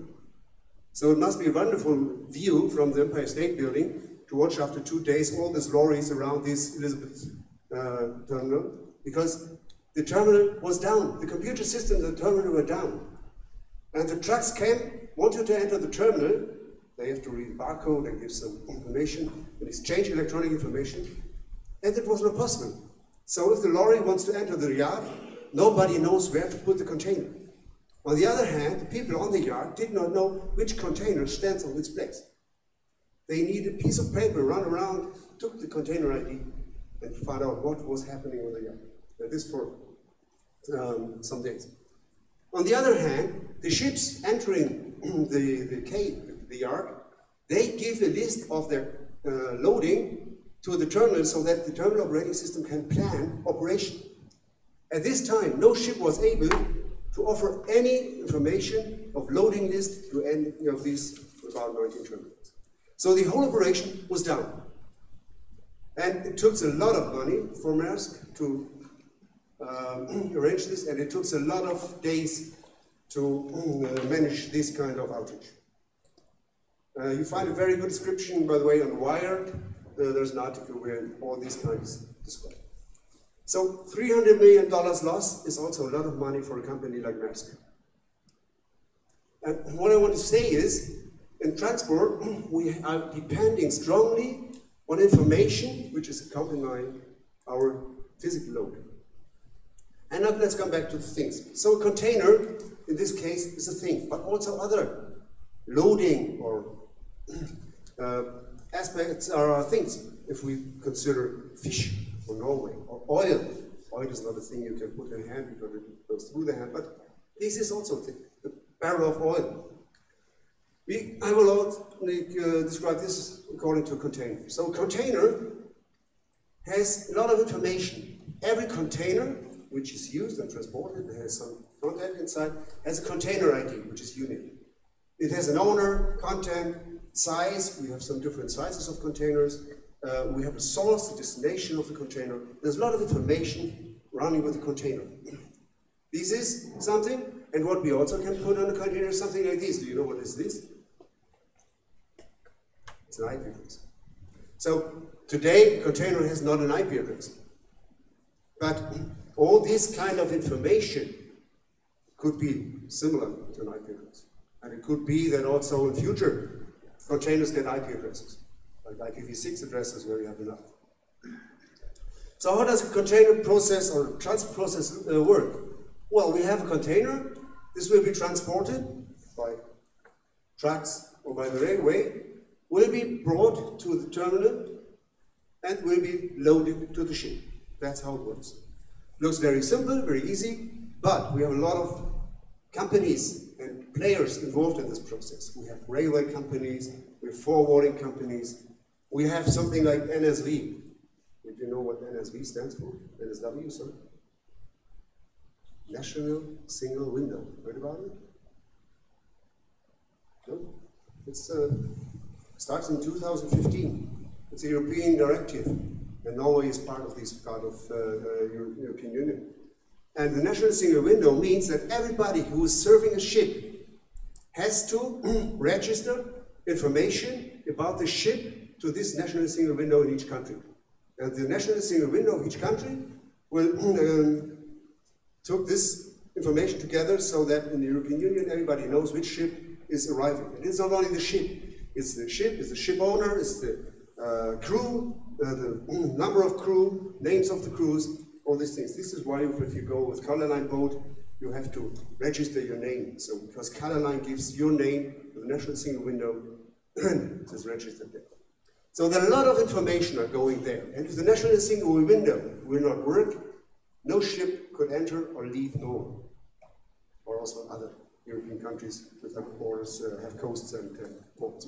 So it must be a wonderful view from the Empire State Building to watch after 2 days all these lorries around this Elizabeth terminal, because the terminal was down. The computer systems of the terminal were down. And the trucks came, wanted to enter the terminal. They have to read the barcode and give some information and exchange electronic information. And it was not possible. So if the lorry wants to enter the yard, nobody knows where to put the container. On the other hand, the people on the yard did not know which container stands on which place. They needed a piece of paper, run around, took the container ID, and found out what was happening on the yard. And this for some days. On the other hand, the ships entering the yard, they give a list of their loading to the terminal so that the terminal operating system can plan operation. At this time, no ship was able to offer any information of loading list to any of these about 19 terminals. So the whole operation was down. And it took a lot of money for Maersk to arrange this, and it took a lot of days to manage this kind of outage. You find a very good description, by the way, on Wired. There's an article where all these kinds described. So $300 million loss is also a lot of money for a company like Maersk. And what I want to say is, in transport, we are depending strongly on information which is accompanying our physical load. And now let's come back to the things. So a container, in this case, is a thing, but also other loading or aspects are things. If we consider fish for Norway, or oil. Oil is not a thing you can put in your hand because it goes through the hand, but this is also a thing, a barrel of oil. I will describe this according to a container. So a container has a lot of information. Every container which is used and transported, it has some content inside, has a container ID, which is unique. It has an owner, content, size. We have some different sizes of containers. We have a source, the destination of the container. There's a lot of information running with the container. This is something, and what we also can put on a container is something like this. Do you know what is this? It's an IP address. So today, a container has not an IP address. But all this kind of information could be similar to an IP address. And it could be that also in future, containers get IP addresses, like IPv6 addresses where you have enough. So how does a container process or transport process work? Well, we have a container. This will be transported by trucks or by the railway, will be brought to the terminal, and will be loaded to the ship. That's how it works. Looks very simple, very easy, but we have a lot of companies and players involved in this process. We have railway companies, we have forwarding companies, we have something like NSV. Do you know what NSV stands for? NSW, sorry? National Single Window. Heard about it? No? It starts in 2015. It's a European directive, and Norway is part of this part of European Union. And the National Single Window means that everybody who is serving a ship has to register information about the ship to this National Single Window in each country. And the National Single Window of each country will took this information together so that in the European Union everybody knows which ship is arriving. And it's not only the ship, it's the ship owner, it's the crew, the number of crew, names of the crews, all these things. This is why if you go with color line boat, you have to register your name. So because color line gives your name to the National Single Window, it is registered there. So there are a lot of information are going there. And if the National Single Window will not work, no ship could enter or leave Norway, or also other European countries with their borders have coasts and ports.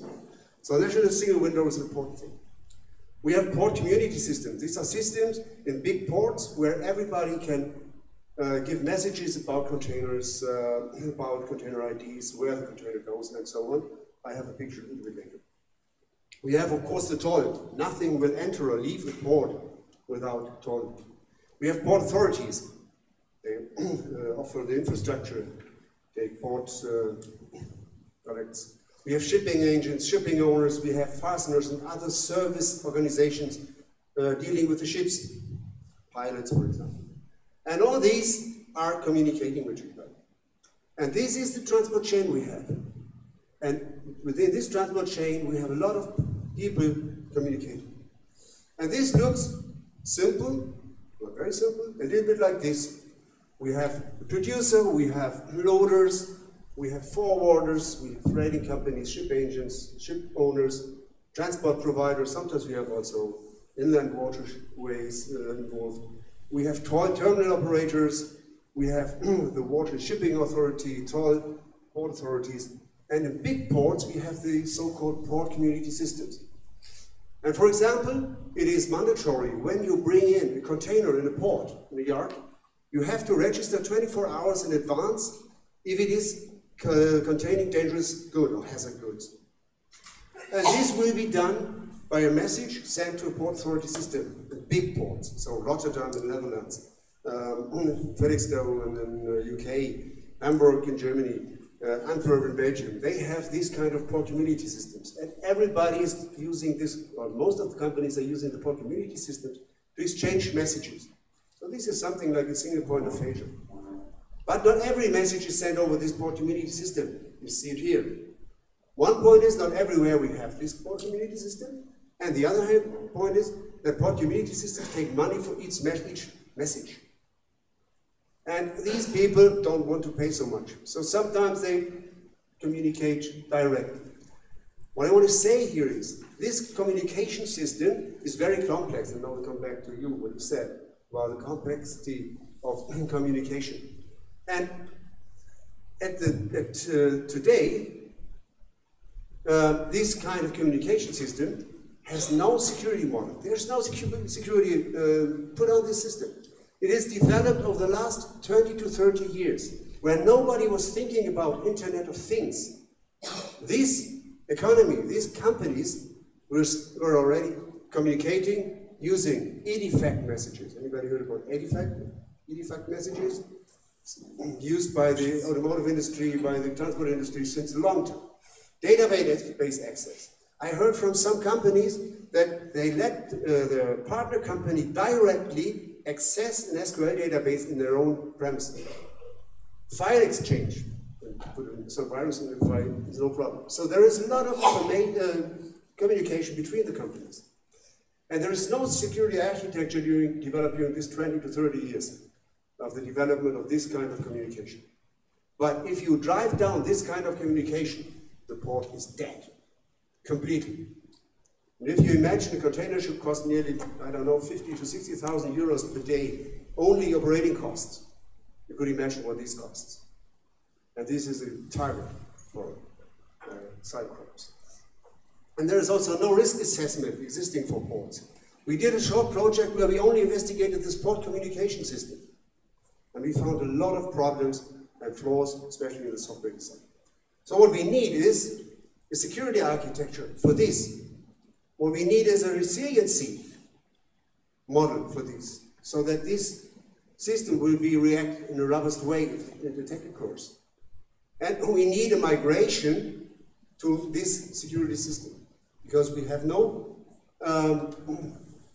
So National Single Window is an important thing. We have port community systems. These are systems in big ports where everybody can give messages about containers, about container IDs, where the container goes, and so on. I have a picture a little bit later. We have, of course, the toll. Nothing will enter or leave the port without toll. We have port authorities. They offer the infrastructure. They port collects. We have shipping agents, shipping owners. We have fasteners and other service organizations dealing with the ships, pilots, for example. And all these are communicating with each other. And this is the transport chain we have. And within this transport chain, we have a lot of people communicating. And this looks simple, not very simple, a little bit like this. We have a producer, we have loaders, we have forwarders, we have trading companies, ship agents, ship owners, transport providers. Sometimes we have also inland waterways involved. We have terminal operators, we have the water shipping authority, toll port authorities, and in big ports we have the so-called port community systems. And for example, it is mandatory when you bring in a container in a port, in a yard, you have to register 24 hours in advance if it is containing dangerous goods or hazard goods. And this will be done by a message sent to a port authority system in big ports, so Rotterdam in the Netherlands, Felixstowe in the UK, Hamburg in Germany, Antwerp in Belgium. They have these kind of port community systems. And everybody is using this, or most of the companies are using the port community systems to exchange messages. So this is something like a single point of failure. But not every message is sent over this port community system. You see it here. One point is not everywhere we have this port community system, and the other point is that port community systems take money for each message. And these people don't want to pay so much. So sometimes they communicate directly. What I want to say here is, this communication system is very complex, and now we'll come back to you, what you said about the complexity of communication. And today, this kind of communication system has no security model. There's no security put on this system. It is developed over the last 20 to 30 years, where nobody was thinking about Internet of Things. This economy, these companies were already communicating using EDIFACT messages. Anybody heard about EDIFACT? EDIFACT messages? Used by the automotive industry, by the transport industry since a long time. Database access. I heard from some companies that they let their partner company directly access an SQL database in their own premises. File exchange. Put some virus in the file, it's no problem. So there is a lot of communication between the companies. And there is no security architecture developed during this 20 to 30 years of the development of this kind of communication. But if you drive down this kind of communication, the port is dead, completely. And if you imagine a container should cost nearly, I don't know, 50 to 60,000 euros per day, only operating costs, you could imagine what this costs. And this is a target for cybercrimes. And there is also no risk assessment existing for ports. We did a short project where we only investigated this port communication system. And we found a lot of problems and flaws, especially in the software design. So what we need is a security architecture for this. What we need is a resiliency model for this, so that this system will be react in a robust way if the attack occurs. And we need a migration to this security system, because we have no,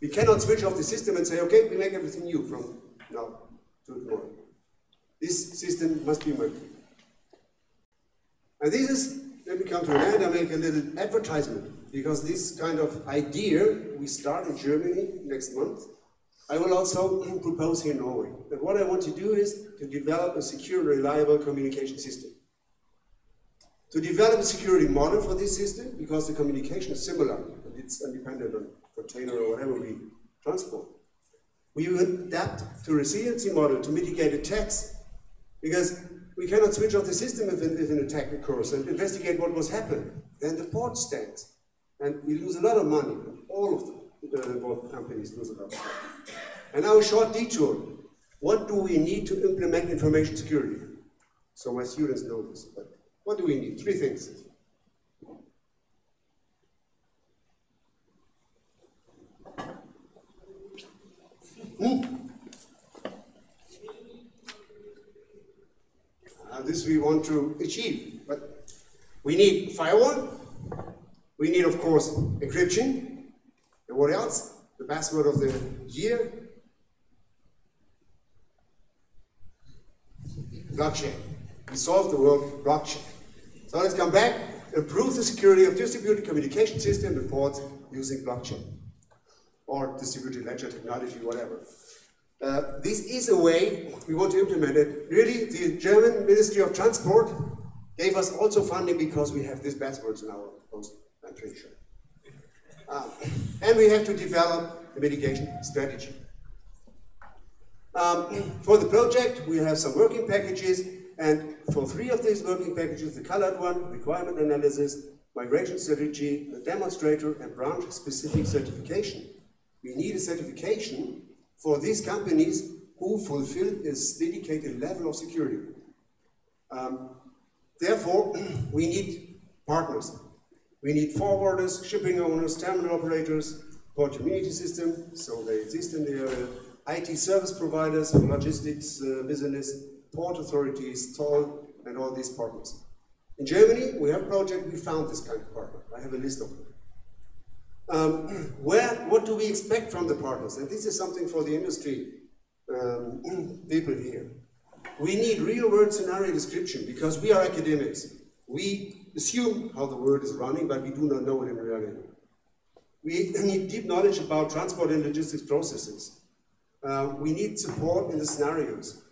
we cannot switch off the system and say, okay, we make everything new from now to tomorrow. This system must be migrated. And this is, let me come to an end, I make a little advertisement, because this kind of idea we start in Germany next month. I will also propose here in Norway. But what I want to do is to develop a secure, reliable communication system. To develop a security model for this system, because the communication is similar, and it's independent on container or whatever we transport. We will adapt to a resiliency model to mitigate attacks, because we cannot switch off the system if an attack occurs and investigate what was happening. Then the port stands, and we lose a lot of money. All of the involved companies lose a lot of money. And now a short detour. What do we need to implement information security? So my students know this, but what do we need? 3 things. This we want to achieve, but we need firewall. We need, of course, encryption. And what else? The password of the year. Blockchain. We solved the world blockchain. So let's come back, improve the security of distributed communication system and ports using blockchain or distributed ledger technology, whatever. This is a way we want to implement it. Really, the German Ministry of Transport gave us also funding because we have these passwords in our proposal, I'm pretty sure. And we have to develop a mitigation strategy. For the project, we have some working packages, and for 3 of these working packages, the colored one, requirement analysis, migration strategy, a demonstrator, and branch-specific certification. We need a certification for these companies who fulfill this dedicated level of security. Therefore, we need partners. We need forwarders, shipping owners, terminal operators, port community systems, so they exist in the area, IT service providers for logistics business, port authorities, toll, and all these partners. In Germany, we have a project, we found this kind of partner. I have a list of them. What do we expect from the partners? And this is something for the industry people here. We need real-world scenario description because we are academics. We assume how the world is running, but we do not know it in reality. We need deep knowledge about transport and logistics processes. We need support in the scenarios.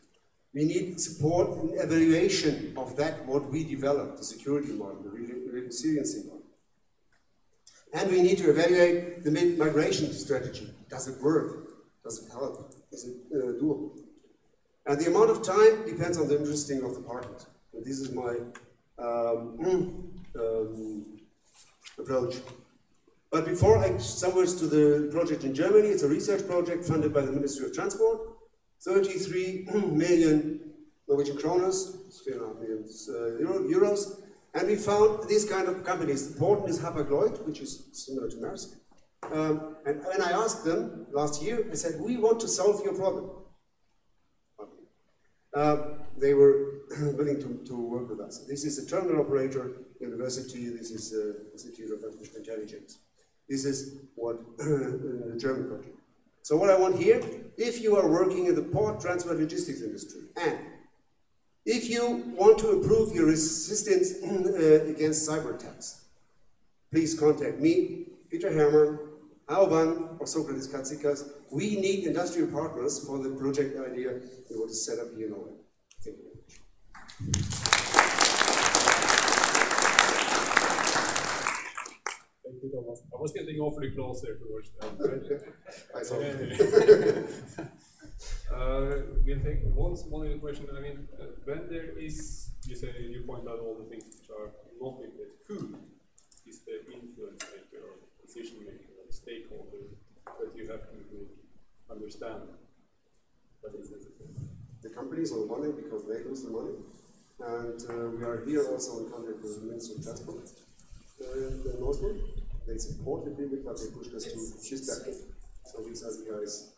We need support in evaluation of that, what we developed, the security model, the resiliency model. And we need to evaluate the migration strategy. Does it work? Does it help? Is it doable? And the amount of time depends on the interesting of the partners. And this is my approach. But before I summarize to the project in Germany, it's a research project funded by the Ministry of Transport, 33 million Norwegian kroners, 3.5 million euros, and we found these kind of companies. The Porten is Hapag-Lloyd, which is similar to Maersk. And when I asked them last year, I said, we want to solve your problem. They were willing to work with us. This is a terminal operator university. This is Institute of Artificial Intelligence. This is what the German project. So what I want here, if you are working in the port transport logistics industry, and if you want to improve your resistance against cyber attacks, please contact me, Peter Hermann, Auban, or Socrates Katsikas. We need industrial partners for the project idea we want to set up here in Norway. Thank you very much. Thank you, Thomas. I was getting awfully close there towards that. I saw We'll take one small question. I mean, when there is, you point out all the things which are not in place, who is the influence maker or decision maker or stakeholder that you have to understand that is necessary? The companies on money because they lose the money. And we are here also in contact with the Ministry of Transport in Oslo. They support the people, but they pushed us to Kystverket. So these are the guys.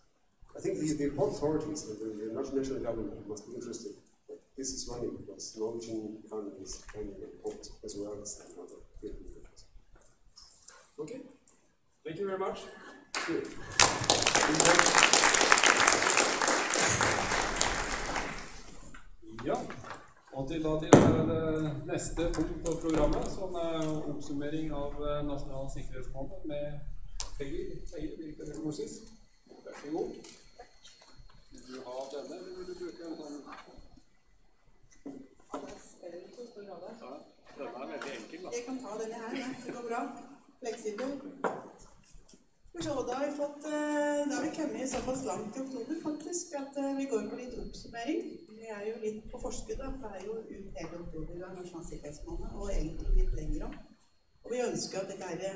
I think the port authorities and the national government must be interested. This is running because Norwegian economy is running the port as well as another European countries. Okay. Thank you very much. Good. Ja, og til det neste punkt på programmet, som oppsummering av Nasjonal Sikkerhetsmåned med Peggy, direktør i Årets. Vær så god. Vil du ha denne, eller vil du bruke en sånn? Ja, denne veldig enkel, da. Jeg kan ta denne her, ja. Det går bra. Fleksibel. Så da har vi kommet såpass langt i oktober faktisk, at vi går på litt oppsummering. Vi jo litt på forskudd, da, for det jo ut hele oktober av Nasjonal Sikkerhetsmåned, og egentlig litt lenger om. Og vi ønsker at dette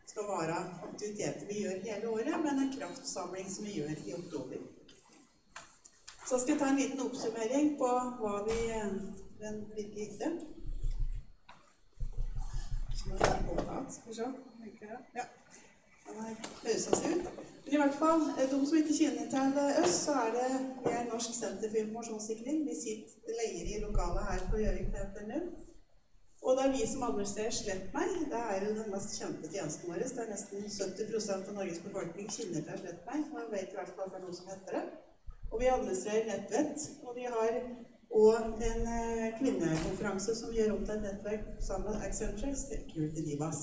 skal være aktiviteter vi gjør hele året, men en kraftsamling som vi gjør i oktober. Så skal jeg ta en liten oppsummering på hva vi virker ikke. Så må vi gå av, skal vi se. Ja. Den har løset seg ut. Men i hvert fall, de som ikke kjenner til oss, så vi en norsk senter for informasjonssikring. Vi sitter leier i lokalet her på Gjøvik til NTNU. Og det vi som administrerer SlettMeg. Det jo den mest kjente tjenesten vår. Det nesten 70% av Norges befolkning kjenner til SlettMeg. Man vet i hvert fall at det noe som heter det. Og vi administrerer nettvett. Og vi har også en kvinnekonferanse som gjør om til et nettverk sammen med Accenture, Security Divas.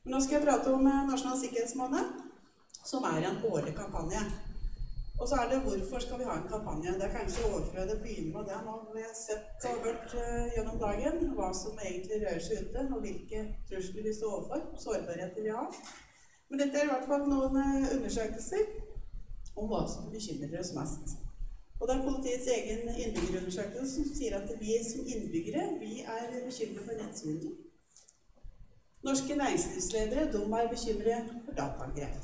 Men nå skal jeg prate om Nasjonal Sikkerhetsmåned, som en årlig kampanje. Og så det hvorfor skal vi ha en kampanje. Det kanskje overflødig å begynne med det nå. Vi har sett og hørt gjennom dagen hva som egentlig rører seg ute, og hvilke trusler vi står overfor, sårbarheter vi har. Men dette i hvert fall noen undersøkelser om hva som bekymrer oss mest. Og det politiets egen innbyggerundersøkelse som sier at vi som innbyggere, vi bekymret for nettsvindel. Norske næringslivsledere, de bekymret for dataangrep.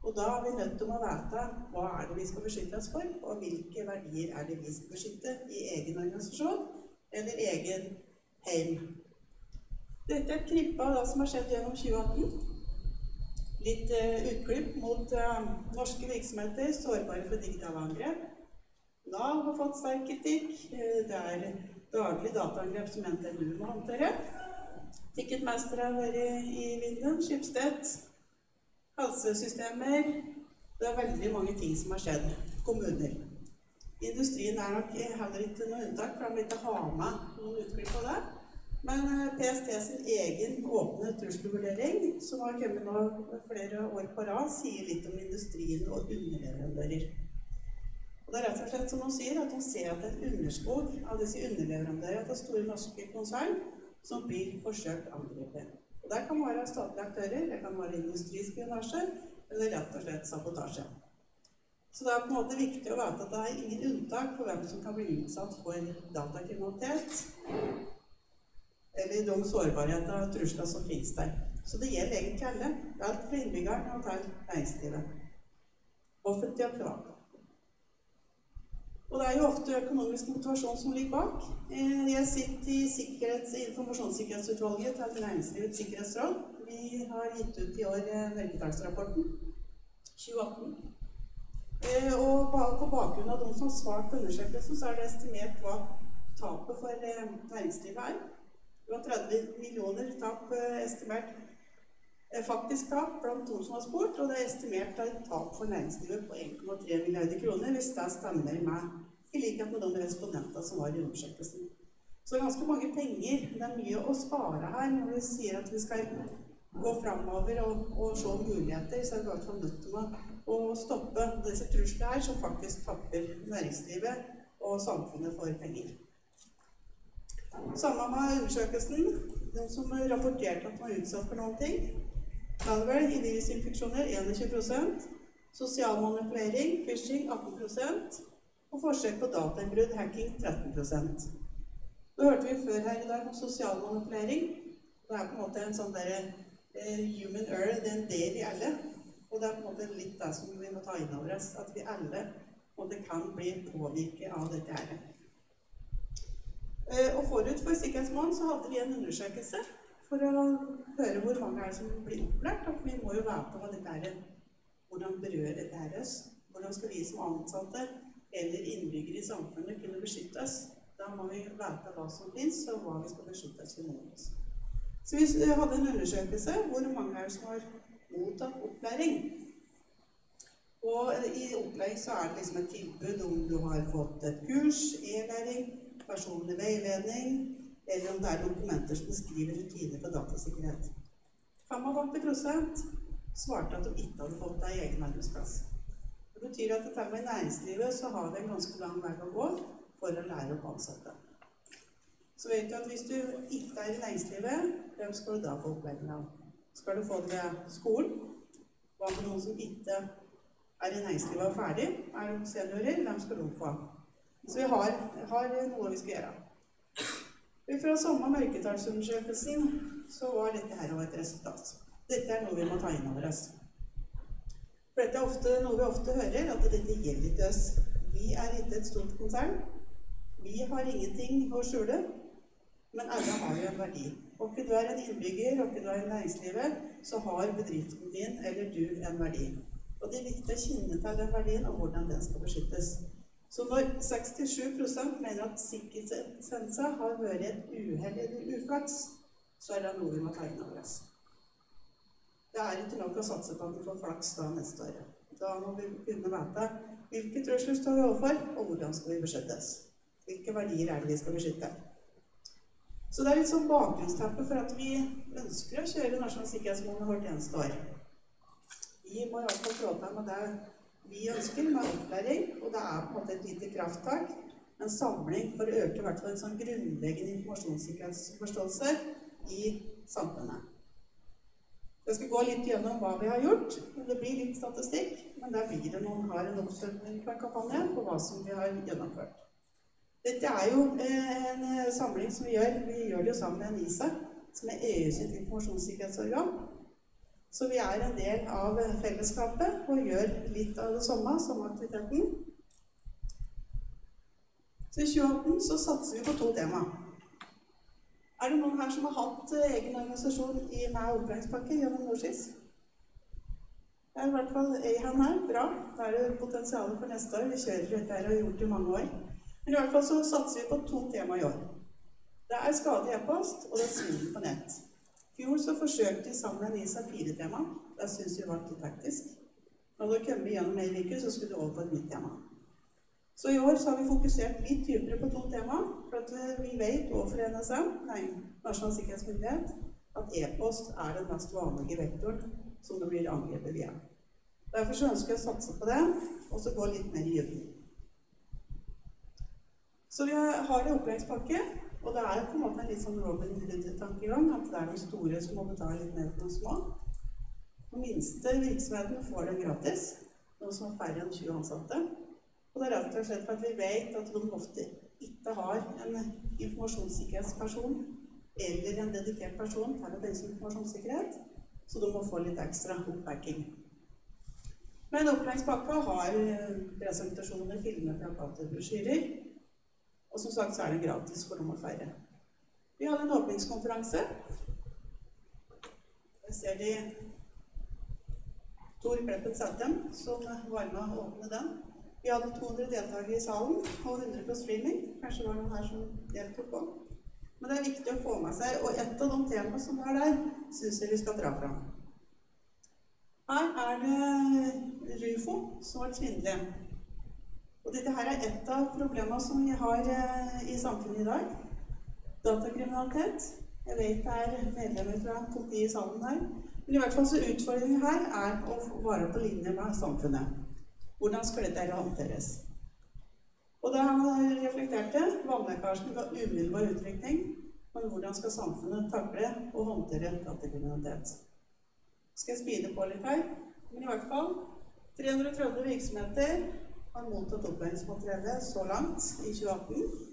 Og da vi nødt til å vite hva det vi skal beskytte oss for, og hvilke verdier det vi skal beskytte i egen organisasjon eller egen heim. Dette et knippe av det som har skjedd gjennom 2018. Litt utklipp mot norske virksomheter, sårbare for digitale angrep. Nav har fått sterk kritikk. Det daglig dataangrep som NTNU må håndtere. Ticketmaster har vært i vinden, Schibsted, helsesystemer. Det veldig mange ting som har skjedd. Kommuner. Industrien nok heller ikke noe unntak, for de vil ikke ha med noen utklipp på det. Men PST sin egen åpne trusselvurdering, som har kommet nå flere år på rad, sier litt om industrien og underleverandører. Og det rett og slett som de sier, at de ser at det en underskog av disse underleverandører til store norske konsern som blir forsøkt angrepet. Og det kan være statlige aktører, det kan være industrispionasje, eller rett og slett sabotasje. Så det på en måte viktig å vite at det ingen unntak for hvem som kan bli utsatt for datakriminalitet, eller de sårbarheter og trusler som finnes der. Så det gjelder egentlig alle, alt fra innbyggeren og til næringslivet, offentlig og privat. Og det jo ofte økonomisk motivasjon som ligger bak. Jeg sitter i Informasjonssikkerhetsutvalget til Næringslivets sikkerhetsråd. Vi har gitt ut i år mørketallsrapporten 2018. Og på bakgrunn av de som har svart på undersøkelsen, så det estimert hva tapet for næringslivet Det var 30 millioner tap estimert. Faktisk tap blant de som har spurt, og det estimert et tap for næringslivet på 1,3 milliarder kroner, hvis det stemmer med, i likhet med de respondenter som var i undersøkelsen. Så ganske mange penger, det mye å spare her når vi sier at vi skal gå fremover og se muligheter, så vi i hvert fall nødt til å stoppe disse truslene her, som faktisk tapper næringslivet og samfunnet for penger. Sammen med undersøkelsen, de som rapporterte at de var utsatt for noen ting, malware i virusinfeksjoner 21%, sosial manipulering, phishing 18%, og forsøk på datainnbrudd, hacking 13%. Nå hørte vi før her i dag om sosial manipulering. Det på en måte en sånn der human error, det en del i alle. Og det på en måte litt det som vi må ta inn over oss, at vi alle kan bli påvirket av dette her. Og forut for Sikkerhetsmåneden så hadde vi en undersøkelse for å høre hvor mange som blir opplært, og vi må jo vite hva dette er, hvordan berører dette her oss, hvordan skal vi som ansatte eller innbyggere i samfunnet kunne beskytte oss. Da må vi vite hva som finnes, og hva vi skal beskytte oss imot. Så vi hadde en undersøkelse hvor mange som har mottatt opplæring. Og i opplæring så det liksom et tilbud om du har fått et kurs, e-læring, personlig veiledning, eller om det dokumenter som beskriver rutiner for datasikkerhet. 85% svarte at de ikke hadde fått det i egen arbeidsplass. Det betyr at dette med næringslivet så har vi en ganske lang vei å gå for å lære opp ansatte. Så vet du at hvis du ikke i næringslivet, hvem skal du da få opplæring av? Skal du få det ved skolen? Hva med noen som ikke i næringslivet og ferdig? De seniorer? Hvem skal du få? Så vi har noe vi skal gjøre. Fra samme mørketallsundersøkelsen så var dette her også et resultat. Dette noe vi må ta inn over oss. For dette noe vi ofte hører, at dette gjelder ikke oss. Vi ikke et stort konsern. Vi har ingenting å skjule, men alle har jo en verdi. Og ikke du en innbygger, og ikke du i næringslivet, så har bedriften din eller du en verdi. Og det viktig å kjenne til den verdien og hvordan den skal beskyttes. Så når 67% mener at sikkerhetshendelse har vært et uhell eller uflaks, så det noe vi må ta inn over oss. Det ikke nok å satse på at vi får flaks da neste år. Da må vi kunne vite hvilke trusler står vi overfor, og hvordan skal vi beskyttes. Hvilke verdier det vi skal beskytte. Så det litt sånn bakgrunnsteppe for at vi ønsker å kjøre Nasjonal Sikkerhetsmåned hvert eneste år. Vi må i hvert fall prøve med det vi ønsker med opplæring, og det på en måte et lite krafttak, en samling for å øke i hvert fall en sånn grunnleggende informasjonssikkerhetsforståelse i samfunnet. Jeg skal gå litt gjennom hva vi har gjort, det blir litt statistikk, men der blir det noen har en oppfølging på en kampanje på hva som vi har gjennomført. Dette jo en samling som vi gjør det jo sammen med NISA, som EUs informasjonssikkerhetsorgan. Så vi en del av fellesskapet og gjør litt av det samme som aktiviteten. Så i 2018 så satser vi på 2 tema. Det noen her som har hatt egen organisasjon med opplæringspakke gjennom Norsis? Det i hvert fall han her, bra. Det det potensialet for neste år. Vi kjører dette her og har gjort det i mange år. Men i hvert fall så satser vi på 2 tema i år. Det skadelig e-post, og det svindel på nett. I fjor så forsøkte vi sammen med NISA 4 tema. Det synes vi var litt taktisk. Når det kom gjennom en uke, så skulle det over på et nytt tema. Så i år så har vi fokusert litt dypere på 2 tema, for at vi vet overfor NSM, Nasjonal Sikkerhetsmyndighet, at e-post er den mest vanlige vektoren som det blir angrepet via. Derfor så ønsker jeg å satse på det, og så gå litt mer i dybden. Så vi har en opplæringspakke, og det er på en måte en litt sånn Robin Hood-tankegang, at det er de store som må betale litt mer for de små. Den minste virksomheten får den gratis, noen som har færre enn 20 ansatte. Og det er rett og slett for at vi vet at de ofte ikke har en informasjonssikkerhetsperson eller en dedikert person til å tenke informasjonssikkerhet, så de må få litt ekstra oppbacking. Men opplæringspakka har presentasjoner, filmer, plakater, brosjyrer, og som sagt så er det gratis for dem å feire. Vi hadde en åpningskonferanse. Jeg ser de Tor Kleppen Sættem som var med å åpne den. Vi hadde 200 deltakere i salen, og 100 på streaming. Kanskje var noen her som deltok på. Men det er viktig å få med seg, og et av de temaene som var der, synes jeg vi skal dra fram. Her er det RUFO som var svindelig. Og dette her er et av problemene som vi har i samfunnet i dag. Datakriminalitet. Jeg vet det er medlemmer fra politiet i salen her. Men i hvert fall så utfordringen her er å være på linje med samfunnet. Hvordan skal dette håndteres? Og da han reflekterte, vannlekkasjen ga umiddelbar utrykning, men hvordan skal samfunnet takle og håndtere datakriminalitet? Skal jeg speede på litt her? Men i hvert fall, 330 virksomheter har mottatt opplæringsmateriale så langt i 2018.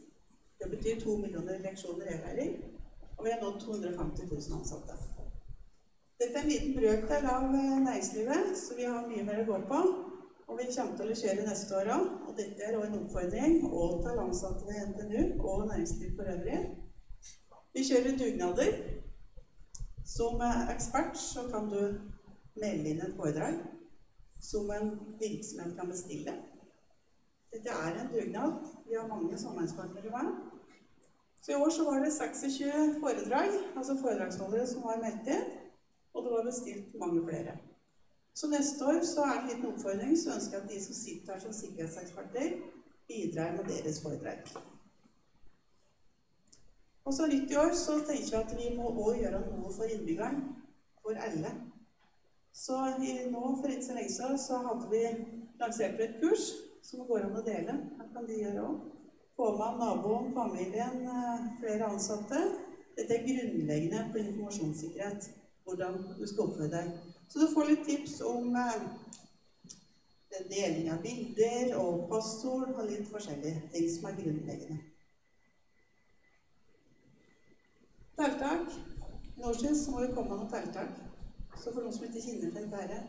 Det betyr 2 millioner leksjoner e-læring, og vi har nådd 250 000 ansatte. Dette er en liten brøkdel av næringslivet, så vi har mye mer å gå på. Og vi kommer til å kjøre neste år, og dette er også en oppfordring og til ansatte ved NTNU og næringsliv for øvrig. Vi kjører dugnader. Som ekspert så kan du melde inn et foredrag som en virksomhet kan bestille. Dette er en dugnad. Vi har mange samarbeidspartnere med. Så i år så var det 26 foredrag, altså foredragsholdere som var meldt inn, og det var bestilt mange flere. Så neste år så er det en liten oppfordring, så ønsker jeg at de som sitter her som sikkerhetseksperter bidrar med deres foredrag. Og så litt i år så tenker jeg at vi må også gjøre noe for innbyggeren, for alle. Så nå for ikke så lenge så hadde vi lansert et kurs som går an å dele. Hva kan de gjøre også? Få med naboen, familien, flere ansatte. Dette er grunnleggende på informasjonssikkerhet, hvordan du skal oppføre deg. Så du får litt tips om deling av bilder og passord og litt forskjellige ting som er grunnleggende. Tiltak. Nårsins må vi komme med noen tiltak. Så for noen som ikke kjenner til dette,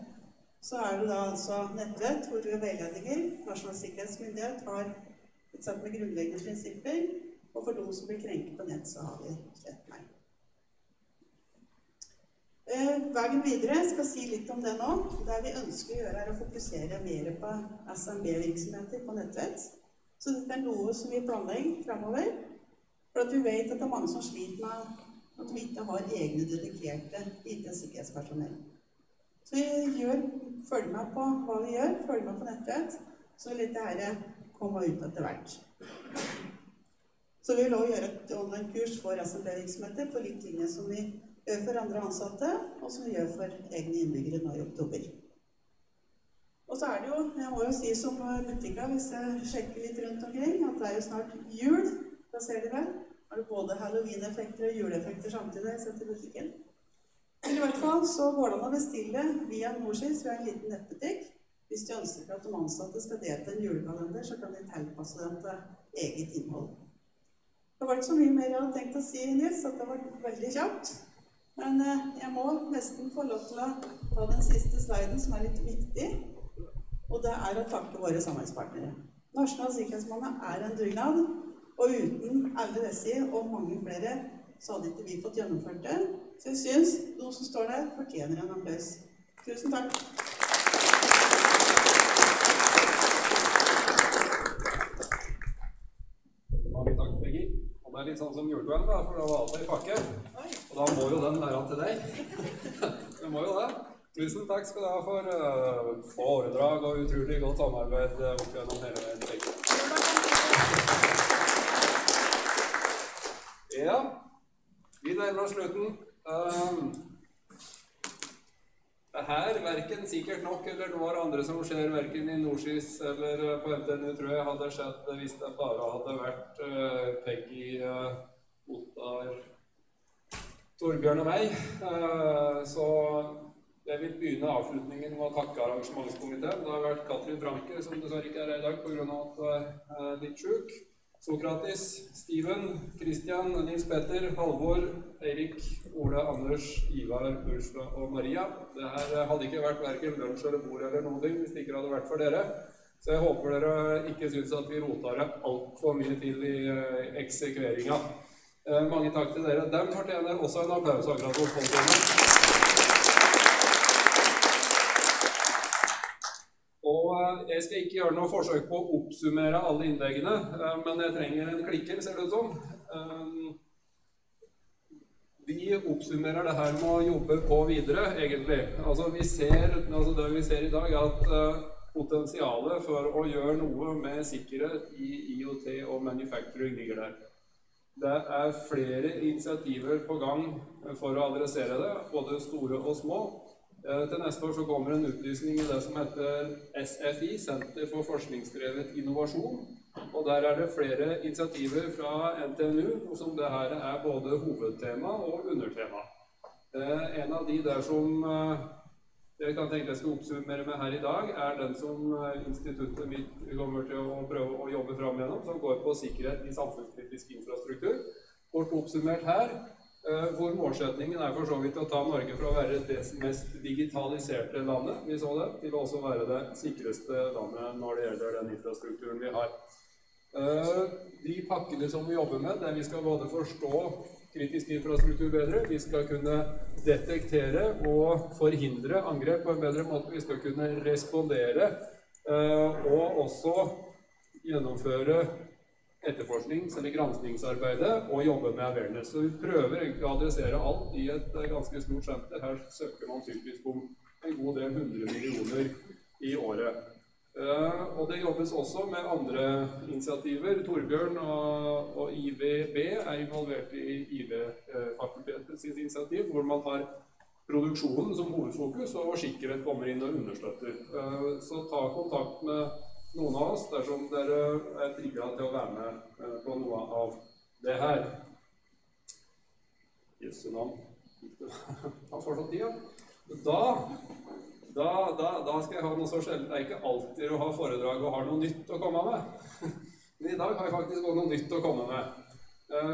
så er det da altså nettvett, hvor vi har veiledninger. Nasjonal Sikkerhetsmyndighet har et sett med grunnleggende prinsipper, og for de som blir krenket på nett, så har vi slett meg. Veien videre skal si litt om det nå. Det vi ønsker å gjøre er å fokusere mer på SMB-virksomheter på nettvett. Så dette er noe som vi planlegger fremover, for at vi vet at det er mange som sliter med at vi ikke har egne dedikerte IT-sikkerhetspersonell. Så vi følger med på hva vi gjør, følger med på nettvett, så vil dette komme ut etter hvert. Så vi vil også gjøre et online-kurs for SMB-virksomheter på litt linje som vi gjør for andre ansatte, og som vi gjør for egne innbyggere nå i oktober. Og så er det jo, jeg må jo si som butikker, hvis jeg sjekker litt rundt omkring, at det er jo snart jul, da ser dere vel. Er det både Halloween-effekter og juleeffekter samtidig sett i butikken. Men i hvert fall så går det an å bestille via Norsins, vi har en liten nettbutikk. Hvis de ønsker at de ansatte skal delta en julekalender, så kan de tilpasse den til eget innhold. Det var ikke så mye mer jeg hadde tenkt å si, Nils, at det var veldig kjapt. Men jeg må nesten få lov til å ta den siste sliden som er litt viktig, og det er å takke våre samarbeidspartnere. Nasjonal Sikkerhetsmåned er en dugnad, og uten alle disse og mange flere så hadde ikke vi fått gjennomført det. Så jeg synes noen som står der fortjener en applaus. Tusen takk! Mange takk, Begge. Og det er litt sånn som julekvelden da, for det var alt i pakke. Og da må jo den være til deg. Det må jo det. Tusen takk skal du ha for foredrag og utrolig godt samarbeid opp gjennom hele veien. Ja, vi nærmer oss slutten. Her, hverken SikkertNOK eller noe andre som skjer, hverken i Norsis eller på NTNU, tror jeg hadde skjedd hvis det bare hadde vært Peggy, Ottar, Torbjørn og meg. Så jeg vil begynne avslutningen med å takke arrangementskomiteen. Det har vært Katrin Franke, som dessverre ikke er her i dag på grunn av at hun er litt syk. Sokratis, Steven, Christian, Nils Petter, Halvor, Eirik, Ola, Anders, Ivar, Ursula og Maria. Det her hadde ikke vært hverken lunsj eller bord eller noe hvis det ikke hadde vært for dere. Så jeg håper dere ikke synes at vi roter det alt for mye til i eksekveringa. Mange takk til dere. Dem fortjener også en applaus akkurat hos folkene. Og jeg skal ikke gjøre noe forsøk på å oppsummere alle innleggene, men jeg trenger en klikker, ser det ut som. Vi oppsummerer det her med å jobbe på videre, egentlig. Altså, det vi ser i dag er at potensialet for å gjøre noe med sikkerhet i IoT og manufacturing ligger der. Det er flere initiativer på gang for å adressere det, både store og små. Til neste år så kommer en utlysning i det som heter SFI, Senter for forskningsdrevet innovasjon. Og der er det flere initiativer fra NTNU, som det her er både hovedtema og undertema. En av de der som jeg kan tenke jeg skal oppsummere med her i dag, er den som instituttet mitt kommer til å prøve å jobbe fram gjennom, som går på sikkerhet i samfunnskritisk infrastruktur. Kort oppsummert her, hvor målsetningen er for så vidt å ta Norge fra å være det mest digitaliserte landet, vi så det, til å også være det sikreste landet når det gjelder den infrastrukturen vi har. De pakkene som vi jobber med, der vi skal både forstå kritisk infrastruktur bedre, vi skal kunne detektere og forhindre angrep på en bedre måte, vi skal kunne respondere og også gjennomføre etterforsknings- eller granskningsarbeidet og jobbe med awareness. Så vi prøver egentlig å adressere alt i et ganske stort senter. Her søker man typisk om en god del 100 millioner i året. Og det jobbes også med andre initiativer. Torbjørn og IVB er involvert i IV-fakultetets initiativ, hvor man har produksjonen som hovedfokus, og sikkerhet kommer inn og understøtter. Så ta kontakt med noen av oss dersom dere er trygget til å være med på noe av det her. Jesu navn. Han får så tid, ja. Da skal jeg ha noe så sjelden. Det er ikke alltid å ha foredrag og ha noe nytt å komme med. Men i dag har jeg faktisk også noe nytt å komme med.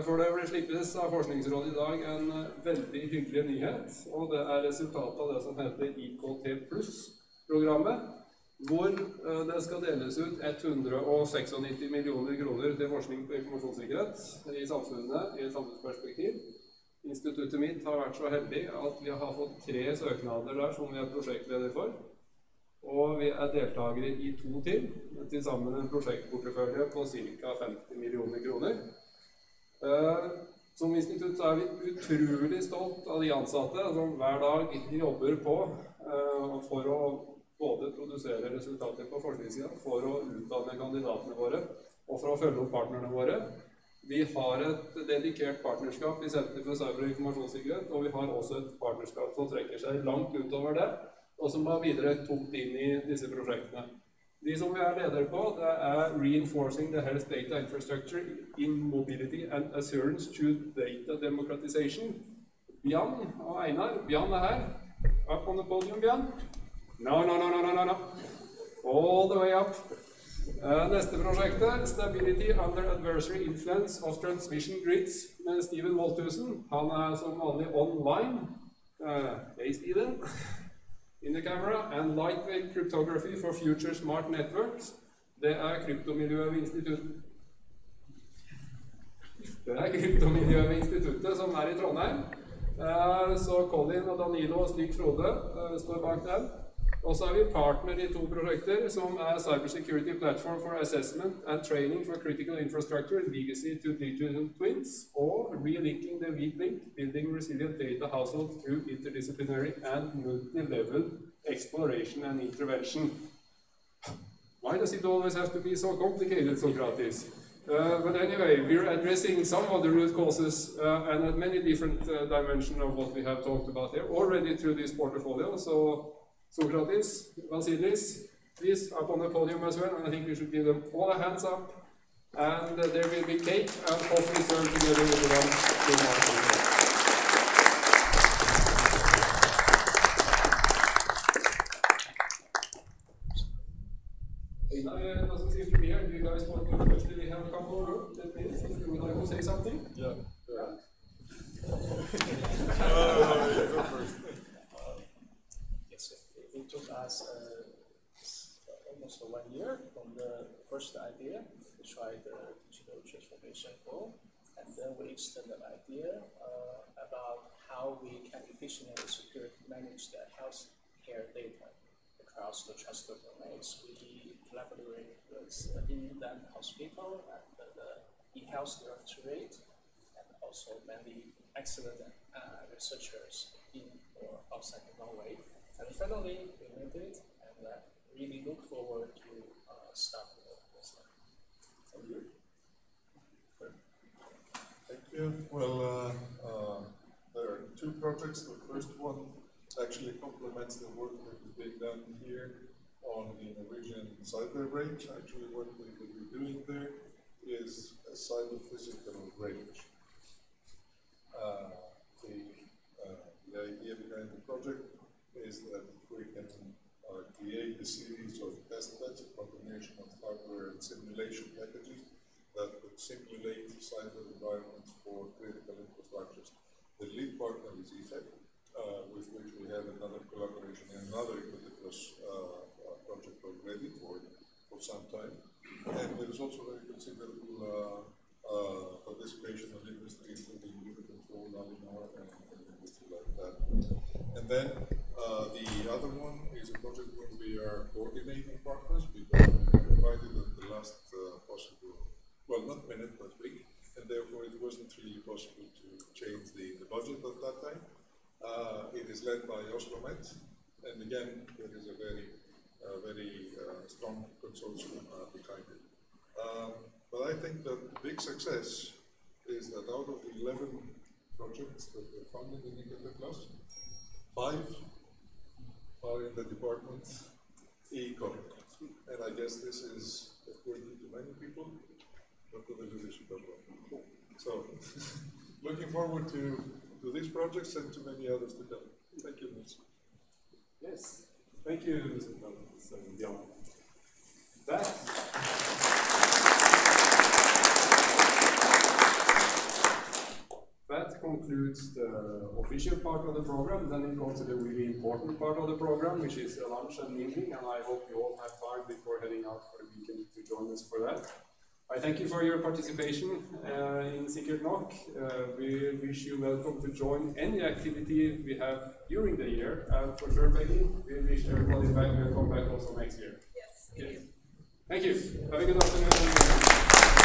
For det ble slippes av Forskningsrådet i dag en veldig hyggelig nyhet, og det er resultatet av det som heter IKT+-programmet, hvor det skal deles ut 196 millioner kroner til forskning på informasjonssikkerhet i samfunnet, i et samfunnsperspektiv. Instituttet mitt har vært så heldig at vi har fått 3 søknader der som vi er prosjektleder for. Og vi er deltakere i 2 til sammen en prosjektportefølje på ca. 50 millioner kroner. Som institutt er vi utrolig stolt av de ansatte som hver dag jobber på for å både produsere resultater på forskningssiden, for å utdanne kandidatene våre, og for å følge opp partnerne våre. Vi har et dedikert partnerskap i Senter for cyber- og informasjonssikkerhet, og vi har også et partnerskap som trekker seg langt utover det, og som har videre tungt inn i disse prosjektene. De som vi er leder på, det er Reinforcing the Health Data Infrastructure in Mobility and Assurance through Data Democratization. Bjørn og Einar. Bjørn er her. Up on the podium, Bjørn. No. All the way up. Neste prosjektet, Stability Under Adversary Influence of Transmission Grids, med Steven Molthusen. Han er som vanlig online. Hey, Steven. In the camera. And Lightweight Cryptography for Future Smart Networks. Det er kryptomiljøet ved instituttet. Som er i Trondheim. Så Colin og Danilo og Stig Frode står bak den. Og så er vi partner i 2 prosjekter som er Cybersecurity Platform for Assessment and Training for Critical Infrastructure, Legacy to Digital Twins, og Relinking the Weak Link, Building Resilient Data Households through Interdisciplinary and Multi-Level Exploration and Intervention. Why does it always have to be so complicated, so gratis? But anyway, we're addressing some of the root causes and at many different dimensions of what we have talked about here already through this portfolio. So, Socrates, Vasilis, please up on the podium as well, and I think we should give them all a hands up. And there will be cake and coffee served together with the lunch. Doesn't seem to be here. Do you guys want to actually have a couple of minutes if you would like to say something? Yeah. Go first. Yes, it took us almost 1 year from the first idea to try the digital transformation goal, and then we extended the idea about how we can efficiently and securely manage the healthcare data across the trusted domains. We collaborate with the in-depth hospital and the e-health directorate, and also many excellent researchers in or outside of Norway. And finally, we made it, and really look forward to start this one. Thank you. Thank you. Well, there are two projects. The first one actually complements the work that is being done here on the Norwegian cyber range. Actually, what we will be doing there is a cyber physical range. The idea behind the project is that we can create a series of test beds, a combination of hardware and simulation packages that would simulate cyber environments for critical infrastructures. The lead partner is IFE, with which we have another collaboration and another ubiquitous project already for some time. And there is also very considerable participation of industry, including Eurocontrol, Avinar, and industry like that. And then the other one is a project where we are coordinating partners because we provided at the last possible, well, not minute, but week, and therefore it wasn't really possible to change the budget at that time. It is led by Oslomet, and again, there is a very strong consortium behind it. But I think that the big success is that out of the 11 projects that were funded in the class, 5 are in the department ECO. And I guess this is according to many people, but to the leadership as well. So, looking forward to these projects and to many others to come. Thank you, Nils. Yes, thank you, Mr. President. That concludes the official part of the program. Then it goes to the really important part of the program, which is lunch and evening, and I hope you all have time before heading out for the weekend to join us for that. I thank you for your participation in SikkertNOK. We wish you welcome to join any activity we have during the year. And for sure, Peggy, we wish everybody back will come back also next year. Yes. Thank you. Have a good afternoon.